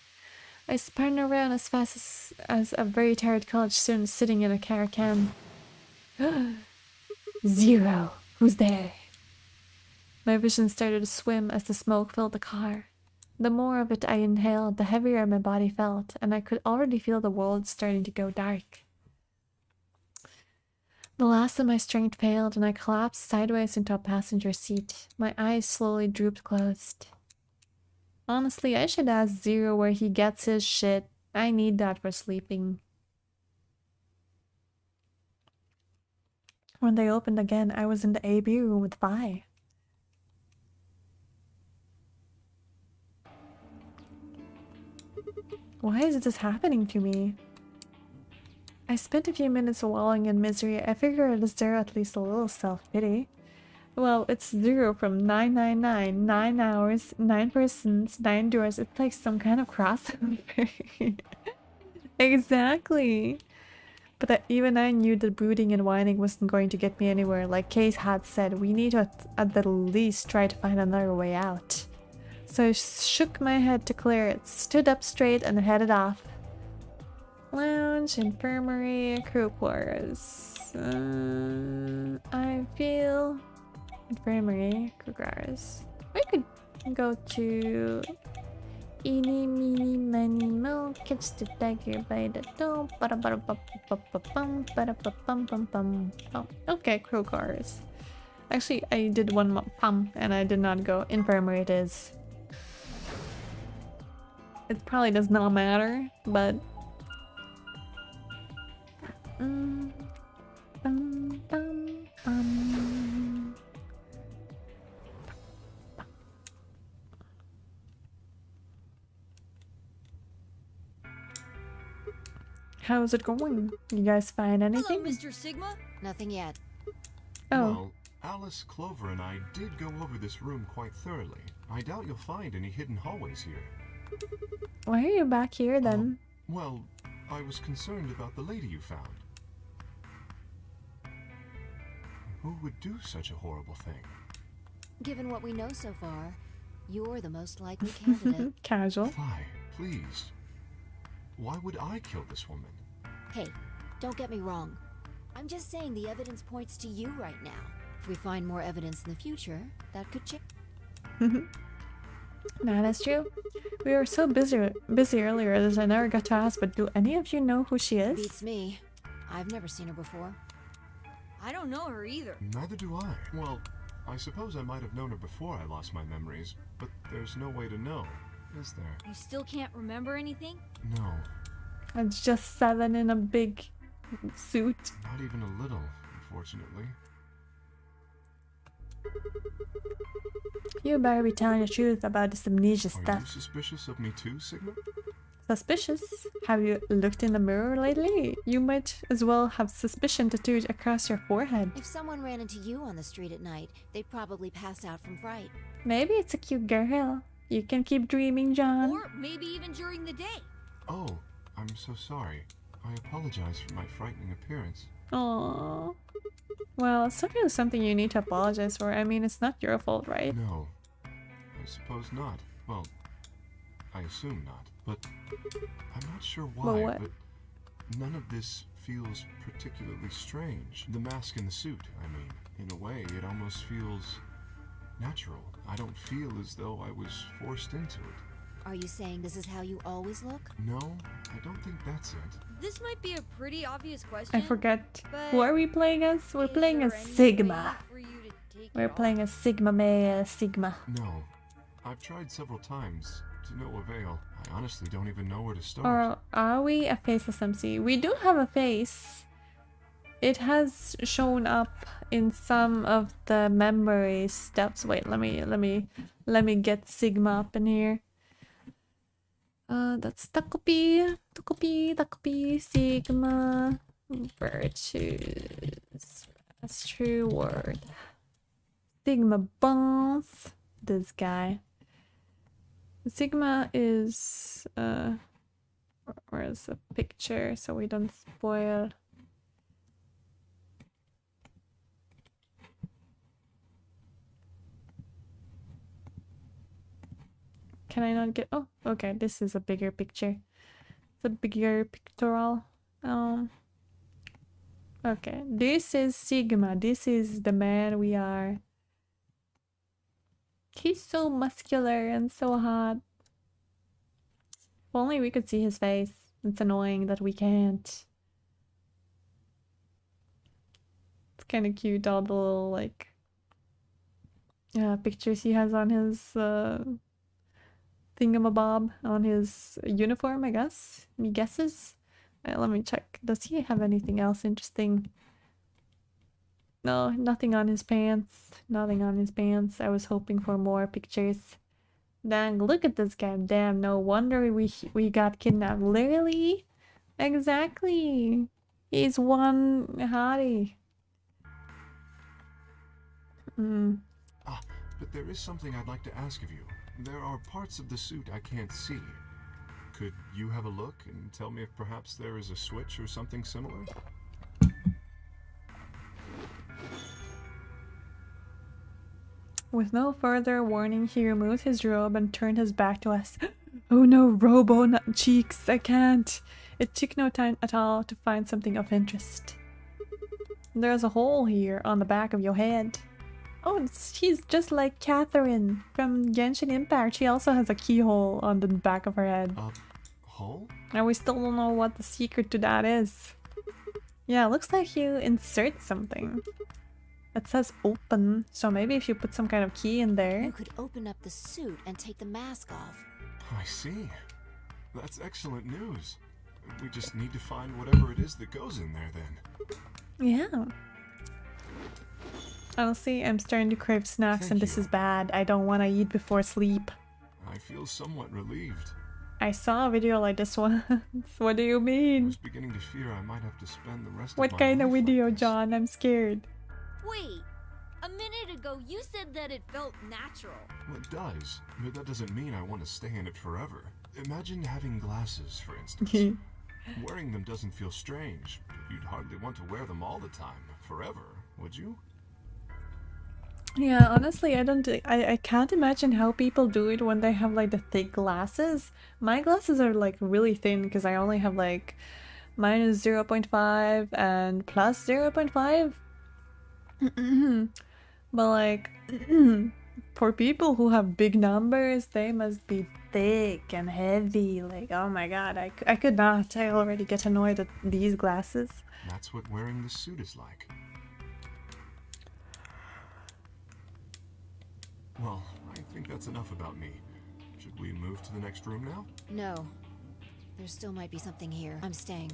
I spun around as fast as a very tired college student sitting in a car can. Zero. Who's there? My vision started to swim as the smoke filled the car. The more of it I inhaled, the heavier my body felt, and I could already feel the world starting to go dark. The last of my strength failed, and I collapsed sideways into a passenger seat. My eyes slowly drooped closed. Honestly, I should ask Zero where he gets his shit. I need that for sleeping. When they opened again, I was in the AB room with Vi. Why is this happening to me? I spent a few minutes wallowing in misery. I figured it deserved at least a little self-pity. Well, it's 0 from 999, 9 hours, 9 persons, 9 doors. It's like some kind of crossover. Exactly. But even I knew that brooding and whining wasn't going to get me anywhere. Like Case had said, we need to at the least try to find another way out. So I shook my head to clear it, stood up straight, and headed off. Lounge, infirmary, crew quarters. I feel... Infirmary, crew quarters. We could go to... Eeny, meeny, miny, mo, catch the tiger by the toe. Okay, crew quarters. Actually, I did one pump and I did not go. Infirmary it is. It probably does not matter, but... How's it going? You guys find anything? Hello, Mr. Sigma. Nothing yet. Oh. Well, Alice, Clover, and I did go over this room quite thoroughly. I doubt you'll find any hidden hallways here. Why are you back here then? Well, I was concerned about the lady you found. Who would do such a horrible thing? Given what we know so far, you're the most likely candidate. Casual. Vi, please. Why would I kill this woman? Hey, don't get me wrong. I'm just saying the evidence points to you right now. If we find more evidence in the future, that could change. Nah, that's true. We were so busy earlier that I never got to ask, but do any of you know who she is? Beats me. I've never seen her before. I don't know her either. Neither do I. Well, I suppose I might have known her before I lost my memories, but there's no way to know, is there? You still can't remember anything? No. It's just 7 in a big suit. Not even a little, unfortunately. You better be telling the truth about this amnesia Are stuff. you suspicious of me too, Sigma? Suspicious? Have you looked in the mirror lately? You might as well have suspicion tattooed across your forehead. If someone ran into you on the street at night, they'd probably pass out from fright. Maybe it's a cute girl. You can keep dreaming, John. Or maybe even during the day. Oh, I'm so sorry. I apologize for my frightening appearance. Aww. Well, it's not really something you need to apologize for. I mean, it's not your fault, right? No, I suppose not. Well, I assume not. But I'm not sure why, but none of this feels particularly strange. The mask and the suit, I mean. In a way, it almost feels natural. I don't feel as though I was forced into it. Are you saying this is how you always look? No, I don't think that's it. This might be a pretty obvious question. I forget. but Who are we playing as? We're playing as is there any Sigma. way for you to take We're it playing as Sigma Male Sigma. No, I've tried several times, to no avail. I honestly don't even know where to start. Or are we a faceless MC? We do have a face. It has shown up in some of the memory steps. Wait, let me get Sigma up in here. That's Takopi, Sigma, virtues. That's true word. Sigma bones. This guy. Sigma is where's the picture so we don't spoil. Can I not get? Oh, okay. This is a bigger picture. It's a bigger pictorial. Okay. This is Sigma. This is the man we are. He's so muscular and so hot. If only we could see his face. It's annoying that we can't. It's kind of cute, all the little, like, pictures he has on his thingamabob, on his uniform, I guess. Me guesses. Let me check. Does he have anything else interesting? No, nothing on his pants. Nothing on his pants. I was hoping for more pictures. Dang, look at this guy. Damn, no wonder we got kidnapped. Literally? Exactly. He's one hottie. But there is something I'd like to ask of you. There are parts of the suit I can't see. Could you have a look and tell me if perhaps there is a switch or something similar? With no further warning, he removed his robe and turned his back to us. Oh no, Robo, not cheeks, I can't. It took no time at all to find something of interest. There's a hole here on the back of your head. Oh, she's just like Catherine from Genshin Impact. She also has a keyhole on the back of her head. Hole? And we still don't know what the secret to that is. Yeah, it looks like you insert something. It says open, so maybe if you put some kind of key in there. You could open up the suit and take the mask off. I see. That's excellent news. We just need to find whatever it is that goes in there then. Yeah. Honestly, I'm starting to crave snacks and this is bad. I don't want to eat before sleep. I feel somewhat relieved. I saw a video like this once. What do you I mean? was beginning to fear I might have to spend the rest of What my kind of life like video, this. John? I'm scared. Wait, a minute ago you said that it felt natural. Well, it does, but that doesn't mean I want to stay in it forever. Imagine having glasses, for instance. Wearing them doesn't feel strange, but you'd hardly want to wear them all the time, forever, would you? Yeah, honestly, I can't imagine how people do it when they have like the thick glasses. My glasses are like really thin because I only have like minus 0.5 and plus 0.5. But like for people who have big numbers, they must be thick and heavy. Like, oh my god, I could not. I already get annoyed at these glasses. That's what wearing the suit is like. Well, I think that's enough about me. Should we move to the next room now? No. There still might be something here. I'm staying.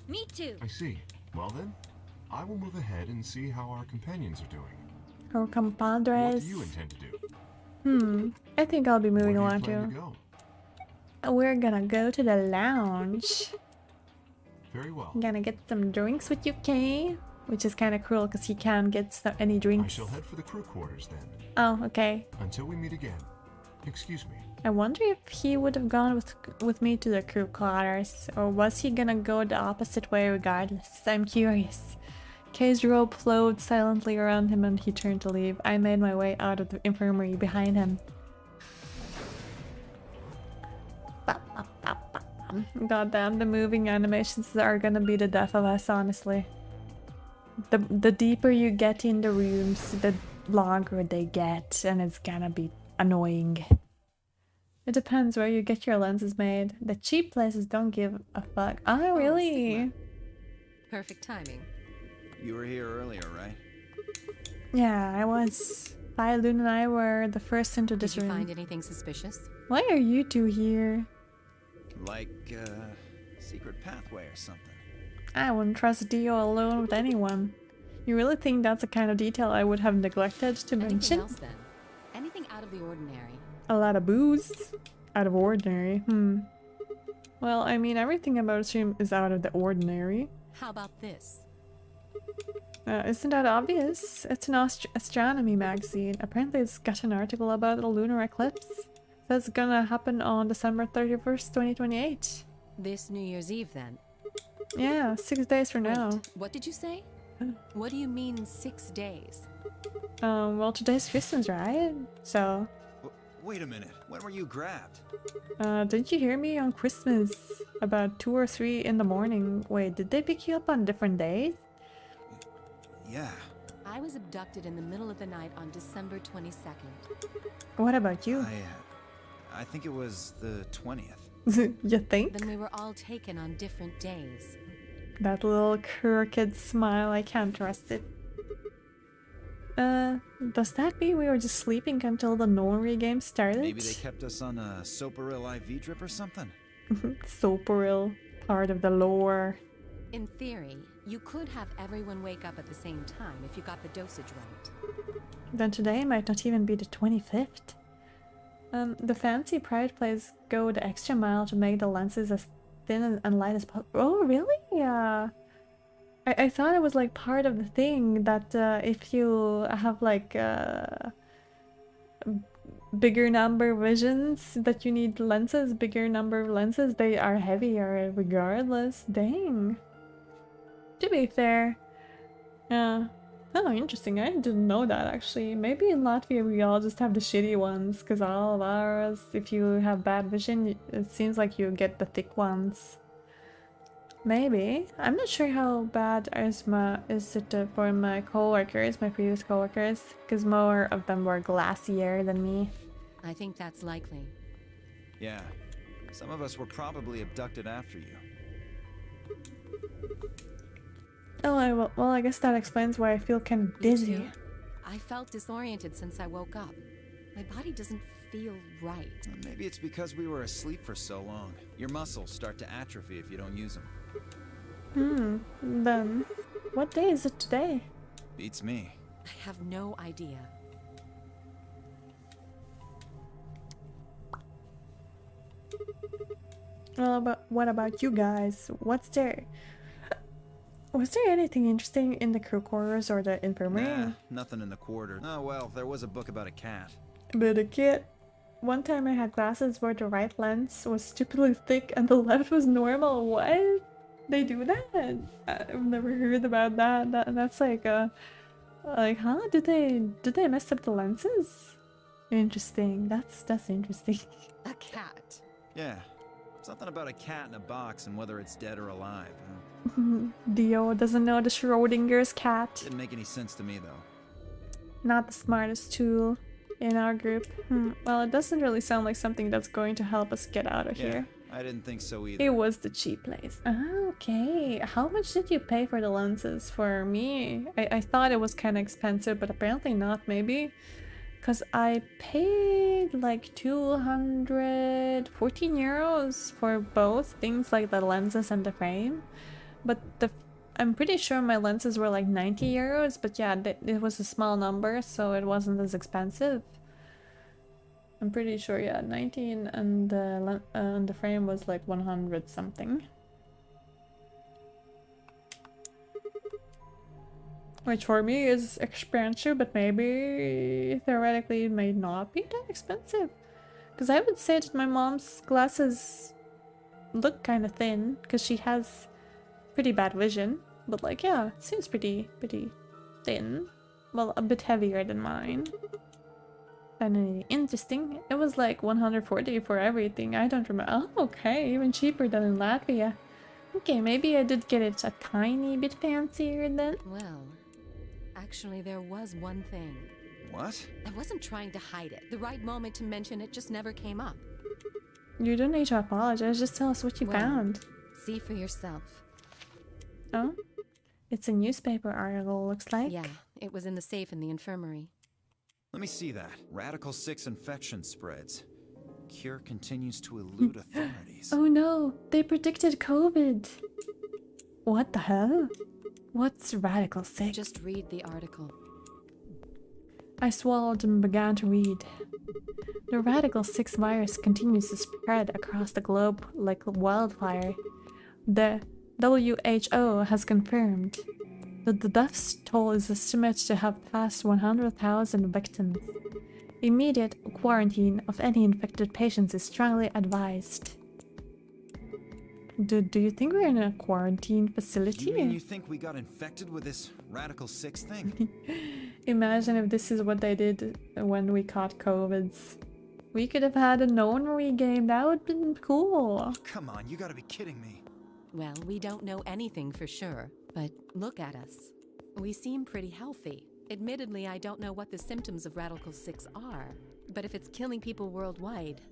Me too. I see. Well then, I will move ahead and see how our companions are doing. Or compadres. What do you intend to do? I think I'll be moving Where do along you plan too. to go? we're gonna go to the lounge. Very well. I'm gonna get some drinks with you, Kay. Which is kind of cruel because he can't get any drinks. I shall head for the crew quarters then. Oh, okay. Until we meet again. Excuse me. I wonder if he would have gone with me to the crew quarters, or was he gonna go the opposite way regardless? I'm curious. Kay's robe flowed silently around him and he turned to leave. I made my way out of the infirmary behind him. Goddamn, the moving animations are gonna be the death of us, honestly. The deeper you get in the rooms, the longer they get, and it's gonna be annoying. It depends where you get your lenses made. The cheap places don't give a fuck. Oh, really? Perfect timing. You were here earlier, right? Yeah, I was. Lune and I were the first into this Did you room. find anything suspicious? Why are you two here? Like, secret pathway or something. I wouldn't trust Dio alone with anyone. You really think that's the kind of detail I would have neglected to Anything mention? else then? Anything out of the ordinary? A lot of booze. Out of ordinary. Well, I mean, everything about this room is out of the ordinary. How about this? Isn't that obvious? It's an astronomy magazine. Apparently it's got an article about a lunar eclipse. That's gonna happen on December 31st, 2028. This New Year's Eve then? Yeah, 6 days from now. Wait, what did you say? What do you mean 6 days? Well, today's Christmas, right? So, Wait a minute. When were you grabbed? didn't you hear me on Christmas? About 2 or 3 in the morning. Wait, did they pick you up on different days? Yeah. I was abducted in the middle of the night on December 22nd. What about you? I think it was the 20th. You think? Then we were all taken on different days. That little crooked smile, I can't trust it. Does that mean we were just sleeping until the Nonary game started? Maybe they kept us on a Soparil IV drip or something? Soparil, part of the lore. In theory, you could have everyone wake up at the same time if you got the dosage right. Then today might not even be the 25th. The fancy private plays go the extra mile to make the lenses as thin and light as possible. Oh, really? Yeah. I thought it was like part of the thing that if you have like bigger number visions that you need lenses, bigger number of lenses, they are heavier regardless. Dang. To be fair. Yeah. Oh, interesting. I didn't know that actually. Maybe in Latvia we all just have the shitty ones, because all of ours, if you have bad vision, it seems like you get the thick ones. Maybe. I'm not sure how bad is it for my coworkers, my previous coworkers, because more of them were glassier than me. I think that's likely. Yeah. Some of us were probably abducted after you. Oh, well, I guess that explains why I feel kind of dizzy. You too? I felt disoriented since I woke up. My body doesn't feel right. Maybe it's because we were asleep for so long. Your muscles start to atrophy if you don't use them. Then, what day is it today? Beats me. I have no idea. Well, but what about you guys? Was there anything interesting in the crew quarters or the infirmary? Nah, nothing in the quarter. Oh well, there was a book about a cat. But a kid. One time I had glasses where the right lens was stupidly thick and the left was normal. What? They do that? I've never heard about that. That's like huh? Did they mess up the lenses? Interesting. That's interesting. A cat. Yeah. Something about a cat in a box and whether it's dead or alive. Dio doesn't know the Schrodinger's cat. Didn't make any sense to me though. Not the smartest tool in our group. Well, it doesn't really sound like something that's going to help us get out of here. I didn't think so either. It was the cheap place. Okay. How much did you pay for the lenses? For me, I thought it was kind of expensive, but apparently not, maybe. Because I paid like 214 euros for both things, like the lenses and the frame. But I'm pretty sure my lenses were like 90 euros, but yeah, it was a small number, so it wasn't as expensive. I'm pretty sure, yeah, 19 and the frame was like 100 something. Which for me is expensive, but maybe theoretically it may not be that expensive. Because I would say that my mom's glasses look kind of thin, because she has pretty bad vision. But like, yeah, it seems pretty thin. Well, a bit heavier than mine. Finally, interesting. It was like 140 for everything. I don't remember. Oh, okay, even cheaper than in Latvia. Okay, maybe I did get it a tiny bit fancier then. Well, actually, there was one thing. What? I wasn't trying to hide it. The right moment to mention it just never came up. You don't need to apologize, just tell us what you Well, found. See for yourself. Oh? It's a newspaper article, looks like. Yeah, it was in the safe in the infirmary. Let me see that. Radical 6 infection spreads. Cure continues to elude authorities. Oh no, they predicted COVID. What the hell? What's Radical 6? Just read the article. I swallowed and began to read. The Radical 6 virus continues to spread across the globe like wildfire. The WHO has confirmed that the death toll is estimated to have passed 100,000 victims. Immediate quarantine of any infected patients is strongly advised. Do you think we're in a quarantine facility? You mean you think we got infected with this Radical 6 thing? Imagine if this is what they did when we caught COVIDs. We could have had a Nonary game. That would have been cool. Come on, you gotta be kidding me. Well, we don't know anything for sure, but look at us. We seem pretty healthy. Admittedly, I don't know what the symptoms of Radical 6 are, but if it's killing people worldwide,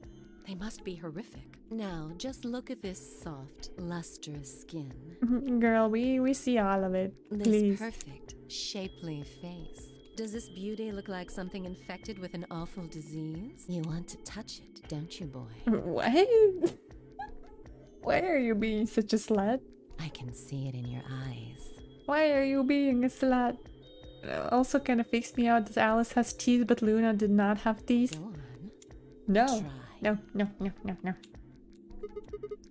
they must be horrific. Now, just look at this soft, lustrous skin. Girl, we see all of it. This Please. perfect, shapely face. Does this beauty look like something infected with an awful disease? You want to touch it, don't you, boy? What? Why are you being such a slut? I can see it in your eyes. Why are you being a slut? Also kind of freaks me out that Alice has teeth but Luna did not have teeth. Go on. No. Try. No.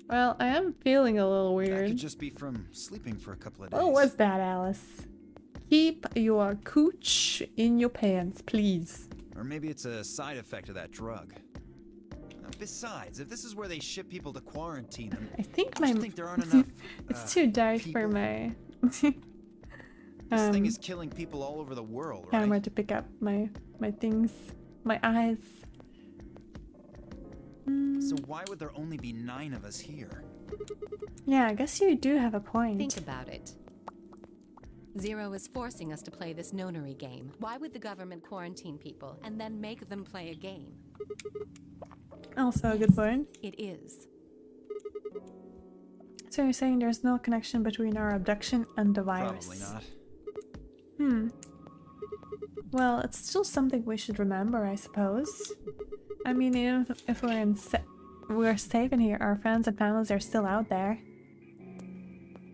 Well, I am feeling a little That weird. could just be from sleeping for a couple of days. What was that, Alice? Keep your cooch in your pants, please. Or maybe it's a side effect of that drug. Besides, if this is where they ship people to quarantine them, I think don't my... you think there aren't enough it's too dark for people? my... This thing is killing people all over the world, right? camera to pick up my things. My eyes. So why would there only be 9 of us here? Yeah, I guess you do have a point. Think about it. Zero is forcing us to play this Nonary game. Why would the government quarantine people and then make them play a game? Also a good point. It is. So you're saying there's no connection between our abduction and the virus? Probably not. Well, it's still something we should remember, I suppose. I mean, even if we're safe in here, our friends and families are still out there.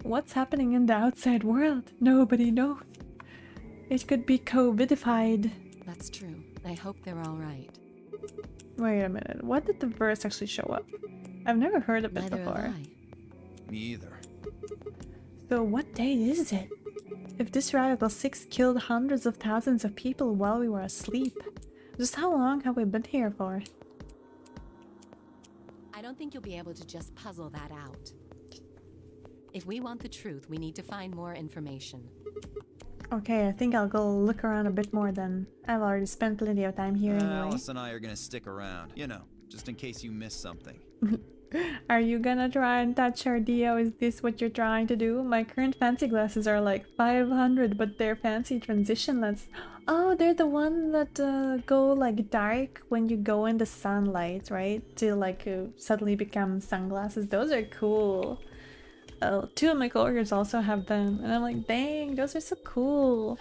What's happening in the outside world? Nobody knows. It could be COVIDified. That's true. I hope they're all right. Wait a minute. What did the verse actually show up? I've never heard of it Neither before. have I. Me either. So what day is it? If this Radical 6 killed hundreds of thousands of people while we were asleep, just how long have we been here for? I don't think you'll be able to just puzzle that out. If we want the truth, we need to find more information. Okay, I think I'll go look around a bit more then. I've already spent plenty of time here anyway. Alice and I are gonna stick around, you know, just in case you miss something. Are you gonna try and touch our Dio? Is this what you're trying to do? My current fancy glasses are like 500, but they're fancy transition lens. Oh, they're the ones that go like dark when you go in the sunlight, right? To like suddenly become sunglasses. Those are cool. 2 of my coworkers also have them, and I'm like, dang, those are so cool.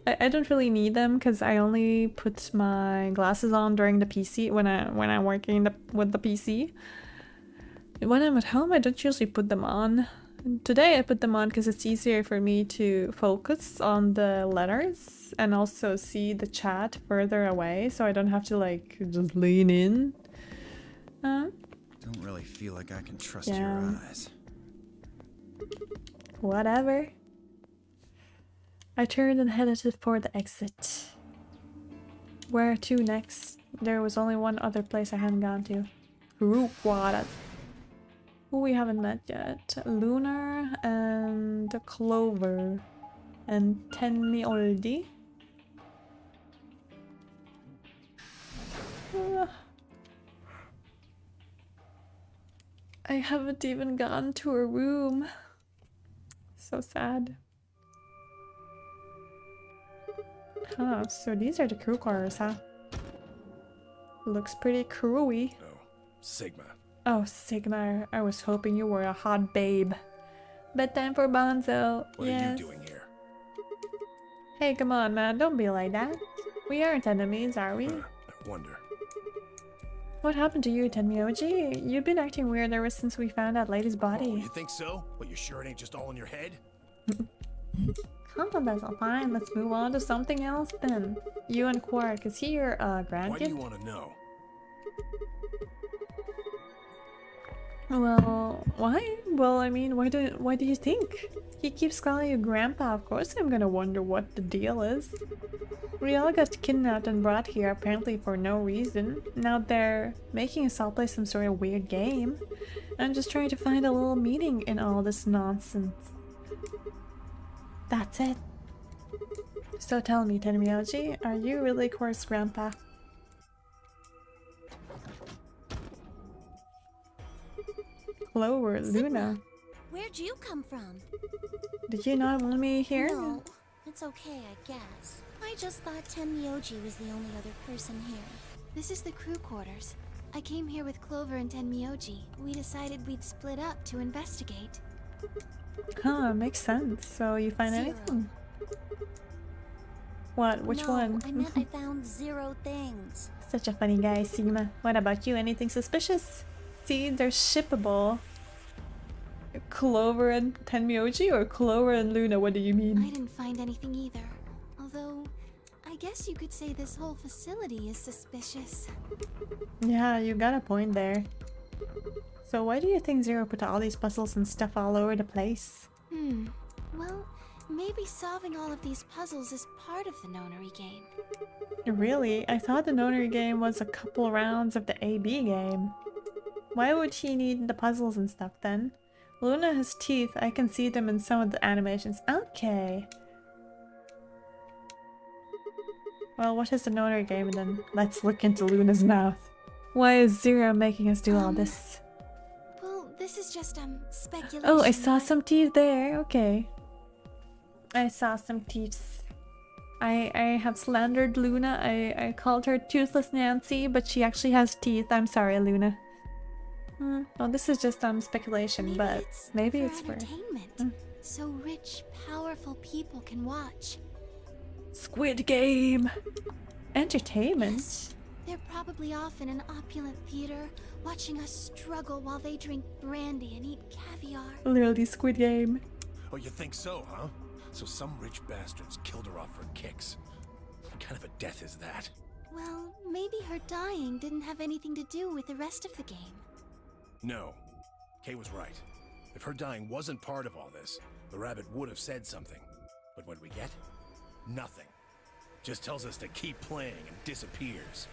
I don't really need them because I only put my glasses on during the PC when I'm working with the PC. When I'm at home, I don't usually put them on. Today I put them on because it's easier for me to focus on the letters and also see the chat further away, so I don't have to like just lean in. Don't really feel like I can trust your eyes. Whatever. I turned and headed for the exit. Where to next? There was only one other place I hadn't gone to. Rukwara. Who we haven't met yet. Lunar and Clover. And Tenmioldi. I haven't even gone to her room. So sad. Huh, so these are the crew quarters, huh? Looks pretty crewy. Oh, Sigma. Oh, Sigma, I was hoping you were a hot babe. Bedtime for Bonzo. What are you doing here? Hey, come on, man, don't be like that. We aren't enemies, are we? I wonder. What happened to you, Tenmyoji? You've been acting weird ever since we found that lady's body. Oh, you think so? But you sure it ain't just all in your head? Come on, that's all fine. Let's move on to something else then. You and Quark, is he your grandkid? Why do you want to know? Well, why? Well, I mean, why do you think? He keeps calling you grandpa, of course I'm gonna wonder what the deal is. We all got kidnapped and brought here apparently for no reason. Now they're making us all play some sort of weird game. I'm just trying to find a little meaning in all this nonsense. That's it. So tell me, Tenmyoji, are you really Quark's grandpa? Clover, Luna. Where'd you come from? Did you not want me here? No, it's okay, I guess. I just thought Tenmyoji was the only other person here. This is the crew quarters. I came here with Clover and Tenmyoji. We decided we'd split up to investigate. Huh, makes sense. So you find anything? What? Which one? I meant I found 0 things. Such a funny guy, Sigma. What about you? Anything suspicious? See, they're shippable. Clover and Tenmyoji or Clover and Luna? What do you mean? I didn't find anything either. Although, I guess you could say this whole facility is suspicious. Yeah, you got a point there. So why do you think Zero put all these puzzles and stuff all over the place? Well, maybe solving all of these puzzles is part of the Nonary game. Really? I thought the Nonary game was a couple rounds of the AB game. Why would he need the puzzles and stuff then? Luna has teeth. I can see them in some of the animations. Okay. Well, what is the Nonary game then? Let's look into Luna's mouth. Why is Zero making us do all this? Well, this is just, speculation. Oh, I saw some teeth there. Okay. I saw some teeth. I have slandered Luna. I called her Toothless Nancy, but she actually has teeth. I'm sorry, Luna. Well, this is just speculation, but maybe it's for entertainment. So rich, powerful people can watch. Squid Game. Entertainment. Yes, they're probably off in an opulent theater, watching us struggle while they drink brandy and eat caviar. Literally Squid Game. Oh, you think so, huh? So some rich bastards killed her off for kicks. What kind of a death is that? Well, maybe her dying didn't have anything to do with the rest of the game. No. Kay was right. If her dying wasn't part of all this, the rabbit would have said something. But what do we get? Nothing. Just tells us to keep playing and disappears.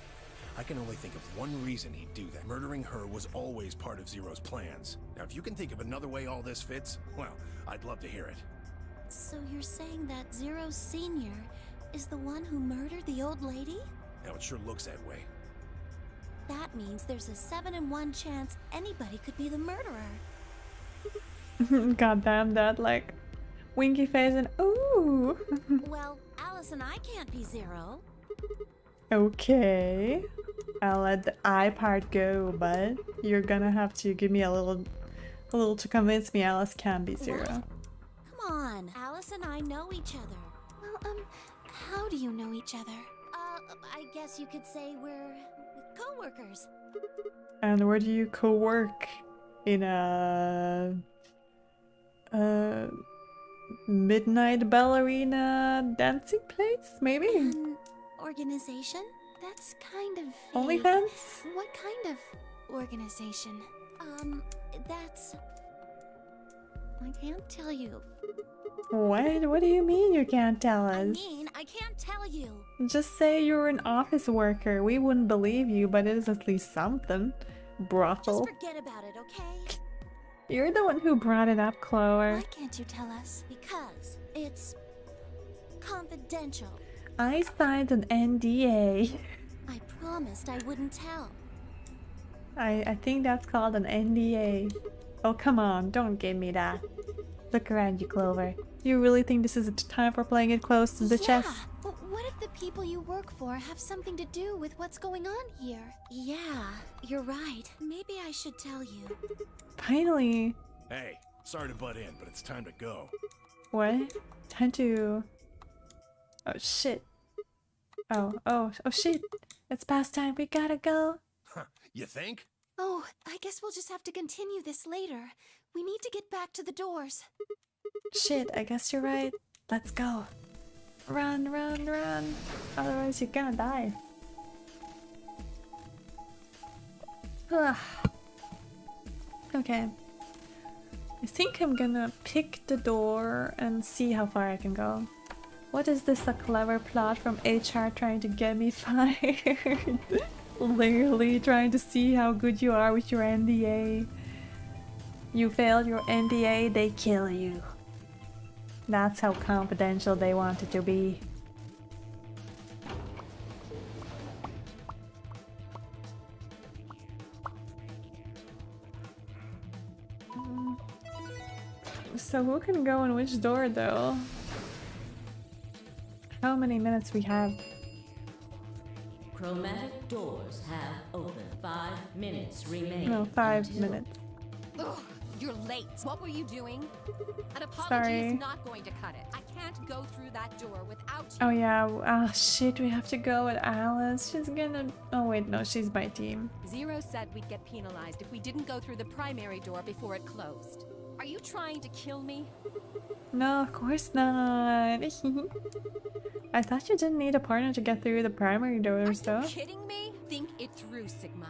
I can only think of one reason he'd do that. Murdering her was always part of Zero's plans. Now, if you can think of another way all this fits, well, I'd love to hear it. So you're saying that Zero Senior is the one who murdered the old lady? Now, it sure looks that way. That means there's a 7 in 1 chance anybody could be the murderer. God damn that, like, winky face and ooh. Well, Alice and I can't be Zero. Okay. I'll let the I part go, but you're gonna have to give me a little to convince me Alice can be Zero. What? Come on, Alice and I know each other. Well, how do you know each other? I guess you could say we're co-workers. And where do you co-work? In a midnight ballerina dancing place, maybe? An organization? That's kind of vague. OnlyFans? What kind of organization? That's... I can't tell you. What? What do you mean you can't tell us? I mean, I can't tell you. Just say you're an office worker. We wouldn't believe you, but it is at least something. Brothel. Just forget about it, okay? You're the one who brought it up, Chloe. Why can't you tell us? Because it's confidential. I signed an NDA. I promised I wouldn't tell. I think that's called an NDA. Oh, come on, don't give me that. Look around you, Clover. You really think this is the time for playing it close to the chest? But what if the people you work for have something to do with what's going on here? Yeah, you're right. Maybe I should tell you. Finally. Hey, sorry to butt in, but it's time to go. What? Time to... Oh, shit. Oh, shit. It's past time. We gotta go. Huh, you think? Oh, I guess we'll just have to continue this later. We need to get back to the doors. Shit, I guess you're right. Let's go. Run, run, run. Otherwise you're gonna die. Okay. I think I'm gonna pick the door and see how far I can go. What is this, a clever plot from HR trying to get me fired? Literally trying to see how good you are with your NDA. You failed your NDA, they kill you. That's how confidential they want it to be. So who can go in which door though? How many minutes we have? Chromatic doors have opened. 5 minutes remain. No, 5 minutes. Ugh, you're late. What were you doing? An apology Sorry. is not going to cut it. I can't go through that door without you. Oh yeah, ah shit, we have to go with Alice. She's gonna... Oh wait, no, she's my team. Zero said we'd get penalized if we didn't go through the primary door before it closed. Are you trying to kill me? No, of course not. I thought you didn't need a partner to get through the primary doors though. Are you kidding me? Think it through, Sigma.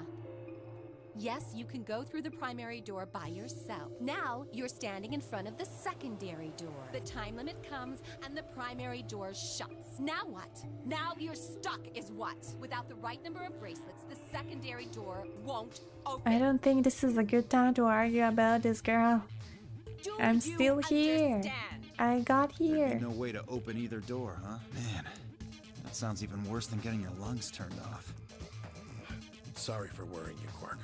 Yes, you can go through the primary door by yourself. Now, you're standing in front of the secondary door. The time limit comes and the primary door shuts. Now what? Now you're stuck is what? Without the right number of bracelets, the secondary door won't open. I don't think this is a good time to argue about this, girl. I'm still here. Understand? I got here. There'd be no way to open either door, huh? Man, that sounds even worse than getting your lungs turned off. Sorry for worrying you, Quark.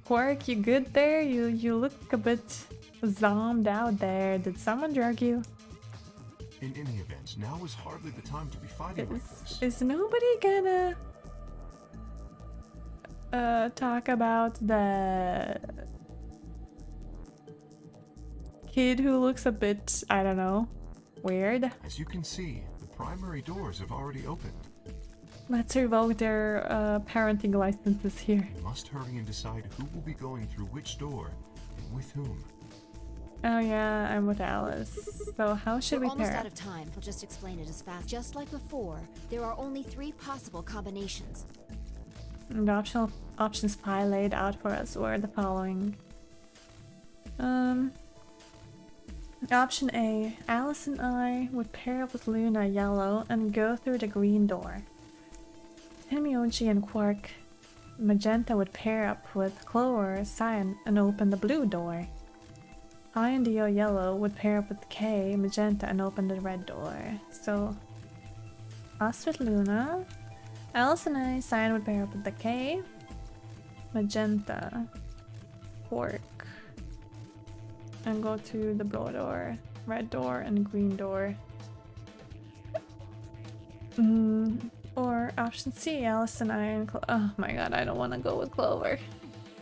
Quark, you good there? You look a bit zombed out there. Did someone drug you? In any event, now is hardly the time to be fighting like this. Is nobody gonna talk about the kid who looks a bit, I don't know, weird? As you can see, the primary doors have already opened. Let's revoke their parenting licenses here. We must hurry and decide who will be going through which door and with whom. Oh yeah, I'm with Alice. So how should We're we almost pair? out of time. I'll just explain it as fast. Just like before, there are only 3 possible combinations. The options file laid out for us were the following. Option A, Alice and I would pair up with Luna yellow and go through the green door. Hemioji and Quark magenta would pair up with Clover cyan and open the blue door. I and Dio yellow would pair up with K magenta and open the red door. So us with Luna, Alice and I cyan would pair up with the K, magenta, Quark, and go to the blue door, red door, and green door. Or option C, Alice and I and oh my god, I don't want to go with Clover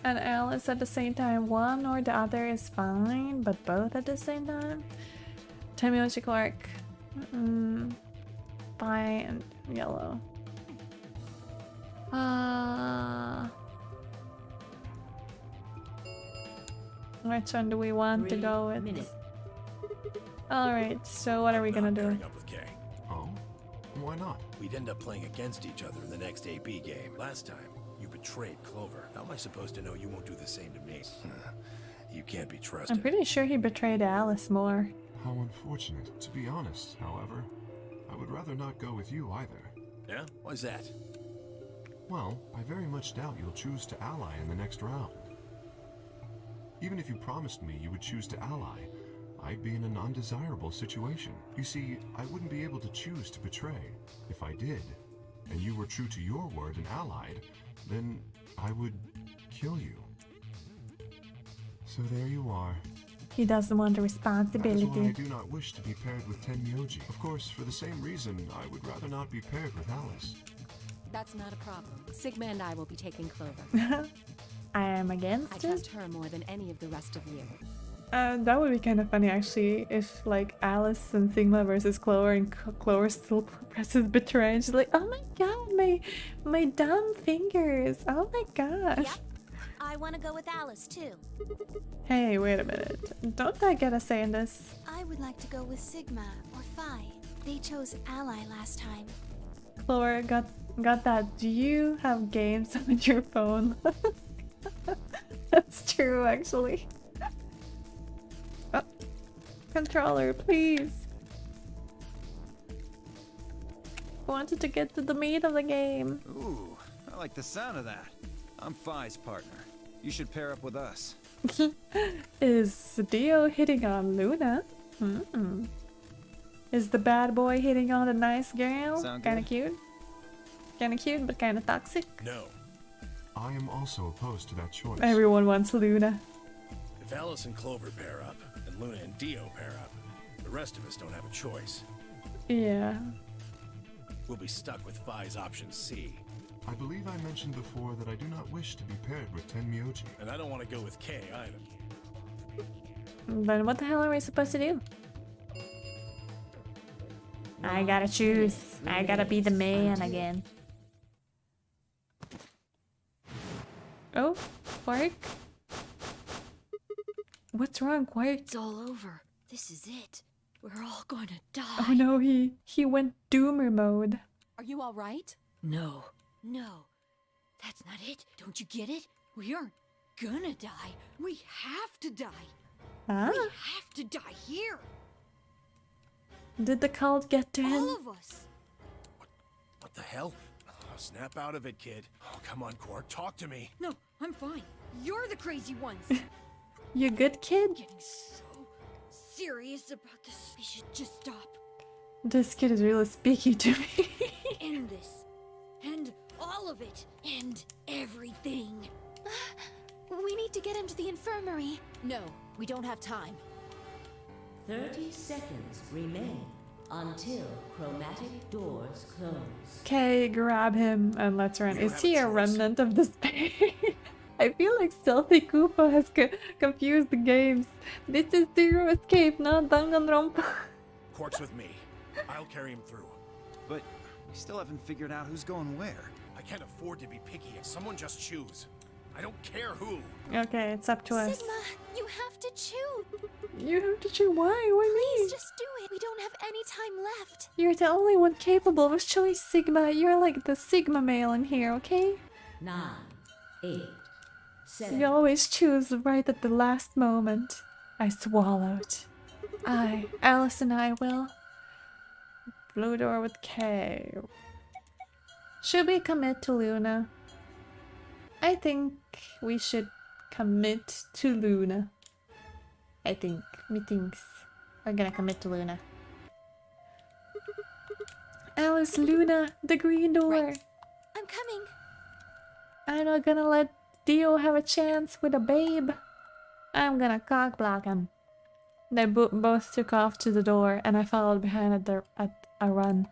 and Alice at the same time. One or the other is fine, but both at the same time. Hemioji, Quark, Bi and yellow. Which one do we want to go with? Alright, so what are we gonna do? Pairing up with Kay. Oh? Why not? We'd end up playing against each other in the next AB game. Last time, you betrayed Clover. How am I supposed to know you won't do the same to me? You can't be trusted. I'm pretty sure he betrayed Alice more. How unfortunate. To be honest, however, I would rather not go with you either. Yeah? Why's that? Well, I very much doubt you'll choose to ally in the next round. Even if you promised me you would choose to ally, I'd be in an undesirable situation. You see, I wouldn't be able to choose to betray. If I did, and you were true to your word and allied, then I would kill you. So there you are. He doesn't want the That is responsibility. why I do not wish to be paired with Tenmyoji. Of course, for the same reason, I would rather not be paired with Alice. That's not a problem. Sigma and I will be taking Clover. I am I against trust it. her more than any of the rest of you. That would be kind of funny actually, if like Alice and Sigma versus Clover and Clover still presses betray and she's like, oh my god, my dumb fingers, oh my gosh. Yep. I want to go with Alice too. Hey, wait a minute. Don't I get a say in this? I would like to go with Sigma or Phi. They chose Ally last time. Clover, got that. Do you have games on your phone? That's true, actually. Oh, controller, please. Wanted to get to the meat of the game. Ooh, I like the sound of that. I'm Phi's partner. You should pair up with us. Is Dio hitting on Luna? Is the bad boy hitting on the nice girl? Sound Kinda good? cute. Kinda cute, but kinda toxic. No. I am also opposed to that choice. Everyone wants Luna. If Alice and Clover pair up, and Luna and Dio pair up, the rest of us don't have a choice. Yeah. We'll be stuck with Phi's option C. I believe I mentioned before that I do not wish to be paired with Tenmyoji. And I don't want to go with Kay either. Then what the hell are we supposed to do? I gotta choose. I gotta be the man again. Oh, Quark? What's wrong, Quark? It's all over. This is it. We're all going to die. Oh no, he went doomer mode. Are you all right? No. No. That's not it. Don't you get it? We aren't gonna die. We have to die. Huh? We have to die here. Did the cult get to him? All of us. What the hell? Oh, snap out of it, kid. Oh, come on, Quark, talk to me. No, I'm fine. You're the crazy ones. You good, kid? Getting so serious about this. We should just stop. This kid is really speaking to me. End this. End all of it. End everything. We need to get him to the infirmary. No, we don't have time. 30 seconds remain until chromatic doors close. Okay, grab him and let's run. Is he a remnant of the space? I feel like Stealthy Koopa has confused the games. This is Zero Escape, not Danganronpa. Quark's with me. I'll carry him through. But we still haven't figured out who's going where. I can't afford to be picky. Someone just choose. I don't care who. Okay, it's up to us. Sigma, you have to choose. You have to choose. Why? Why Please me? just do it. We don't have any time left. You're the only one capable of showing Sigma. You're like the Sigma male in here, okay? 9, 8, 7. You always choose right at the last moment. I swallowed. Alice and I will. Blue door with K. Should we commit to Luna? I think we should commit to Luna. I think. Methinks. We're gonna commit to Luna. Alice, Luna, the green door. Right. I'm coming. I'm not gonna let Dio have a chance with a babe. I'm gonna cock block him. They both took off to the door, and I followed behind at a run.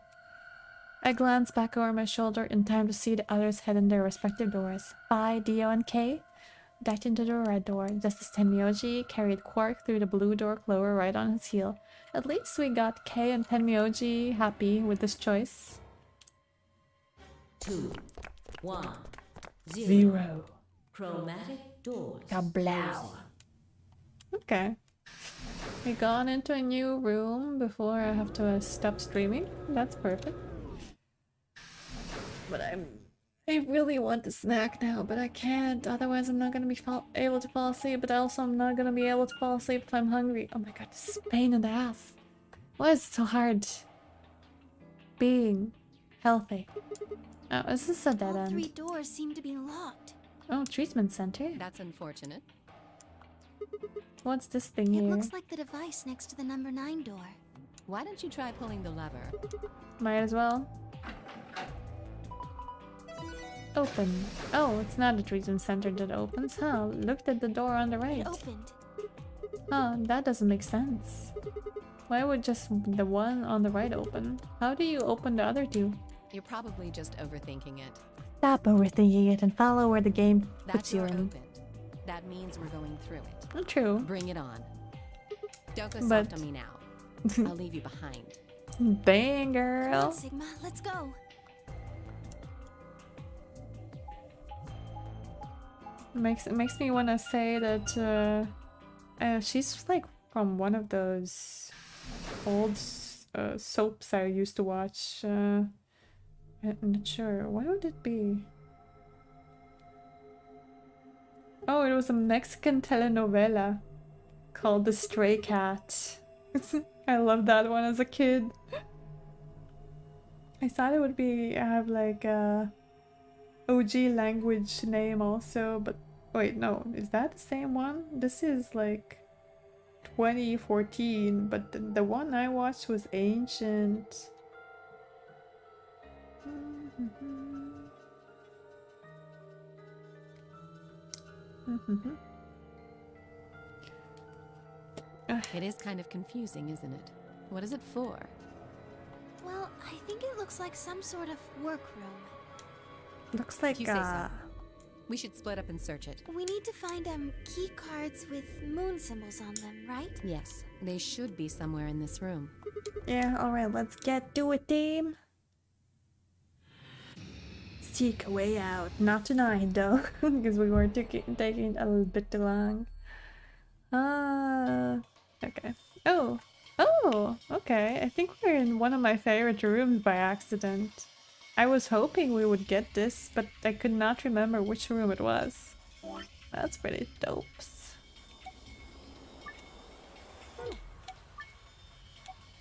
I glanced back over my shoulder in time to see the others head in their respective doors. Phi, Dio, and Kay ducked into the red door, just as Tenmyoji carried Quark through the blue door, Clover right on his heel. At least we got Kay and Tenmyoji happy with this choice. 2, 1, 0. Chromatic doors Kablow. closing. Okay. We gone into a new room before I have to stop streaming. That's perfect. But I really want a snack now, but I can't. Otherwise, I'm not gonna be able to fall asleep. But also, I'm not gonna be able to fall asleep if I'm hungry. Oh my god, this is a pain in the ass. Why is it so hard being healthy? Oh, is this a dead All end? 3 doors seem to be locked. Oh, treatment center. That's unfortunate. What's this thing It here? looks like the device next to the number 9 door. Why don't you try pulling the lever? Might as well. Open. Oh, it's not a treatment center that opens, huh? Looked at the door on the right. It opened. Huh, that doesn't make sense. Why would just the one on the right open? How do you open the other two? You're probably just overthinking it. Stop overthinking it and follow where the game That puts you door in. opened. That means we're going through it. Oh, true. Bring it on. Don't go But- soft on me now. I'll leave you behind. Dang, Come on, girl. Sigma, let's go. Makes me want to say that she's like from one of those old soaps I used to watch. I'm not sure. What would it be? Oh, it was a Mexican telenovela called The Stray Cat. I loved that one as a kid. I thought it would have like a OG language name also, but wait, no, is that the same one? This is like 2014, but the one I watched was ancient. It is kind of confusing, isn't it? What is it for? Well, I think it looks like some sort of workroom. Looks like You say so. We should split up and search it. We need to find key cards with moon symbols on them, right? Yes, they should be somewhere in this room. Yeah, alright, let's get to it, team. Seek a way out. Not tonight, though, because we were taking a little bit too long. Okay. Oh, okay. I think we're in one of my favorite rooms by accident. I was hoping we would get this, but I could not remember which room it was. That's pretty dope.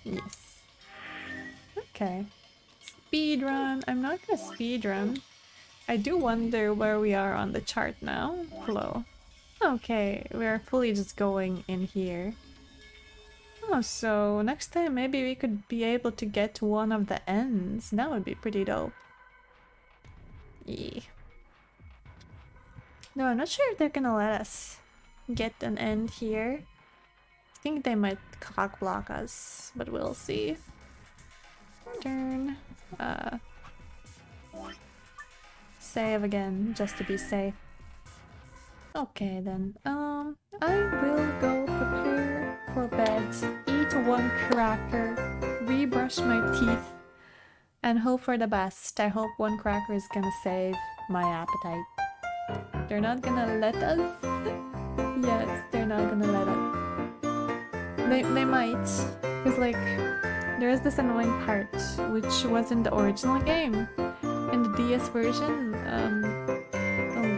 Yes. Okay. Speedrun. I'm not gonna speedrun. I do wonder where we are on the chart now. Hello. Okay, we're fully just going in here. Oh, so next time maybe we could be able to get to one of the ends. That would be pretty dope. Yeah. No, I'm not sure if they're gonna let us get an end here. I think they might cock block us, but we'll see. Turn. Save again, just to be safe. Okay then, I will go prepare for bed, eat one cracker, rebrush my teeth, and hope for the best. I hope one cracker is gonna save my appetite. They're not gonna let us? Yes, they're not gonna let us. They might, because like, there is this annoying part, which was in the original game. In the DS version,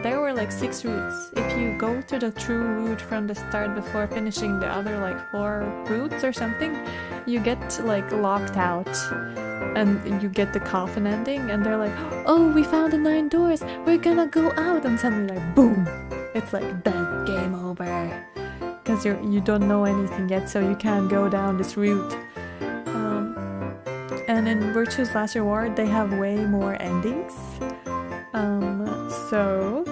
there were like 6 routes. If you go to the true route from the start before finishing the other like 4 routes or something, you get like locked out and you get the coffin ending and they're like, oh, we found the 9 doors, we're gonna go out, and suddenly like boom, it's like dead, game over, because you don't know anything yet, so you can't go down this route. And in Virtue's Last Reward, they have way more endings. So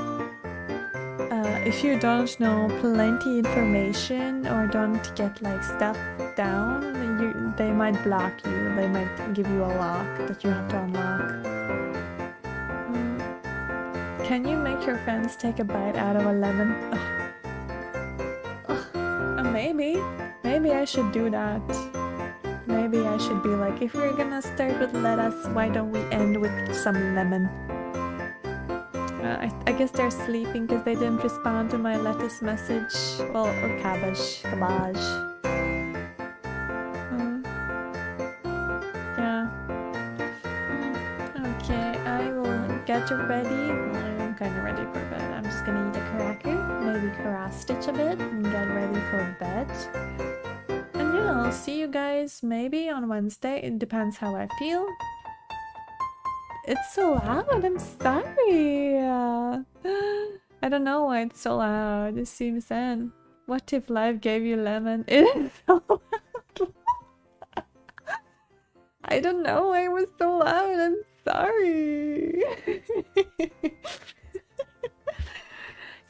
if you don't know plenty information or don't get like stuff down, they might block you. They might give you a lock that you have to unlock. Can you make your friends take a bite out of a lemon? Maybe I should do that. Maybe I should be like, if we're gonna start with lettuce, why don't we end with some lemon? I guess they're sleeping because they didn't respond to my lettuce message. Well, or cabbage. get ready. I'm kind of ready for bed. I'm just gonna eat a cracker, maybe cross stitch a bit, and get ready for bed. And yeah, I'll see you guys maybe on Wednesday. It depends how I feel. It's so loud. I'm sorry. I don't know why it's so loud. It seems in. What if life gave you lemon? It is so loud. I don't know why it was so loud. I'm sorry.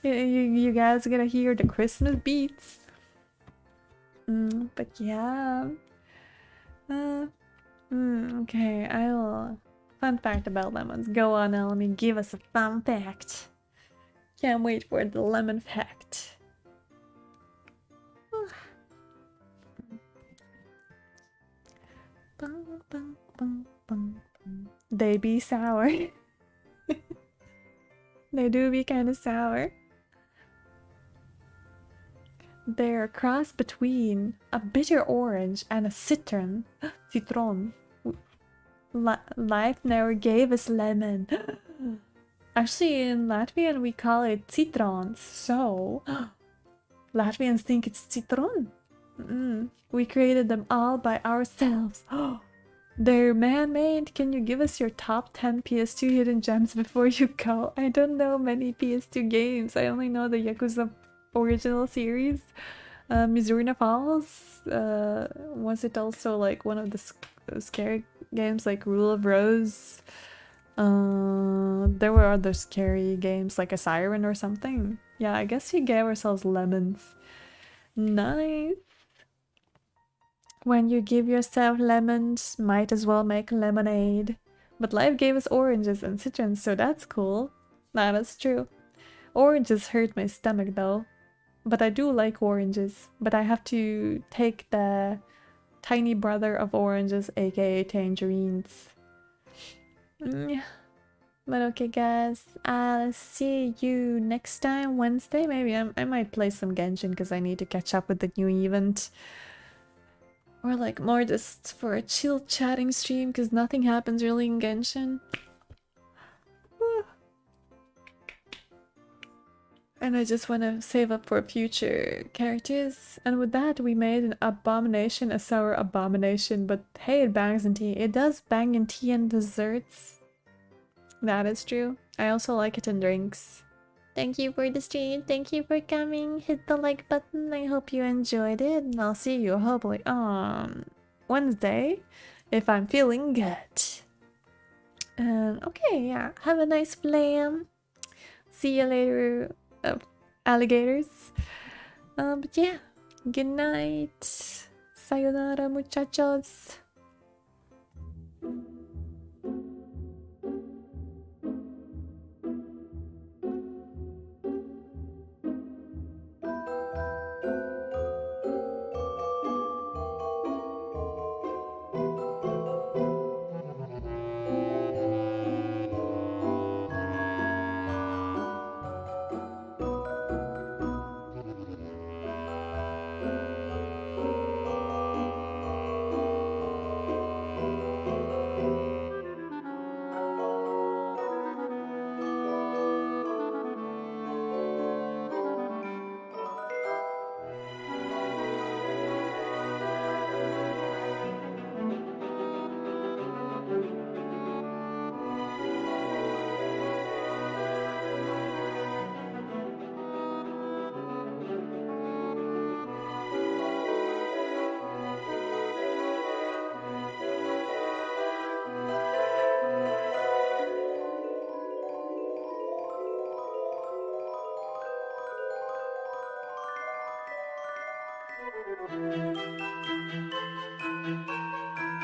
you guys are gonna hear the Christmas beats. But yeah. Okay, I will. Fun fact about lemons. Go on, Elmi. Give us a fun fact. Can't wait for the lemon fact. They be sour. They do be kind of sour. They're a cross between a bitter orange and a citron. Citron. Life never gave us lemon. Actually, in Latvian we call it citrons, so Latvians think it's citron. We created them all by ourselves. They're man-made. Can you give us your top 10 PS2 hidden gems before you go? I don't know many PS2 games. I only know the Yakuza original series. Mizurina Falls. Was it also like one of the scary games like Rule of Rose? There were other scary games like a siren or something. Yeah, I guess we gave ourselves lemons. Nice. When you give yourself lemons, might as well make lemonade. But life gave us oranges and citrons, so that's cool. That is true. Oranges hurt my stomach though. But I do like oranges. But I have to take the tiny brother of oranges, aka tangerines. But okay guys, I'll see you next time, Wednesday. Maybe I might play some Genshin because I need to catch up with the new event. Or like more just for a chill chatting stream because nothing happens really in Genshin. And I just want to save up for future characters. And with that, we made an abomination, a sour abomination. But hey, it bangs in tea. It does bang in tea and desserts. That is true. I also like it in drinks. Thank you for the stream. Thank you for coming. Hit the like button. I hope you enjoyed it. And I'll see you hopefully on Wednesday if I'm feeling good. Okay, yeah. Have a nice flam. See you later, alligators. But yeah. Good night. Sayonara, muchachos.